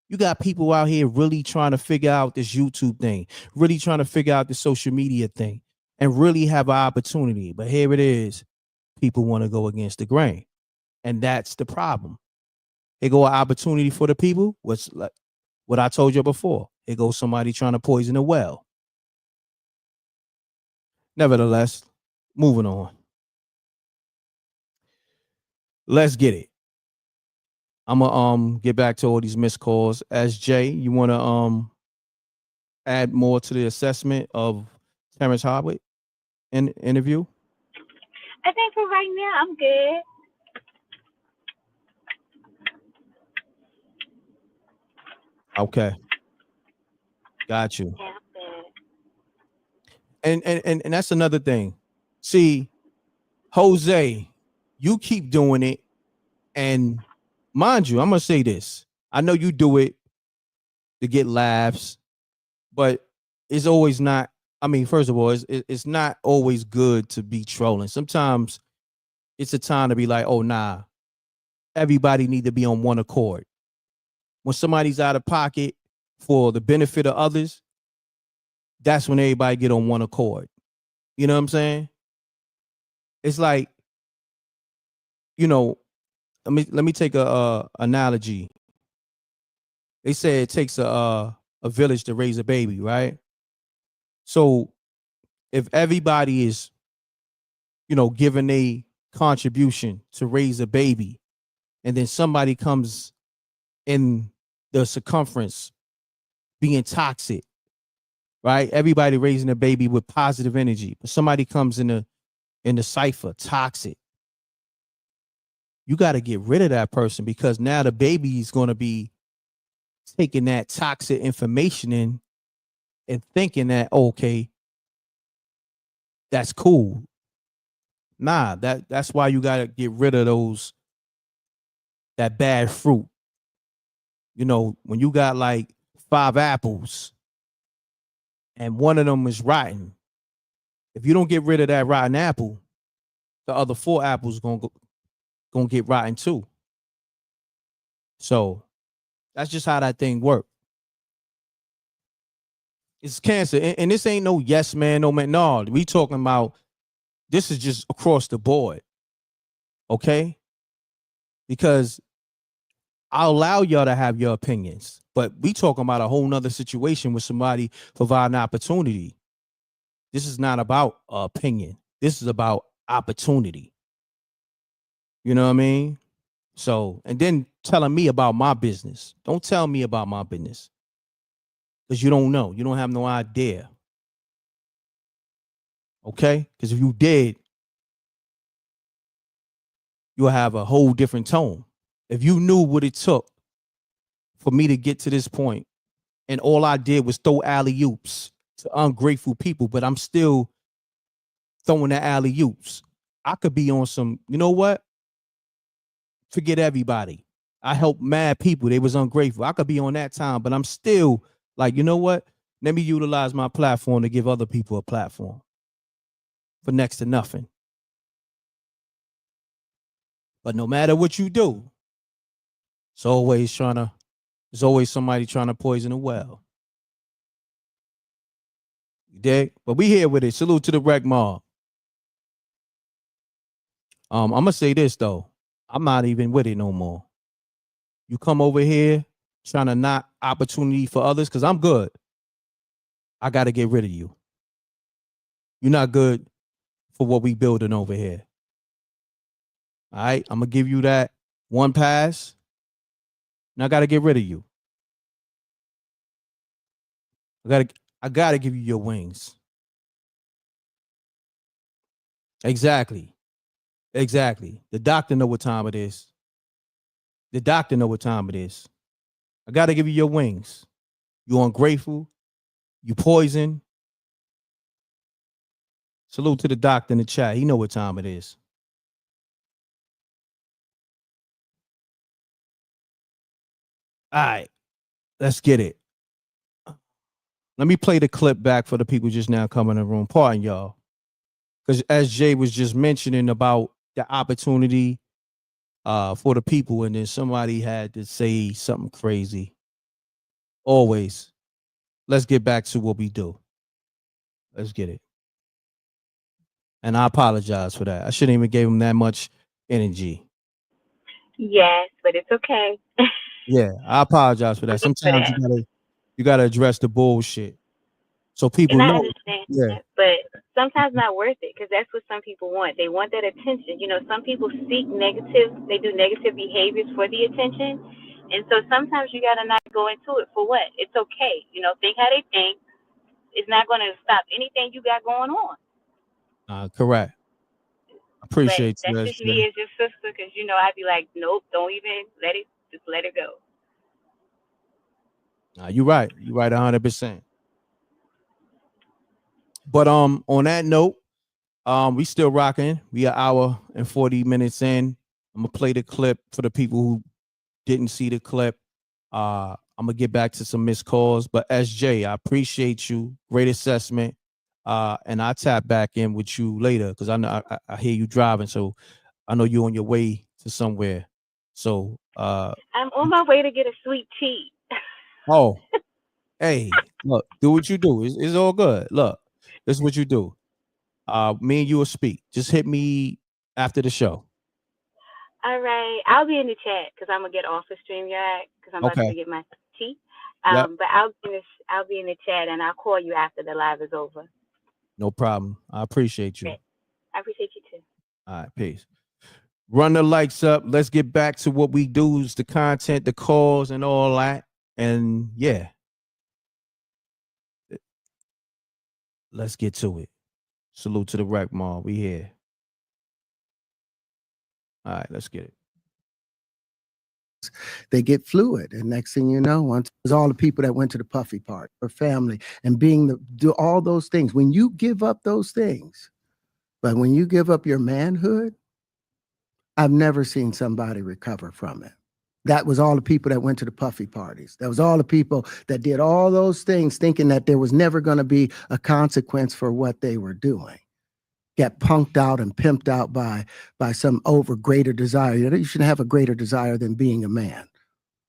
You got people out here really trying to figure out this YouTube thing, really trying to figure out the social media thing, and really have an opportunity. But here it is. People want to go against the grain. And that's the problem. Here go an opportunity for the people. What's like what I told you before. Here goes somebody trying to poison the well. Nevertheless, moving on. Let's get it. I'm gonna get back to all these missed calls. As Jay, you wanna add more to the assessment of Terrence Howard in interview? I think for right now I'm good. Okay. Got you. Yeah, I'm good. And that's another thing. See, Jose, you keep doing it, and mind you, I'm gonna say this. I know you do it to get laughs, but it's always not. I mean, first of all, it's not always good to be trolling. Sometimes it's a time to be like, oh nah, everybody need to be on one accord. When somebody's out of pocket for the benefit of others, that's when everybody get on one accord. You know what I'm saying? It's like, let me take a analogy. They say it takes a a village to raise a baby, right? So if everybody is, giving a contribution to raise a baby, and then somebody comes in the circumference being toxic, right? Everybody raising a baby with positive energy, but somebody comes in the cipher toxic. You got to get rid of that person, because now the baby is going to be taking that toxic information in and thinking that, okay, that's cool. Nah, that's why you got to get rid of that bad fruit. When you got like 5 apples and one of them is rotten, if you don't get rid of that rotten apple, the other 4 apples gonna get rotten too. So that's just how that thing works. It's cancer, and this ain't no yes man, no man. No, we talking about, this is just across the board, okay? Because I'll allow y'all to have your opinions, but we talking about a whole nother situation with somebody providing opportunity. This is not about opinion. This is about opportunity. You know what I mean? So, and then telling me about my business. Don't tell me about my business, because you don't know. You don't have no idea. Okay? Because if you did, you'll have a whole different tone. If you knew what it took for me to get to this point, and all I did was throw alley-oops to ungrateful people, but I'm still throwing the alley-oops, I could be on some, you know what? Forget everybody. I helped mad people. They was ungrateful. I could be on that time, but I'm still like, you know what? Let me utilize my platform to give other people a platform for next to nothing. But no matter what you do, there's always somebody trying to poison the well. You dig? But we here with it. Salute to the Reckmobb. I'm gonna say this though. I'm not even with it no more. You come over here trying to knock opportunity for others, because I'm good. I got to get rid of you. You're not good for what we building over here. All right, I'm gonna give you that one pass. Now I got to get rid of you. I gotta give you your wings. Exactly. The doctor know what time it is. I gotta give you your wings. You ungrateful. You poison. Salute to the doctor in the chat. He know what time it is. All right, let's get it. Let me play the clip back for the people just now coming in the room. Pardon y'all. Because as Jay was just mentioning about the opportunity for the people, and then somebody had to say something crazy. Always. Let's get back to what we do. Let's get it. And I apologize for that. I shouldn't even give him that much energy. Yes, but it's okay. Yeah, I apologize for that. Sometimes you gotta address the bullshit, so people And I know. understand Yeah, that, but sometimes not worth it, because that's what some people want. They want that attention. Some people seek negative. They do negative behaviors for the attention, and so sometimes you gotta not go into it for what? It's okay. Think how they think. It's not gonna stop anything you got going on. correct. But Appreciate you. that's just me as your sister, because I'd be like, nope, don't even let it. Just let it go. You're right. You're right 100%. But on that note, we still rocking. We an hour and 40 minutes in. I'm gonna play the clip for the people who didn't see the clip. I'm gonna get back to some missed calls. But SJ, I appreciate you. Great assessment. And I'll tap back in with you later, because I know I hear you driving, so I know you're on your way to somewhere. So I'm on my way to get a sweet tea. oh, hey, look, do what you do. It's all good. Look, this is what you do. Me and you will speak. Just hit me after the show. All right, I'll be in the chat, because I'm gonna get off of StreamYard, because I'm about to Okay. get my tea. But I'll be in the chat, and I'll call you after the live is over. No problem. I appreciate you. I appreciate you too. All right, peace. Run the lights up. Let's get back to what we do, is the content, the calls, and all that. And yeah, let's get to it. Salute to the Reckmobb. We here. All right, let's get it. They get fluid, and next thing you know, once there's all the people that went to the Puffy part, or family, and do all those things. When you give up those things, but when you give up your manhood, I've never seen somebody recover from it. That was all the people that went to the Puffy parties. That was all the people that did all those things thinking that there was never going to be a consequence for what they were doing. Get punked out and pimped out by some greater desire. You shouldn't have a greater desire than being a man.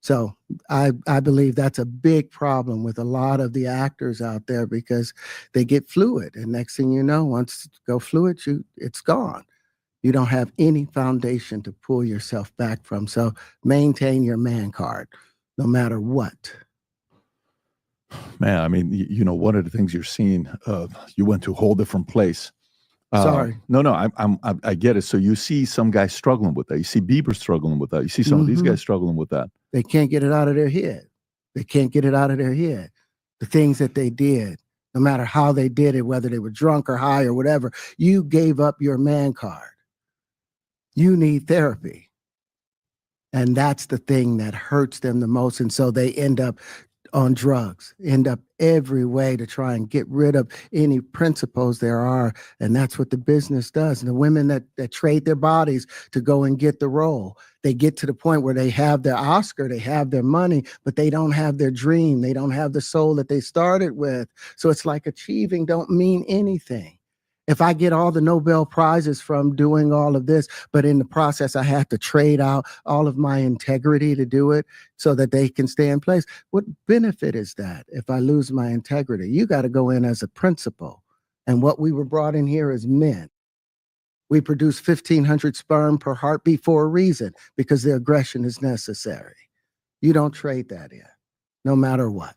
So I believe that's a big problem with a lot of the actors out there, because they get fluid. And next thing you know, once you go fluid, it's gone. You don't have any foundation to pull yourself back from. So maintain your man card, no matter what. Man, I mean, you know, one of the things you're seeing, you went to a whole different place. Sorry. No, I get it. So you see some guys struggling with that. You see Bieber struggling with that. You see some of these guys struggling with that. They can't get it out of their head. They can't get it out of their head. The things that they did, no matter how they did it, whether they were drunk or high or whatever, you gave up your man card. You need therapy. And that's the thing that hurts them the most. And so they end up on drugs, end up every way to try and get rid of any principles there are. And that's what the business does. And the women that trade their bodies to go and get the role, they get to the point where they have their Oscar, they have their money, but they don't have their dream. They don't have the soul that they started with. So it's like achieving don't mean anything. If I get all the Nobel Prizes from doing all of this, but in the process, I have to trade out all of my integrity to do it so that they can stay in place, what benefit is that if I lose my integrity? You got to go in as a principal. And what we were brought in here as men. We produce 1,500 sperm per heartbeat for a reason, because the aggression is necessary. You don't trade that in, no matter what.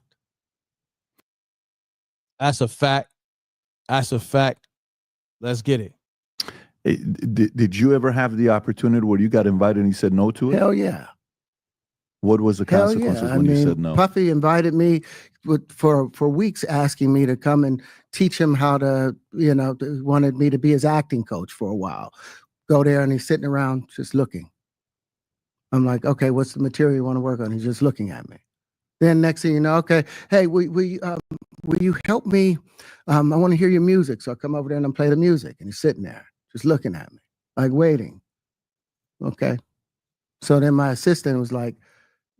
That's a fact. That's a fact. Let's get it. Hey, did you ever have the opportunity where you got invited and you said no to it? Hell yeah. What was the consequences when you said no? Puffy invited me for weeks, asking me to come and teach him how to, wanted me to be his acting coach for a while. Go there, and he's sitting around just looking. I'm like, okay, what's the material you want to work on? He's just looking at me. Then next thing you know, okay, hey, will you help me? I want to hear your music. So I come over there and I play the music, and he's sitting there just looking at me, like waiting. Okay. So then my assistant was like,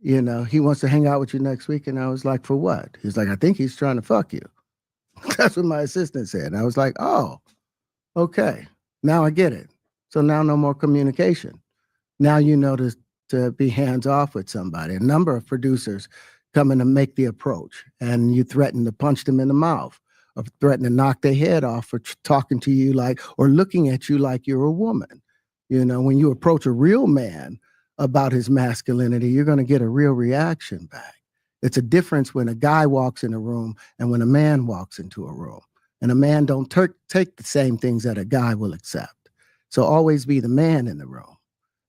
he wants to hang out with you next week. And I was like, for what? He's like, I think he's trying to fuck you. That's what my assistant said. And I was like, oh, okay. Now I get it. So now no more communication. Now you know to be hands off with somebody. A number of producers come in and make the approach, and you threaten to punch them in the mouth, or threaten to knock their head off for talking to you or looking at you like you're a woman. When you approach a real man about his masculinity, you're going to get a real reaction back. It's a difference when a guy walks in a room and when a man walks into a room. And a man don't take the same things that a guy will accept. So always be the man in the room.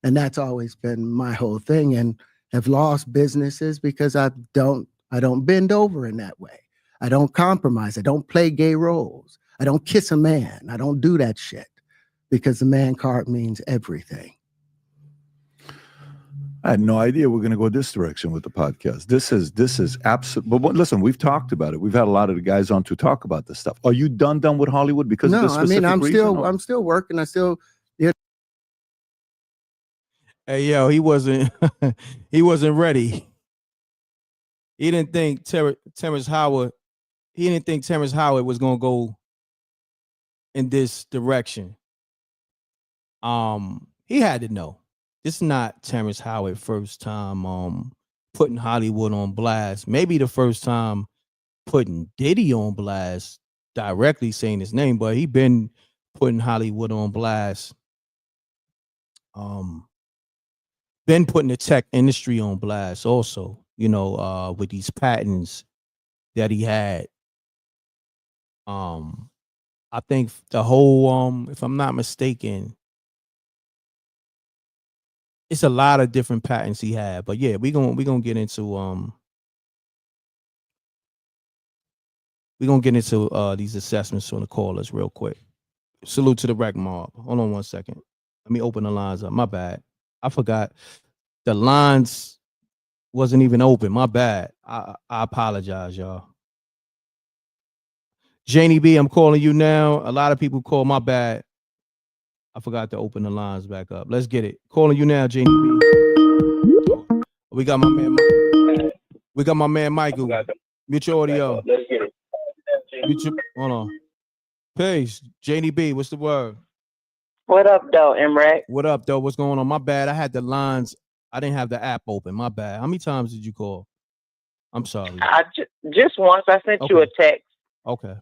And that's always been my whole thing. And have lost businesses because I don't bend over in that way. I don't compromise. I don't play gay roles. I don't kiss a man. I don't do that shit, because the man card means everything. I had no idea we're going to go this direction with the podcast. This is absolute. But listen, we've talked about it. We've had a lot of the guys on to talk about this stuff. Are you done with Hollywood because of this specific reason? I'm still working. I still. Hey, yo, he wasn't ready. He didn't think Terrence Howard was gonna go in this direction. He had to know. This is not Terrence Howard first time putting Hollywood on blast. Maybe the first time putting Diddy on blast, directly saying his name, but he been putting Hollywood on blast. Been putting the tech industry on blast also. with these patents that he had. I think the whole if I'm not mistaken, it's a lot of different patents he had. But yeah, we're gonna get into these assessments on the callers real quick. Salute to the Reckmobb. Hold on one second. Let me open the lines up. My bad. I forgot the lines wasn't even open. My bad. I apologize, y'all. Janie B, I'm calling you now. A lot of people call. My bad. I forgot to open the lines back up. Let's get it. Calling you now, Janie B. We got my man. Michael. Mute your audio. Let's get it. Hold on. Peace. Janie B, what's the word? What up, though, M.Reck? What up, though? What's going on? My bad. I had the lines. I didn't have the app open. My bad. How many times did you call? I'm sorry. Just once. I sent you a text. Okay.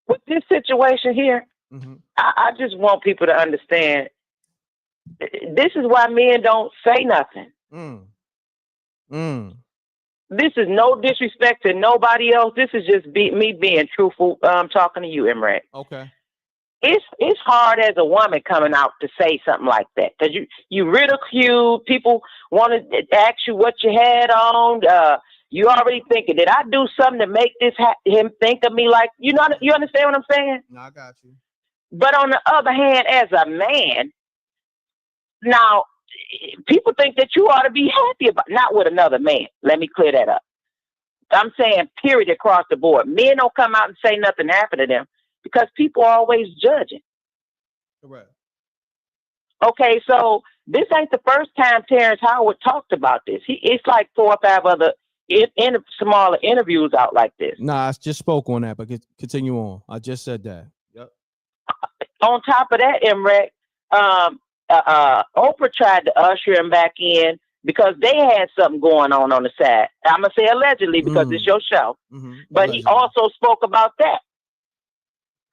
With this situation here, I just want people to understand. This is why men don't say nothing. This is no disrespect to nobody else. This is just me being truthful. Talking to you, M.Reck. Okay. It's hard as a woman coming out to say something like that, because you ridicule people, want to ask you what you had on. You already thinking, did I do something to make him think of me like, you understand what I'm saying? No, I got you. But on the other hand, as a man, now people think that you ought to be happy about, not with another man. Let me clear that up. I'm saying period across the board. Men don't come out and say nothing happened to them because people are always judging. Correct. Okay, so this ain't the first time Terrence Howard talked about this. It's like 4 or 5 other smaller interviews out like this. Nah, I just spoke on that, but continue on. I just said that. Yep. On top of that, M.Reck, Oprah tried to usher him back in because they had something going on the side. I'm going to say allegedly because it's your show. But allegedly. He also spoke about that.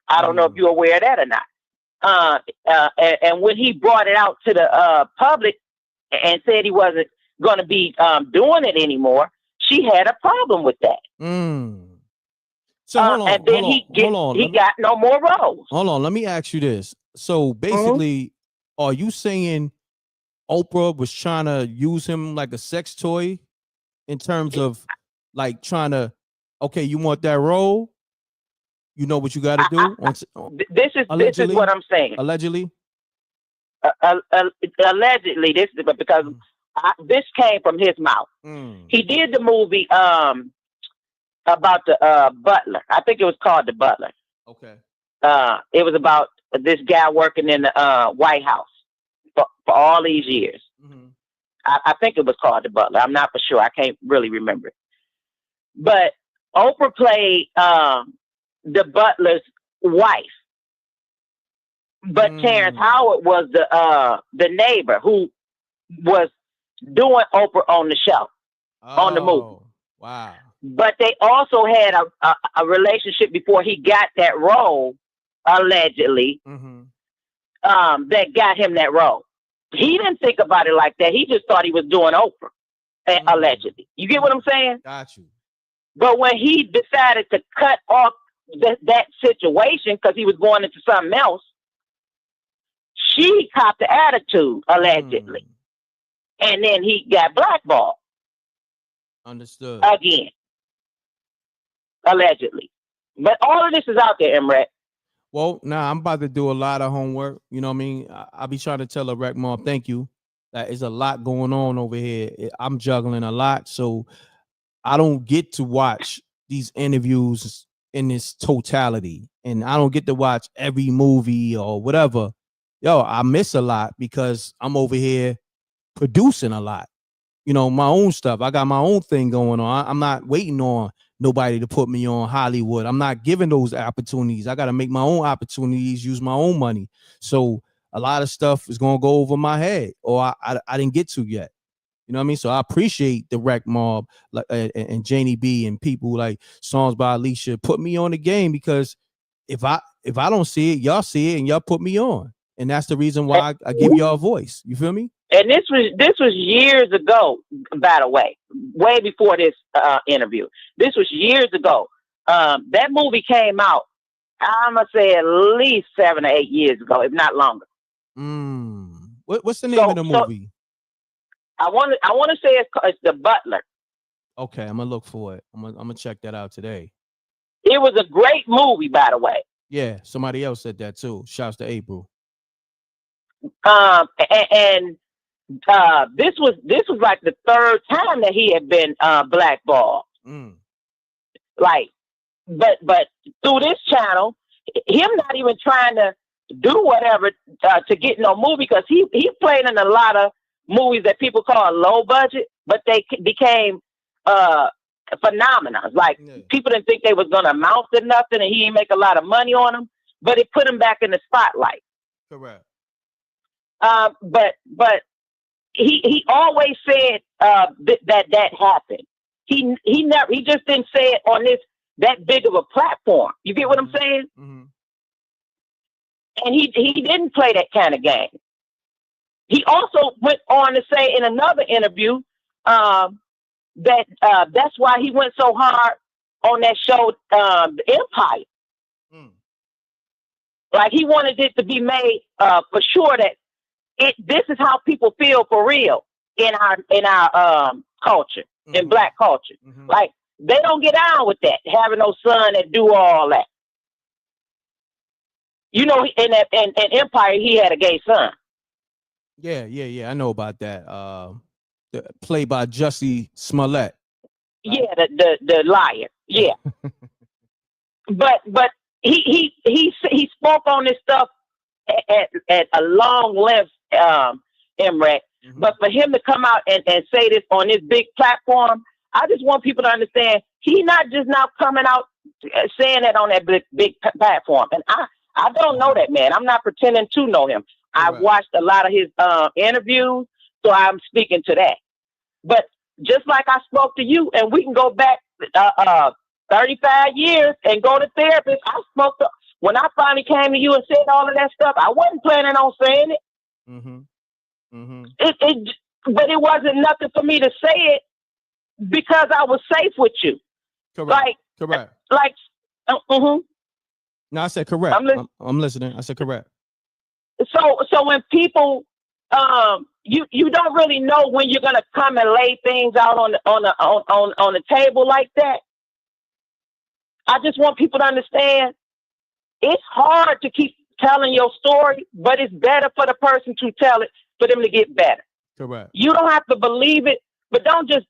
I don't know if you're aware of that or not. And when he brought it out to the public and said he wasn't going to be doing it anymore, she had a problem with that. So hold on, and then he got no more roles. Hold on, let me ask you this. So basically, are you saying Oprah was trying to use him like a sex toy in terms of like trying to, okay, you want that role? You know what you got to do? This is what I'm saying. Allegedly? Allegedly, this is because this came from his mouth. He did the movie about the butler. I think it was called The Butler. Okay. It was about this guy working in the White House for all these years. I think it was called The Butler. I'm not for sure. I can't really remember it. But Oprah played the butler's wife. But Terrence Howard was the neighbor who was doing Oprah on the show, on the movie. Wow. But they also had a relationship before he got that role, allegedly, that got him that role. He didn't think about it like that. He just thought he was doing Oprah, allegedly. You get what I'm saying? Got you. But when he decided to cut off that situation because he was going into something else, she copped the attitude, allegedly. And then he got blackballed. Understood. Again. Allegedly. But all of this is out there, M.Reck. Well, now I'm about to do a lot of homework. You know what I mean? I'll be trying to tell a Reckmobb, thank you. That is a lot going on over here. I'm juggling a lot, so I don't get to watch these interviews in this totality. And I don't get to watch every movie or whatever. Yo, I miss a lot because I'm over here producing a lot. You know, my own stuff. I got my own thing going on. I'm not waiting on nobody to put me on Hollywood. I'm not giving those opportunities. I got to make my own opportunities, use my own money. So a lot of stuff is going to go over my head or I didn't get to yet. You know what I mean? So I appreciate the Reckmobb and Janie B and people like Songs by Alicia put me on the game because if I don't see it, y'all see it and y'all put me on. And that's the reason why I give y'all a voice. You feel me? And this was years ago, by the way, way before this interview. This was years ago. That movie came out, I'm gonna say at least 7 or 8 years ago, if not longer. What's the name of the movie? I want to say it's The Butler. Okay, I'm gonna look for it. I'm gonna check that out today. It was a great movie, by the way. Yeah, somebody else said that too. Shouts to April. This was like the third time that he had been blackballed. Like, but through this channel, him not even trying to do whatever to get no movie, because he played in a lot of movies that people call low budget, but they became phenomena. Like, people didn't think they was gonna amount to nothing, and he didn't make a lot of money on them, but it put him back in the spotlight. Correct. But he always said that happened. He just didn't say it on that big of a platform. You get what I'm saying? And he didn't play that kind of game. He also went on to say in another interview that that's why he went so hard on that show, The Empire. Like, he wanted it to be made for sure that this is how people feel for real in our culture, in Black culture. Like, they don't get on with that, having no son that do all that. You know, in Empire, he had a gay son. Yeah. I know about that. Played by Jussie Smollett. Yeah, the liar. Yeah. but he spoke on this stuff at a long length, M.Reck. But for him to come out and say this on this big platform, I just want people to understand he's not just now coming out saying that on that big platform. And I don't know that man. I'm not pretending to know him. I've watched a lot of his interviews, so I'm speaking to that. But just like I spoke to you, and we can go back 35 years and go to therapists. When I finally came to you and said all of that stuff, I wasn't planning on saying it. But it wasn't nothing for me to say it because I was safe with you. Correct. No, I said correct. I'm listening. I said correct. So when people, you don't really know when you're gonna come and lay things out on the table like that. I just want people to understand it's hard to keep telling your story, but it's better for the person to tell it for them to get better. Correct. You don't have to believe it, but don't just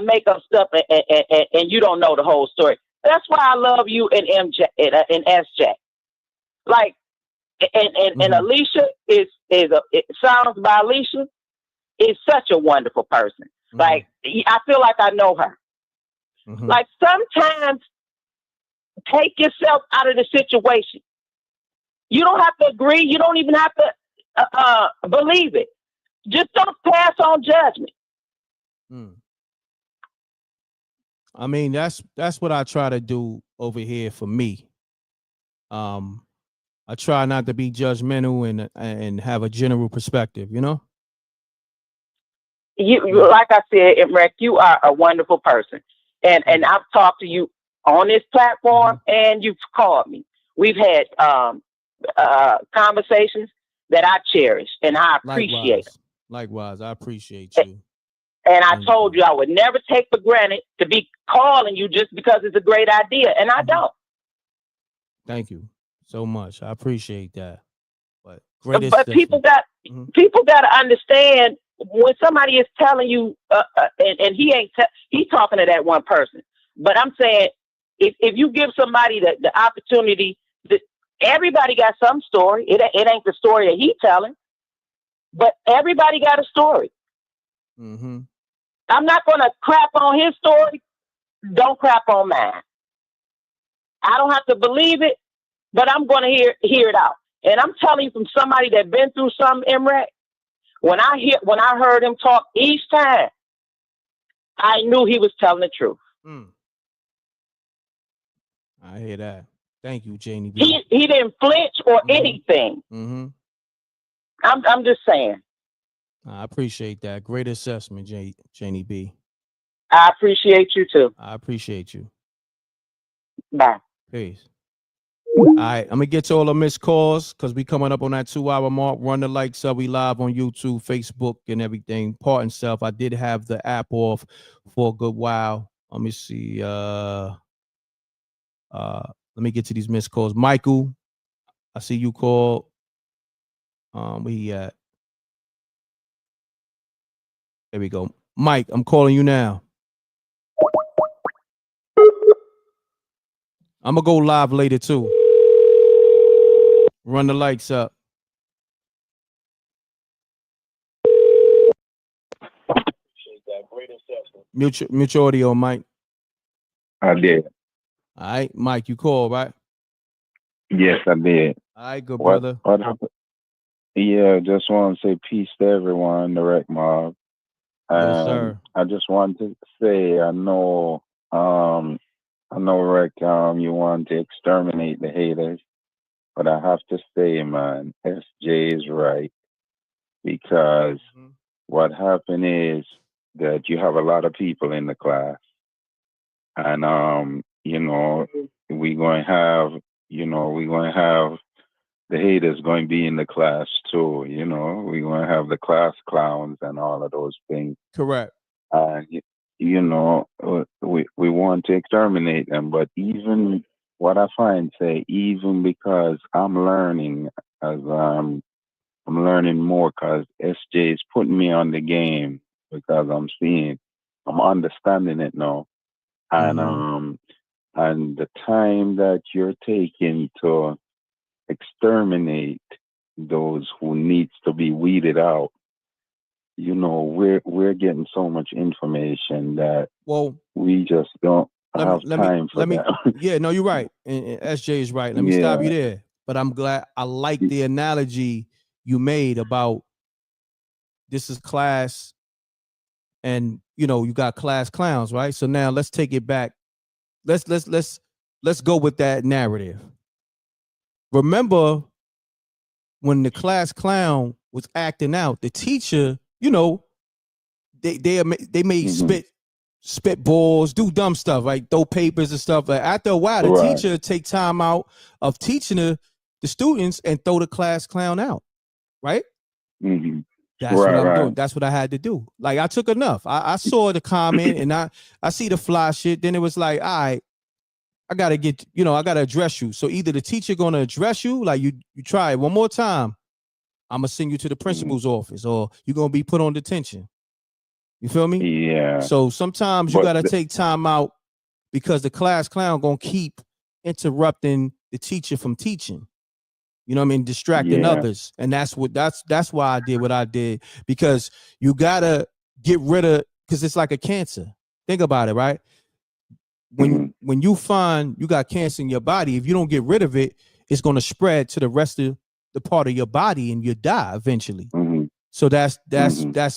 make up stuff and you don't know the whole story. That's why I love you and MJ and SJ. Like, and Alicia Sounds by Alicia is such a wonderful person. Like, I feel like I know her. Like, sometimes take yourself out of the situation. You don't have to agree. You don't even have to believe it. Just don't pass on judgment. I mean, that's what I try to do over here for me. I try not to be judgmental and have a general perspective, you know? You like I said, M.Reck, you are a wonderful person. And I've talked to you on this platform and you've called me. We've had conversations that I cherish and I appreciate. Likewise, I appreciate you. And I told you I would never take for granted to be calling you just because it's a great idea. And I don't. Thank you so much. I appreciate that. But people got to understand when somebody is telling you, and he's talking to that one person. But I'm saying, if you give somebody the opportunity, everybody got some story. It ain't the story that he's telling, but everybody got a story. I'm not going to crap on his story. Don't crap on mine. I don't have to believe it, but I'm going to hear it out. And I'm telling you from somebody that been through something, M.Reck, when I heard him talk each time, I knew he was telling the truth. I hear that. Thank you, Janie. He didn't flinch or anything. I'm just saying. I appreciate that. Great assessment, Janie B. I appreciate you too. I appreciate you. Bye. Peace. All right, I'm gonna get to all the missed calls because we coming up on that 2-hour mark. Run the likes up. We live on YouTube, Facebook, and everything. Part and self. I did have the app off for a good while. Let me see. Let me get to these missed calls. Michael, I see you called. Where he at? There we go. Mike, I'm calling you now. I'm gonna go live later too. Run the lights up. Mute your audio, Mike. I did. All right, Mike, you called, right? Yes, I did. All right, good brother. What happened? Yeah, just want to say peace to everyone, the Reckmobb. Yes, sir. I just wanted to say, I know, Reck, you want to exterminate the haters, but I have to say, man, SJ is right, because what happened is that you have a lot of people in the class, and we're going to have the haters going to be in the class too. We're going to have the class clowns and all of those things. Correct. We want to exterminate them, but even what I find, even because I'm learning, as I'm learning more, because SJ is putting me on the game, because I'm understanding it now, and the time that you're taking to exterminate those who needs to be weeded out. We're getting so much information that we just don't have time for that. Yeah, no, you're right. And SJ is right. Let me stop you there. But I'm glad, I like the analogy you made about this is class, and you got class clowns, right? So now let's take it back. Let's go with that narrative. Remember when the class clown was acting out, the teacher, they may spit balls, do dumb stuff, like throw papers and stuff. Like after a while, the teacher take time out of teaching the students and throw the class clown out, right? That's what I'm doing. That's what I had to do. Like I took enough. I saw the comment and I see the fly shit. Then it was like, all right, I gotta get, I gotta address you. So either the teacher gonna address you, like you try it one more time, I'm gonna send you to the principal's office, or you're gonna be put on detention. You feel me? Yeah. So sometimes you gotta take time out, because the class clown gonna keep interrupting the teacher from teaching. You know what I mean? Distracting others. And that's why I did what I did, because you gotta get rid of, because it's like a cancer. Think about it, right? When you find you got cancer in your body, if you don't get rid of it, it's gonna spread to the rest of the part of your body and you die eventually. So that's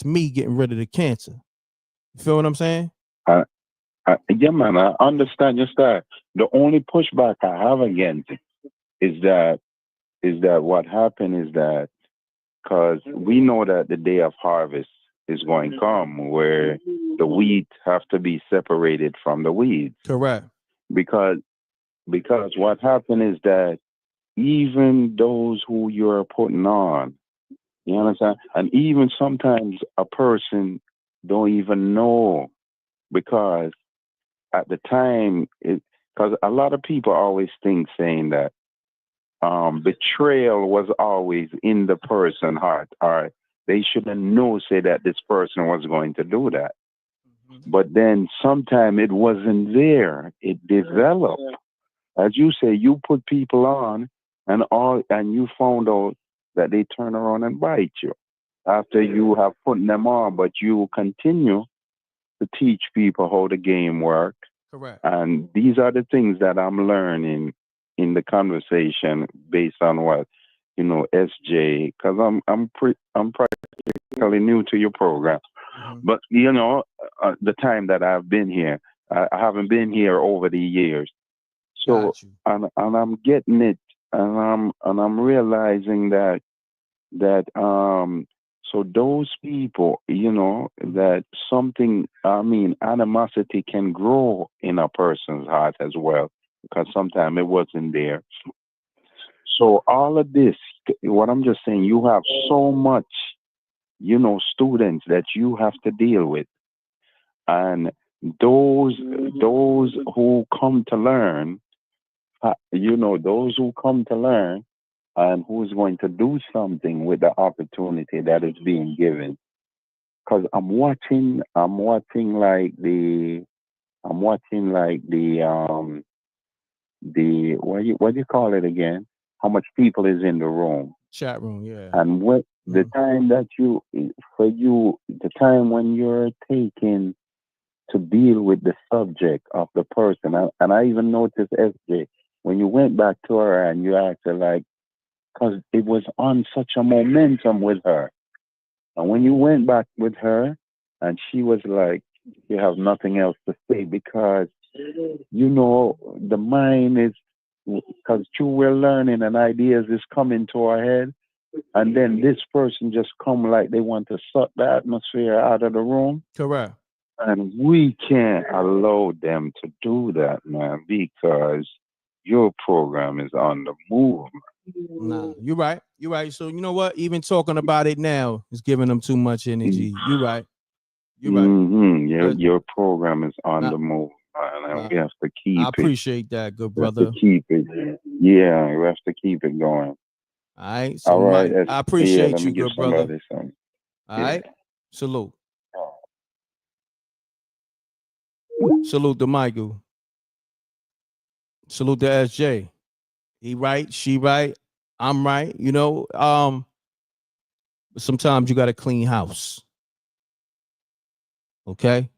me getting rid of the cancer. You feel what I'm saying? Yeah, man, I understand your style. The only pushback I have against it is that what happened is that, because we know that the day of harvest is going to come where the wheat have to be separated from the weeds. Correct. Because what happened is that even those who you're putting on, you understand? And even sometimes a person don't even know, because at the time, because a lot of people always saying that betrayal was always in the person's heart, or they should have known, say that this person was going to do that. But then sometime it wasn't there. It developed. As you say, you put people on and you found out that they turn around and bite you after you have put them on, but you continue to teach people how the game works. Correct. And these are the things that I'm learning in the conversation based on what, SJ, because I'm practically new to your program. But, the time that I've been here, I haven't been here over the years. So, and I'm getting it, and I'm realizing that So those people, that something, animosity can grow in a person's heart as well, because sometimes it wasn't there. So all of this, what I'm just saying, you have so much, students that you have to deal with. And those who come to learn, those who come to learn and who's going to do something with the opportunity that is being given. Because I'm watching like the what do you call it again? How much people is in the room? Chat room, yeah. And what the time that the time when you're taking to deal with the subject of the person, and I even noticed SJ when you went back to her and you asked her, like, because it was on such a momentum with her, and when you went back with her and she was like, you have nothing else to say, because the mind is, because we're learning and ideas is coming to our head, and then this person just come like they want to suck the atmosphere out of the room. Correct. And we can't allow them to do that, man, because your program is on the move. Nah, you're right. You're right. So you know what? Even talking about it now is giving them too much energy. You're right. You're right. Mm-hmm. Your program is on the move, man, and we have to keep it. I appreciate that, good brother. We have to keep it. Yeah, we have to keep it going. All right. So all right. I appreciate let me you, give good brother. somebody some. All right. Salute. Salute to Michael. Salute to SJ. He right, she right, I'm right. Sometimes you got to clean house. Okay.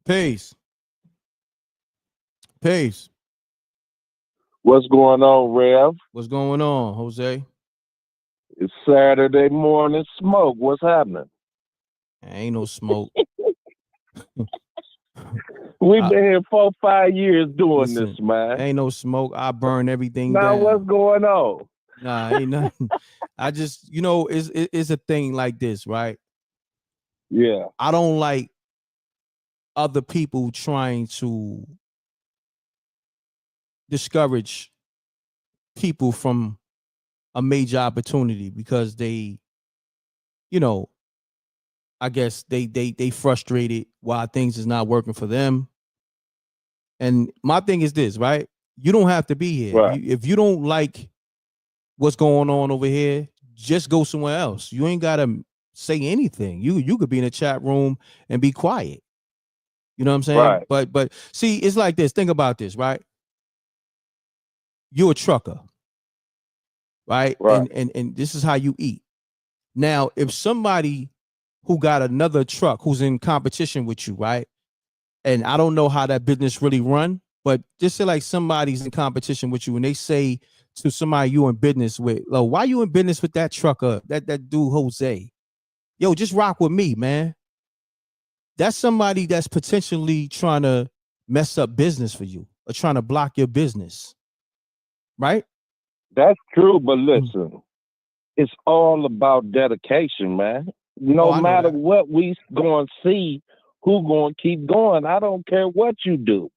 Peace. Peace. What's going on, Rev? What's going on, Jose? It's Saturday morning smoke. What's happening? Ain't no smoke. We've been here 4-5 years doing this, man. Ain't no smoke. I burn everything now down. What's going on? Nah, ain't nothing. I just, it's a thing like this, right? Yeah. I don't like other people trying to discourage people from a major opportunity because they, I guess they frustrated why things is not working for them. And my thing is this, right? You don't have to be here. Right. If you don't like what's going on over here, just go somewhere else. You ain't gotta say anything. You could be in a chat room and be quiet. You know what I'm saying? Right. But see, it's like this. Think about this, right? You're a trucker, right? And this is how you eat. Now, if somebody who got another truck who's in competition with you, right? And I don't know how that business really run, but just say like somebody's in competition with you and they say to somebody you in business with, oh, why you in business with that trucker, that dude Jose? Yo, just rock with me, man. That's somebody that's potentially trying to mess up business for you or trying to block your business. Right? That's true, but listen, it's all about dedication, man. No matter what we going to see, who going to keep going. I don't care what you do.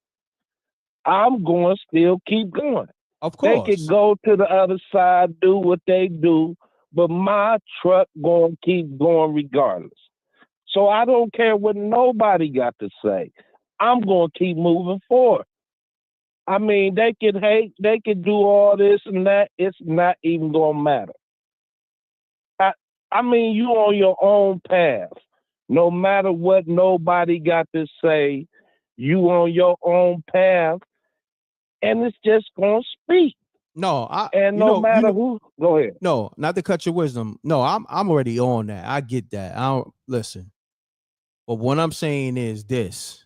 I'm going to still keep going. Of course. They could go to the other side, do what they do, but my truck going to keep going regardless. So I don't care what nobody got to say. I'm going to keep moving forward. I mean, they could hate, they could do all this and that. It's not even going to matter. I mean, you on your own path. No matter what nobody got to say, you on your own path, and it's just going to speak. No, no matter who, go ahead. No, not to cut your wisdom. No, I'm already on that. I get that. I don't listen. But what I'm saying is this.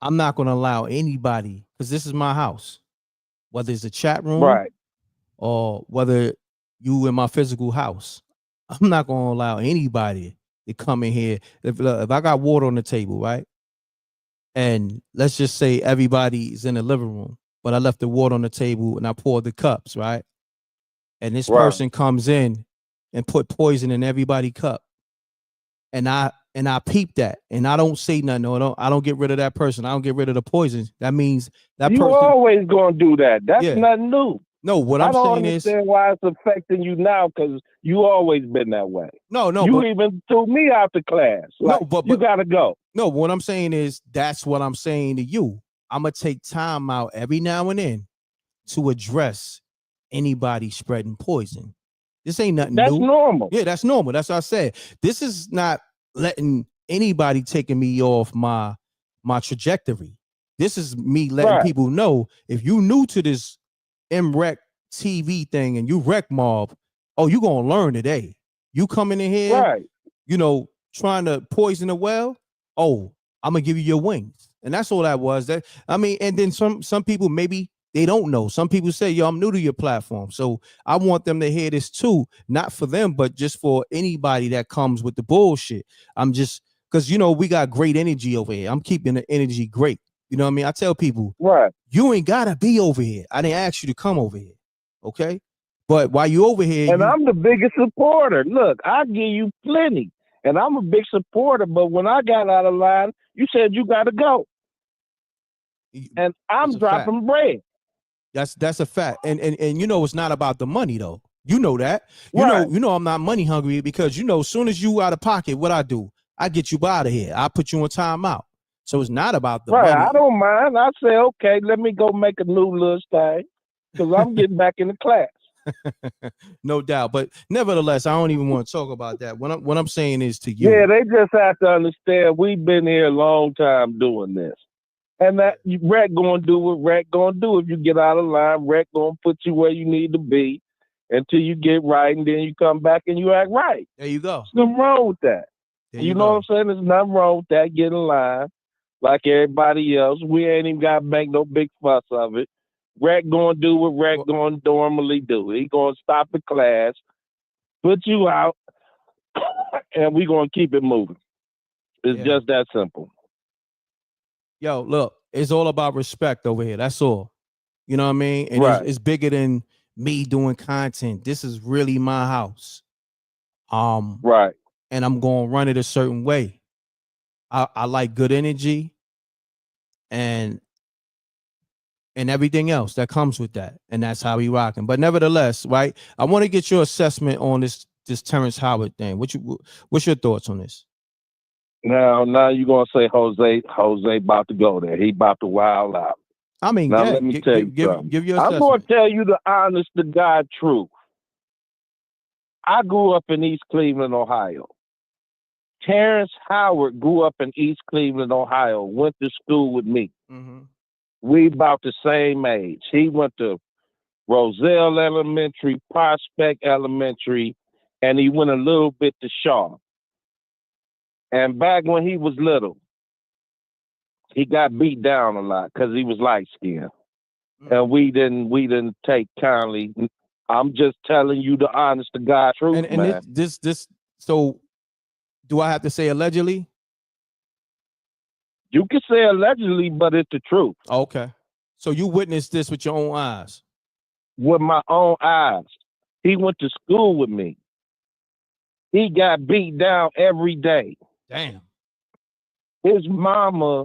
I'm not going to allow anybody, because this is my house, whether it's a chat room, right, or whether you in my physical house. I'm not going to allow anybody to come in here. If I got water on the table, right? And let's just say everybody's in the living room, but I left the water on the table and I poured the cups, right? and this person comes in and put poison in everybody's cup, and I peep that, and I don't say nothing, or I don't get rid of that person. I don't get rid of the poison. That means that you person always gonna do that. That's nothing new. No, what I I'm don't saying is, understand why it's affecting you now, because you always been that way. No, you even threw me out the class. Like, no, but you gotta go. No, what I'm saying is, that's what I'm saying to you. I'm gonna take time out every now and then to address anybody spreading poison. This ain't nothing That's new. normal. Yeah, that's normal. That's what I said. This is not letting anybody taking me off my trajectory. This is me letting people know, if you new to this MRecktv thing and you Reckmobb, oh, you gonna learn today. You coming in here, you know, trying to poison the well. Oh, I'm gonna give you your wings, and that's all that was. That, I mean, and then some people, maybe they don't know. Some people say, yo, I'm new to your platform, so I want them to hear this too. Not for them, but just for anybody that comes with the bullshit. I'm just, because you know we got great energy over here. I'm keeping the energy great. You know what I mean? I tell people, you ain't gotta be over here. I didn't ask you to come over here, okay? But while you over here, and I'm the biggest supporter. Look, I give you plenty, and I'm a big supporter. But when I got out of line, you said you got to go, and I'm dropping bread. That's a fact, and you know it's not about the money though. You know that. You know I'm not money hungry, because you know as soon as you out of pocket, what I do, I get you out of here. I put you on timeout. So it's not about the money. I don't mind. I say, okay, let me go make a new little thing, because I'm getting back in the class. No doubt, but nevertheless, I don't even want to talk about that. What I'm saying is to you. Yeah, they just have to understand we've been here a long time doing this, and that Reck gonna do what Reck gonna do. If you get out of line, Reck gonna put you where you need to be until you get right, and then you come back and you act right. There you go. There's nothing wrong with that. You know what I'm saying? There's nothing wrong with that. Get in line like everybody else. We ain't even got to make no big fuss of it. Reck gonna do what Reck gonna normally do. He gonna stop the class, put you out, and we gonna keep it moving. It's just that simple. Yo, look, it's all about respect over here. That's all. You know what I mean? And it's bigger than me doing content. This is really my house. And I'm gonna run it a certain way. I like good energy and everything else that comes with that, and that's how we rocking. But nevertheless, right? I want to get your assessment on this Terrence Howard thing. What's your thoughts on this? Now you're gonna say Jose about to go there. He about to wild out. I mean, now let me tell you something. Give your I'm gonna tell you the honest to God truth. I grew up in East Cleveland, Ohio. Terrence Howard grew up in East Cleveland, Ohio. Went to school with me. We about the same age. He went to Roselle Elementary, Prospect Elementary, and he went a little bit to Shaw. And back when he was little, he got beat down a lot because he was light skinned. And we didn't take kindly. I'm just telling you the honest to God truth, man. This so do I have to say allegedly? You can say allegedly, but it's the truth. Okay. So you witnessed this with your own eyes? With my own eyes. He went to school with me. He got beat down every day. Damn. His mama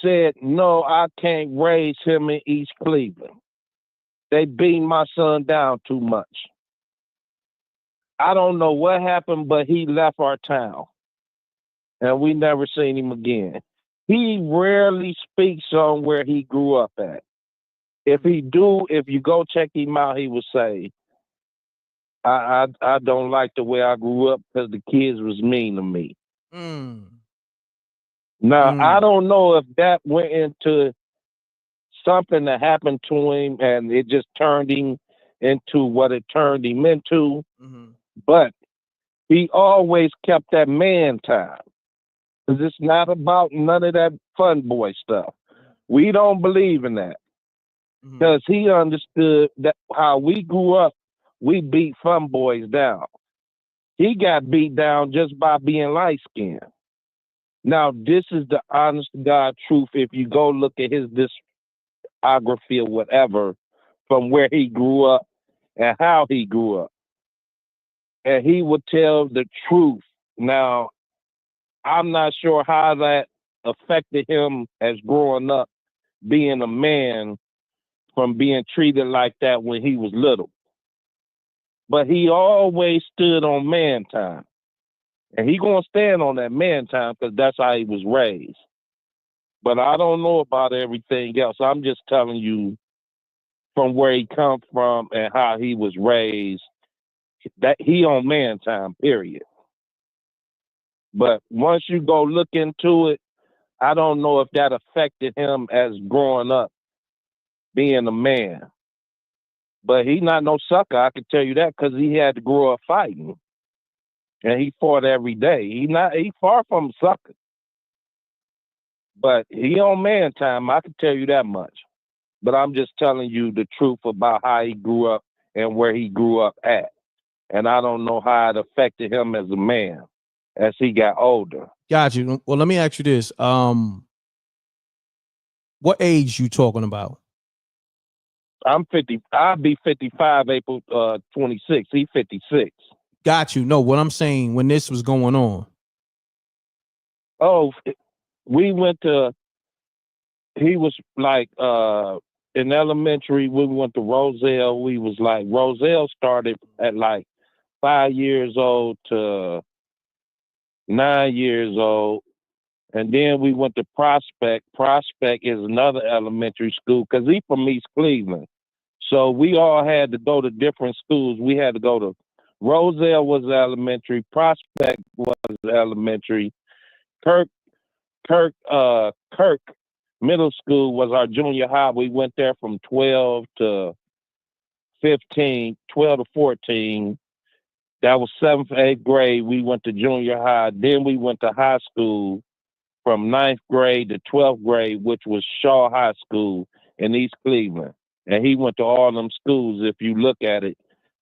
said, no, I can't raise him in East Cleveland. They beat my son down too much. I don't know what happened, but he left our town. And we never seen him again. He rarely speaks on where he grew up at. If you go check him out, he would say, I don't like the way I grew up because the kids was mean to me. Now, I don't know if that went into something that happened to him and it just turned him into what it turned him into. But he always kept that man time. Because it's not about none of that fun boy stuff. We don't believe in that. Because he understood that how we grew up, we beat fun boys down. He got beat down just by being light skinned. Now, this is the honest to God truth. If you go look at his discography or whatever, from where he grew up, and how he grew up. And he would tell the truth. Now, I'm not sure how that affected him as growing up, being a man, from being treated like that when he was little. But he always stood on man time. And he gonna stand on that man time because that's how he was raised. But I don't know about everything else. I'm just telling you from where he come from and how he was raised, that he on man time, period. But once you go look into it, I don't know if that affected him as growing up, being a man. But he not no sucker, I can tell you that, because he had to grow up fighting. And he fought every day. He far from a sucker. But he on man time, I can tell you that much. But I'm just telling you the truth about how he grew up and where he grew up at. And I don't know how it affected him as a man as he got older. Got you. Well, let me ask you this. What age you talking about? I'm 50. I'll be 55 April 26. He 56. Got you. No, what I'm saying, when this was going on. Oh, we went to, he was like in elementary, we went to Roselle. We was like, Roselle started at like 5 years old to 9 years old. And then we went to Prospect. Prospect is another elementary school because he's from East Cleveland. So we all had to go to different schools. We had to go to Roselle was elementary, Prospect was elementary, Kirk Middle School was our junior high. We went there from 12 to 15, 12 to 14. That was 7th, 8th grade. We went to junior high. Then we went to high school from 9th grade to 12th grade, which was Shaw High School in East Cleveland. And he went to all them schools, if you look at it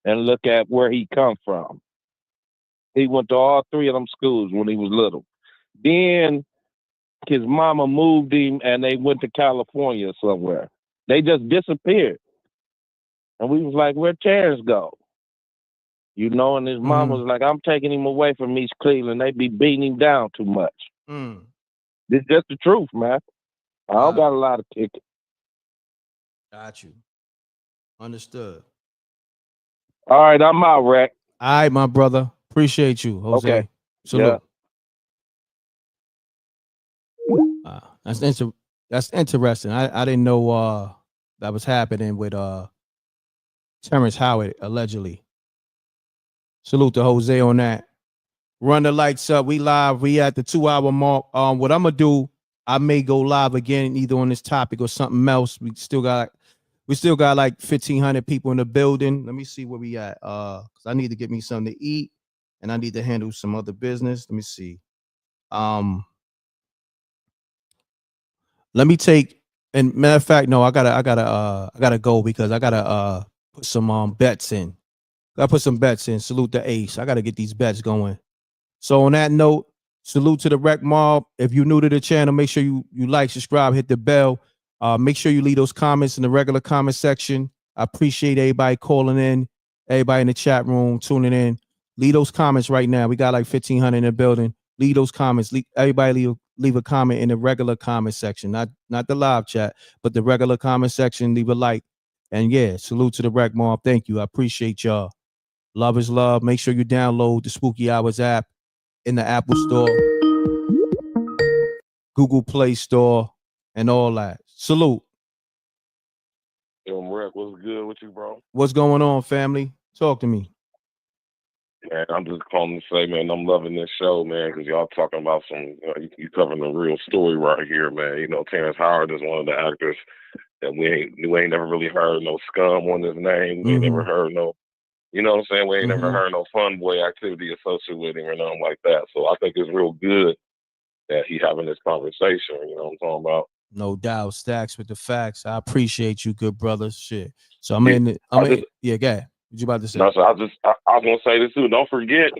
and look at where he come from. He went to all 3 of them schools when he was little. Then his mama moved him and they went to California somewhere. They just disappeared. And we was like, where'd Terrence go? You know, and his mom was like, I'm taking him away from East Cleveland. They be beating him down too much. This just the truth, man. I don't got a lot of tickets. Got you. Understood. All right, I'm out, Reck. All right, my brother. Appreciate you, Jose. Okay. Salute. That's interesting. I didn't know that was happening with Terrence Howard, allegedly. Salute to Jose on that. Run the lights up. We live. We at the 2-hour mark. What I'm gonna do, I may go live again, either on this topic or something else. We still got like 1,500 people in the building. Let me see where we at. Cause I need to get me something to eat, and I need to handle some other business. Let me see. Let me take. And matter of fact, no, I gotta go because I gotta put some bets in. Gotta put some bets in. Salute the Ace. I gotta get these bets going. So on that note, salute to the Reckmobb. If you're new to the channel, make sure you like, subscribe, hit the bell. Make sure you leave those comments in the regular comment section. I appreciate everybody calling in, everybody in the chat room tuning in. Leave those comments right now. We got like 1,500 in the building. Leave those comments. Everybody leave a comment in the regular comment section, not the live chat, but the regular comment section. Leave a like. And yeah, salute to the Reckmobb. Thank you. I appreciate y'all. Love is love. Make sure you download the Spooky Hours app in the Apple Store, Google Play Store, and all that. Salute. Yo, M.Reck, what's good with you, bro? What's going on, family? Talk to me. Man, I'm just calling to say, man, I'm loving this show, man, because y'all talking about some, you covering a real story right here, man. You know, Terrence Howard is one of the actors that we ain't never really heard no scum on his name. We ain't never heard no, you know what I'm saying? We ain't never heard no fun boy activity associated with him or nothing like that. So I think it's real good that he having this conversation. You know what I'm talking about? No doubt. Stacks with the facts. I appreciate you, good brother. Shit. So go ahead. What you about to say? No, so I was gonna say this too. Don't forget,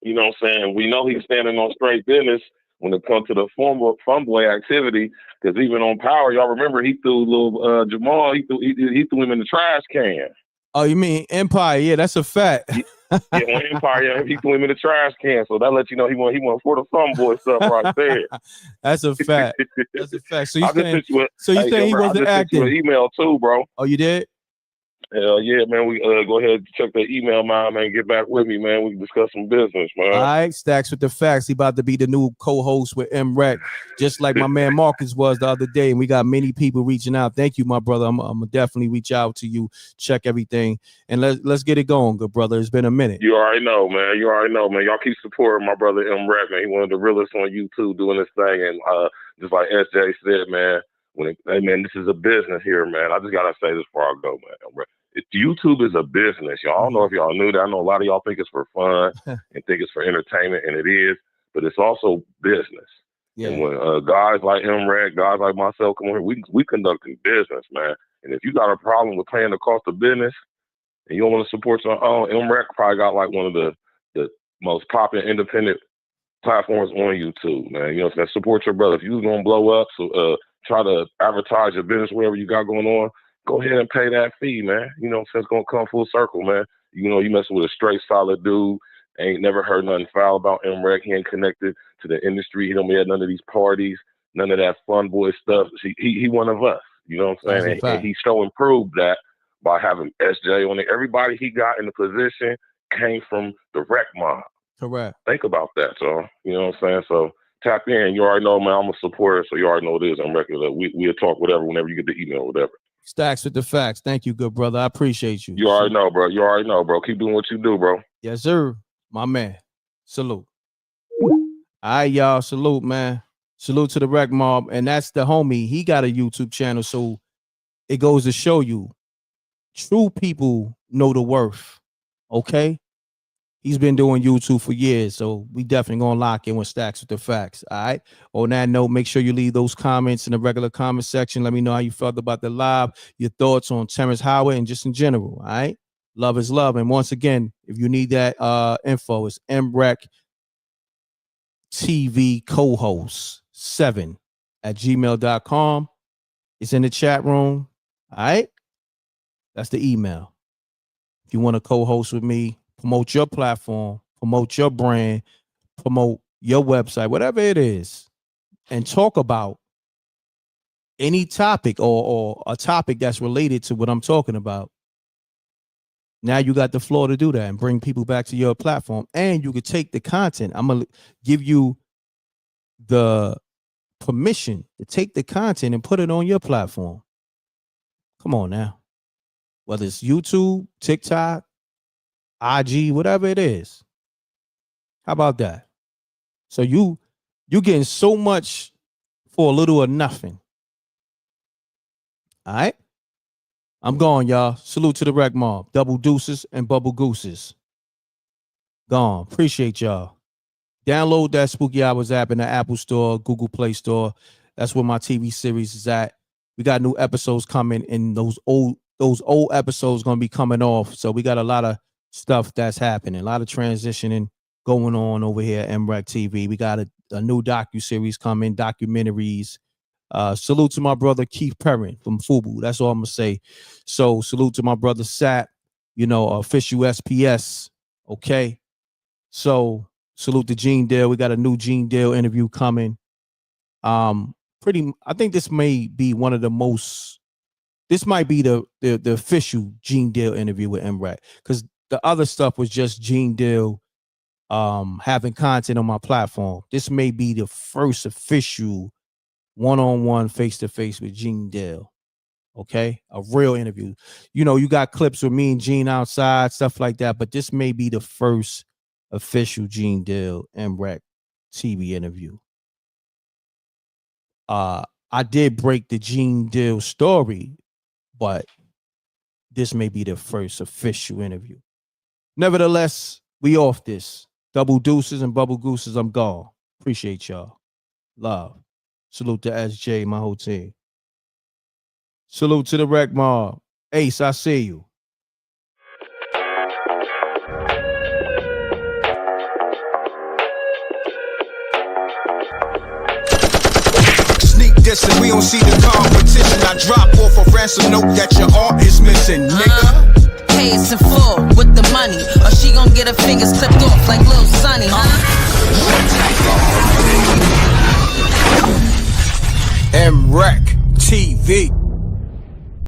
you know what I'm saying? We know he's standing on straight business when it comes to the fun boy activity, because even on Power, y'all remember he threw little Jamal, he threw him in the trash can. Oh, you mean Empire? Yeah, that's a fact. Yeah, on Empire, yeah, he threw him in the trash can, so that lets you know he went for the some boy stuff right there. That's a fact. That's a fact. So you saying Hey, he I wasn't just sent you an acting? email too, bro. Oh, you did? Hell yeah, man. We go ahead and check the email, man. Get back with me, man. We can discuss some business, man. All right, Stacks with the facts. He about to be the new co-host with M.Reck, just like my man Marcus was the other day. And we got many people reaching out. Thank you, my brother. I'm gonna definitely reach out to you, check everything, and let's get it going, good brother. It's been a minute. You already know, man. Y'all keep supporting my brother M.Reck, man. He one of the realest on YouTube doing this thing, and just like SJ said, man. Hey, man, this is a business here, man. I just gotta say this before I go, man. YouTube is a business. Y'all, I don't know if y'all knew that. I know a lot of y'all think it's for fun and think it's for entertainment, and it is, but it's also business. Yeah. And when guys like M.Reck, guys like myself come on here, we conducting business, man. And if you got a problem with paying the cost of business and you don't want to support your own, M.Reck probably got like one of the most popular independent platforms on YouTube, man. You know, so support your brother. If you're gonna blow up, so try to advertise your business, whatever you got going on, go ahead and pay that fee, man. You know, it's gonna come full circle, man. You know, you messing with a straight, solid dude. Ain't never heard nothing foul about M.Reck. He ain't connected to the industry. He don't be at none of these parties, none of that fun boy stuff. He one of us. You know what I'm saying? And he so improved that by having SJ on it. Everybody he got in the position came from the Reckmobb. Correct. Think about that, so you know what I'm saying? So tap in. You already know, man. I'm a supporter, so you already know what it is. I'm regular. We'll talk whatever whenever you get the email, whatever. Stacks with the facts. Thank you, good brother. I appreciate you. You already know, bro. Keep doing what you do, bro. Yes, sir. My man. Salute. All right, y'all. Salute, man. Salute to the Reckmobb. And that's the homie. He got a YouTube channel, so it goes to show you true people know the worth. Okay? He's been doing YouTube for years, so we definitely gonna lock in with Stacks with the facts. All right. On that note, make sure you leave those comments in the regular comment section. Let me know how you felt about the live, your thoughts on Terrence Howard, and just in general. All right. Love is love. And once again, if you need that info, it's MRecktv co-host 7@gmail.com. It's in the chat room. All right. That's the email. If you want to co-host with me, promote your platform, promote your brand, promote your website, whatever it is, and talk about any topic or a topic that's related to what I'm talking about. Now you got the floor to do that and bring people back to your platform. And you could take the content. I'm going to give you the permission to take the content and put it on your platform. Come on now. Whether it's YouTube, TikTok, IG, whatever it is. How about that? So you getting so much for a little or nothing. All right. I'm gone, y'all. Salute to the Reckmobb. Double deuces and bubble gooses. Gone. Appreciate y'all. Download that Spooky Hours app in the Apple Store, Google Play Store. That's where my TV series is at. We got new episodes coming, and those old episodes gonna be coming off. So we got a lot of stuff that's happening, a lot of transitioning going on over here at MRecktv. We got a new docu-series coming, documentaries. Salute to my brother Keith Perrin from FUBU. That's all I'm gonna say. So salute to my brother Sat, official SPS. Okay. So salute to Gene Dale. We got a new Gene Dale interview coming. I think this may be one of the most, this might be the official Gene Dale interview with M.Reck, because the other stuff was just Gene Dale having content on my platform. This may be the first official one-on-one, face-to-face with Gene Dale. Okay? A real interview. You got clips with me and Gene outside, stuff like that, but this may be the first official Gene Dale MRecktv interview. I did break the Gene Dale story, but this may be the first official interview. Nevertheless, we off this. Double deuces and bubble gooses. I'm gone. Appreciate y'all. Love. Salute to SJ, my whole team. Salute to the Reckmobb. Ace, I see you. Sneak this and we don't see the competition. I drop off a ransom note that your art is missing, nigga. pay us in full with the money, or she gon' get her fingers clipped off like Lil Sonny, MRecktv.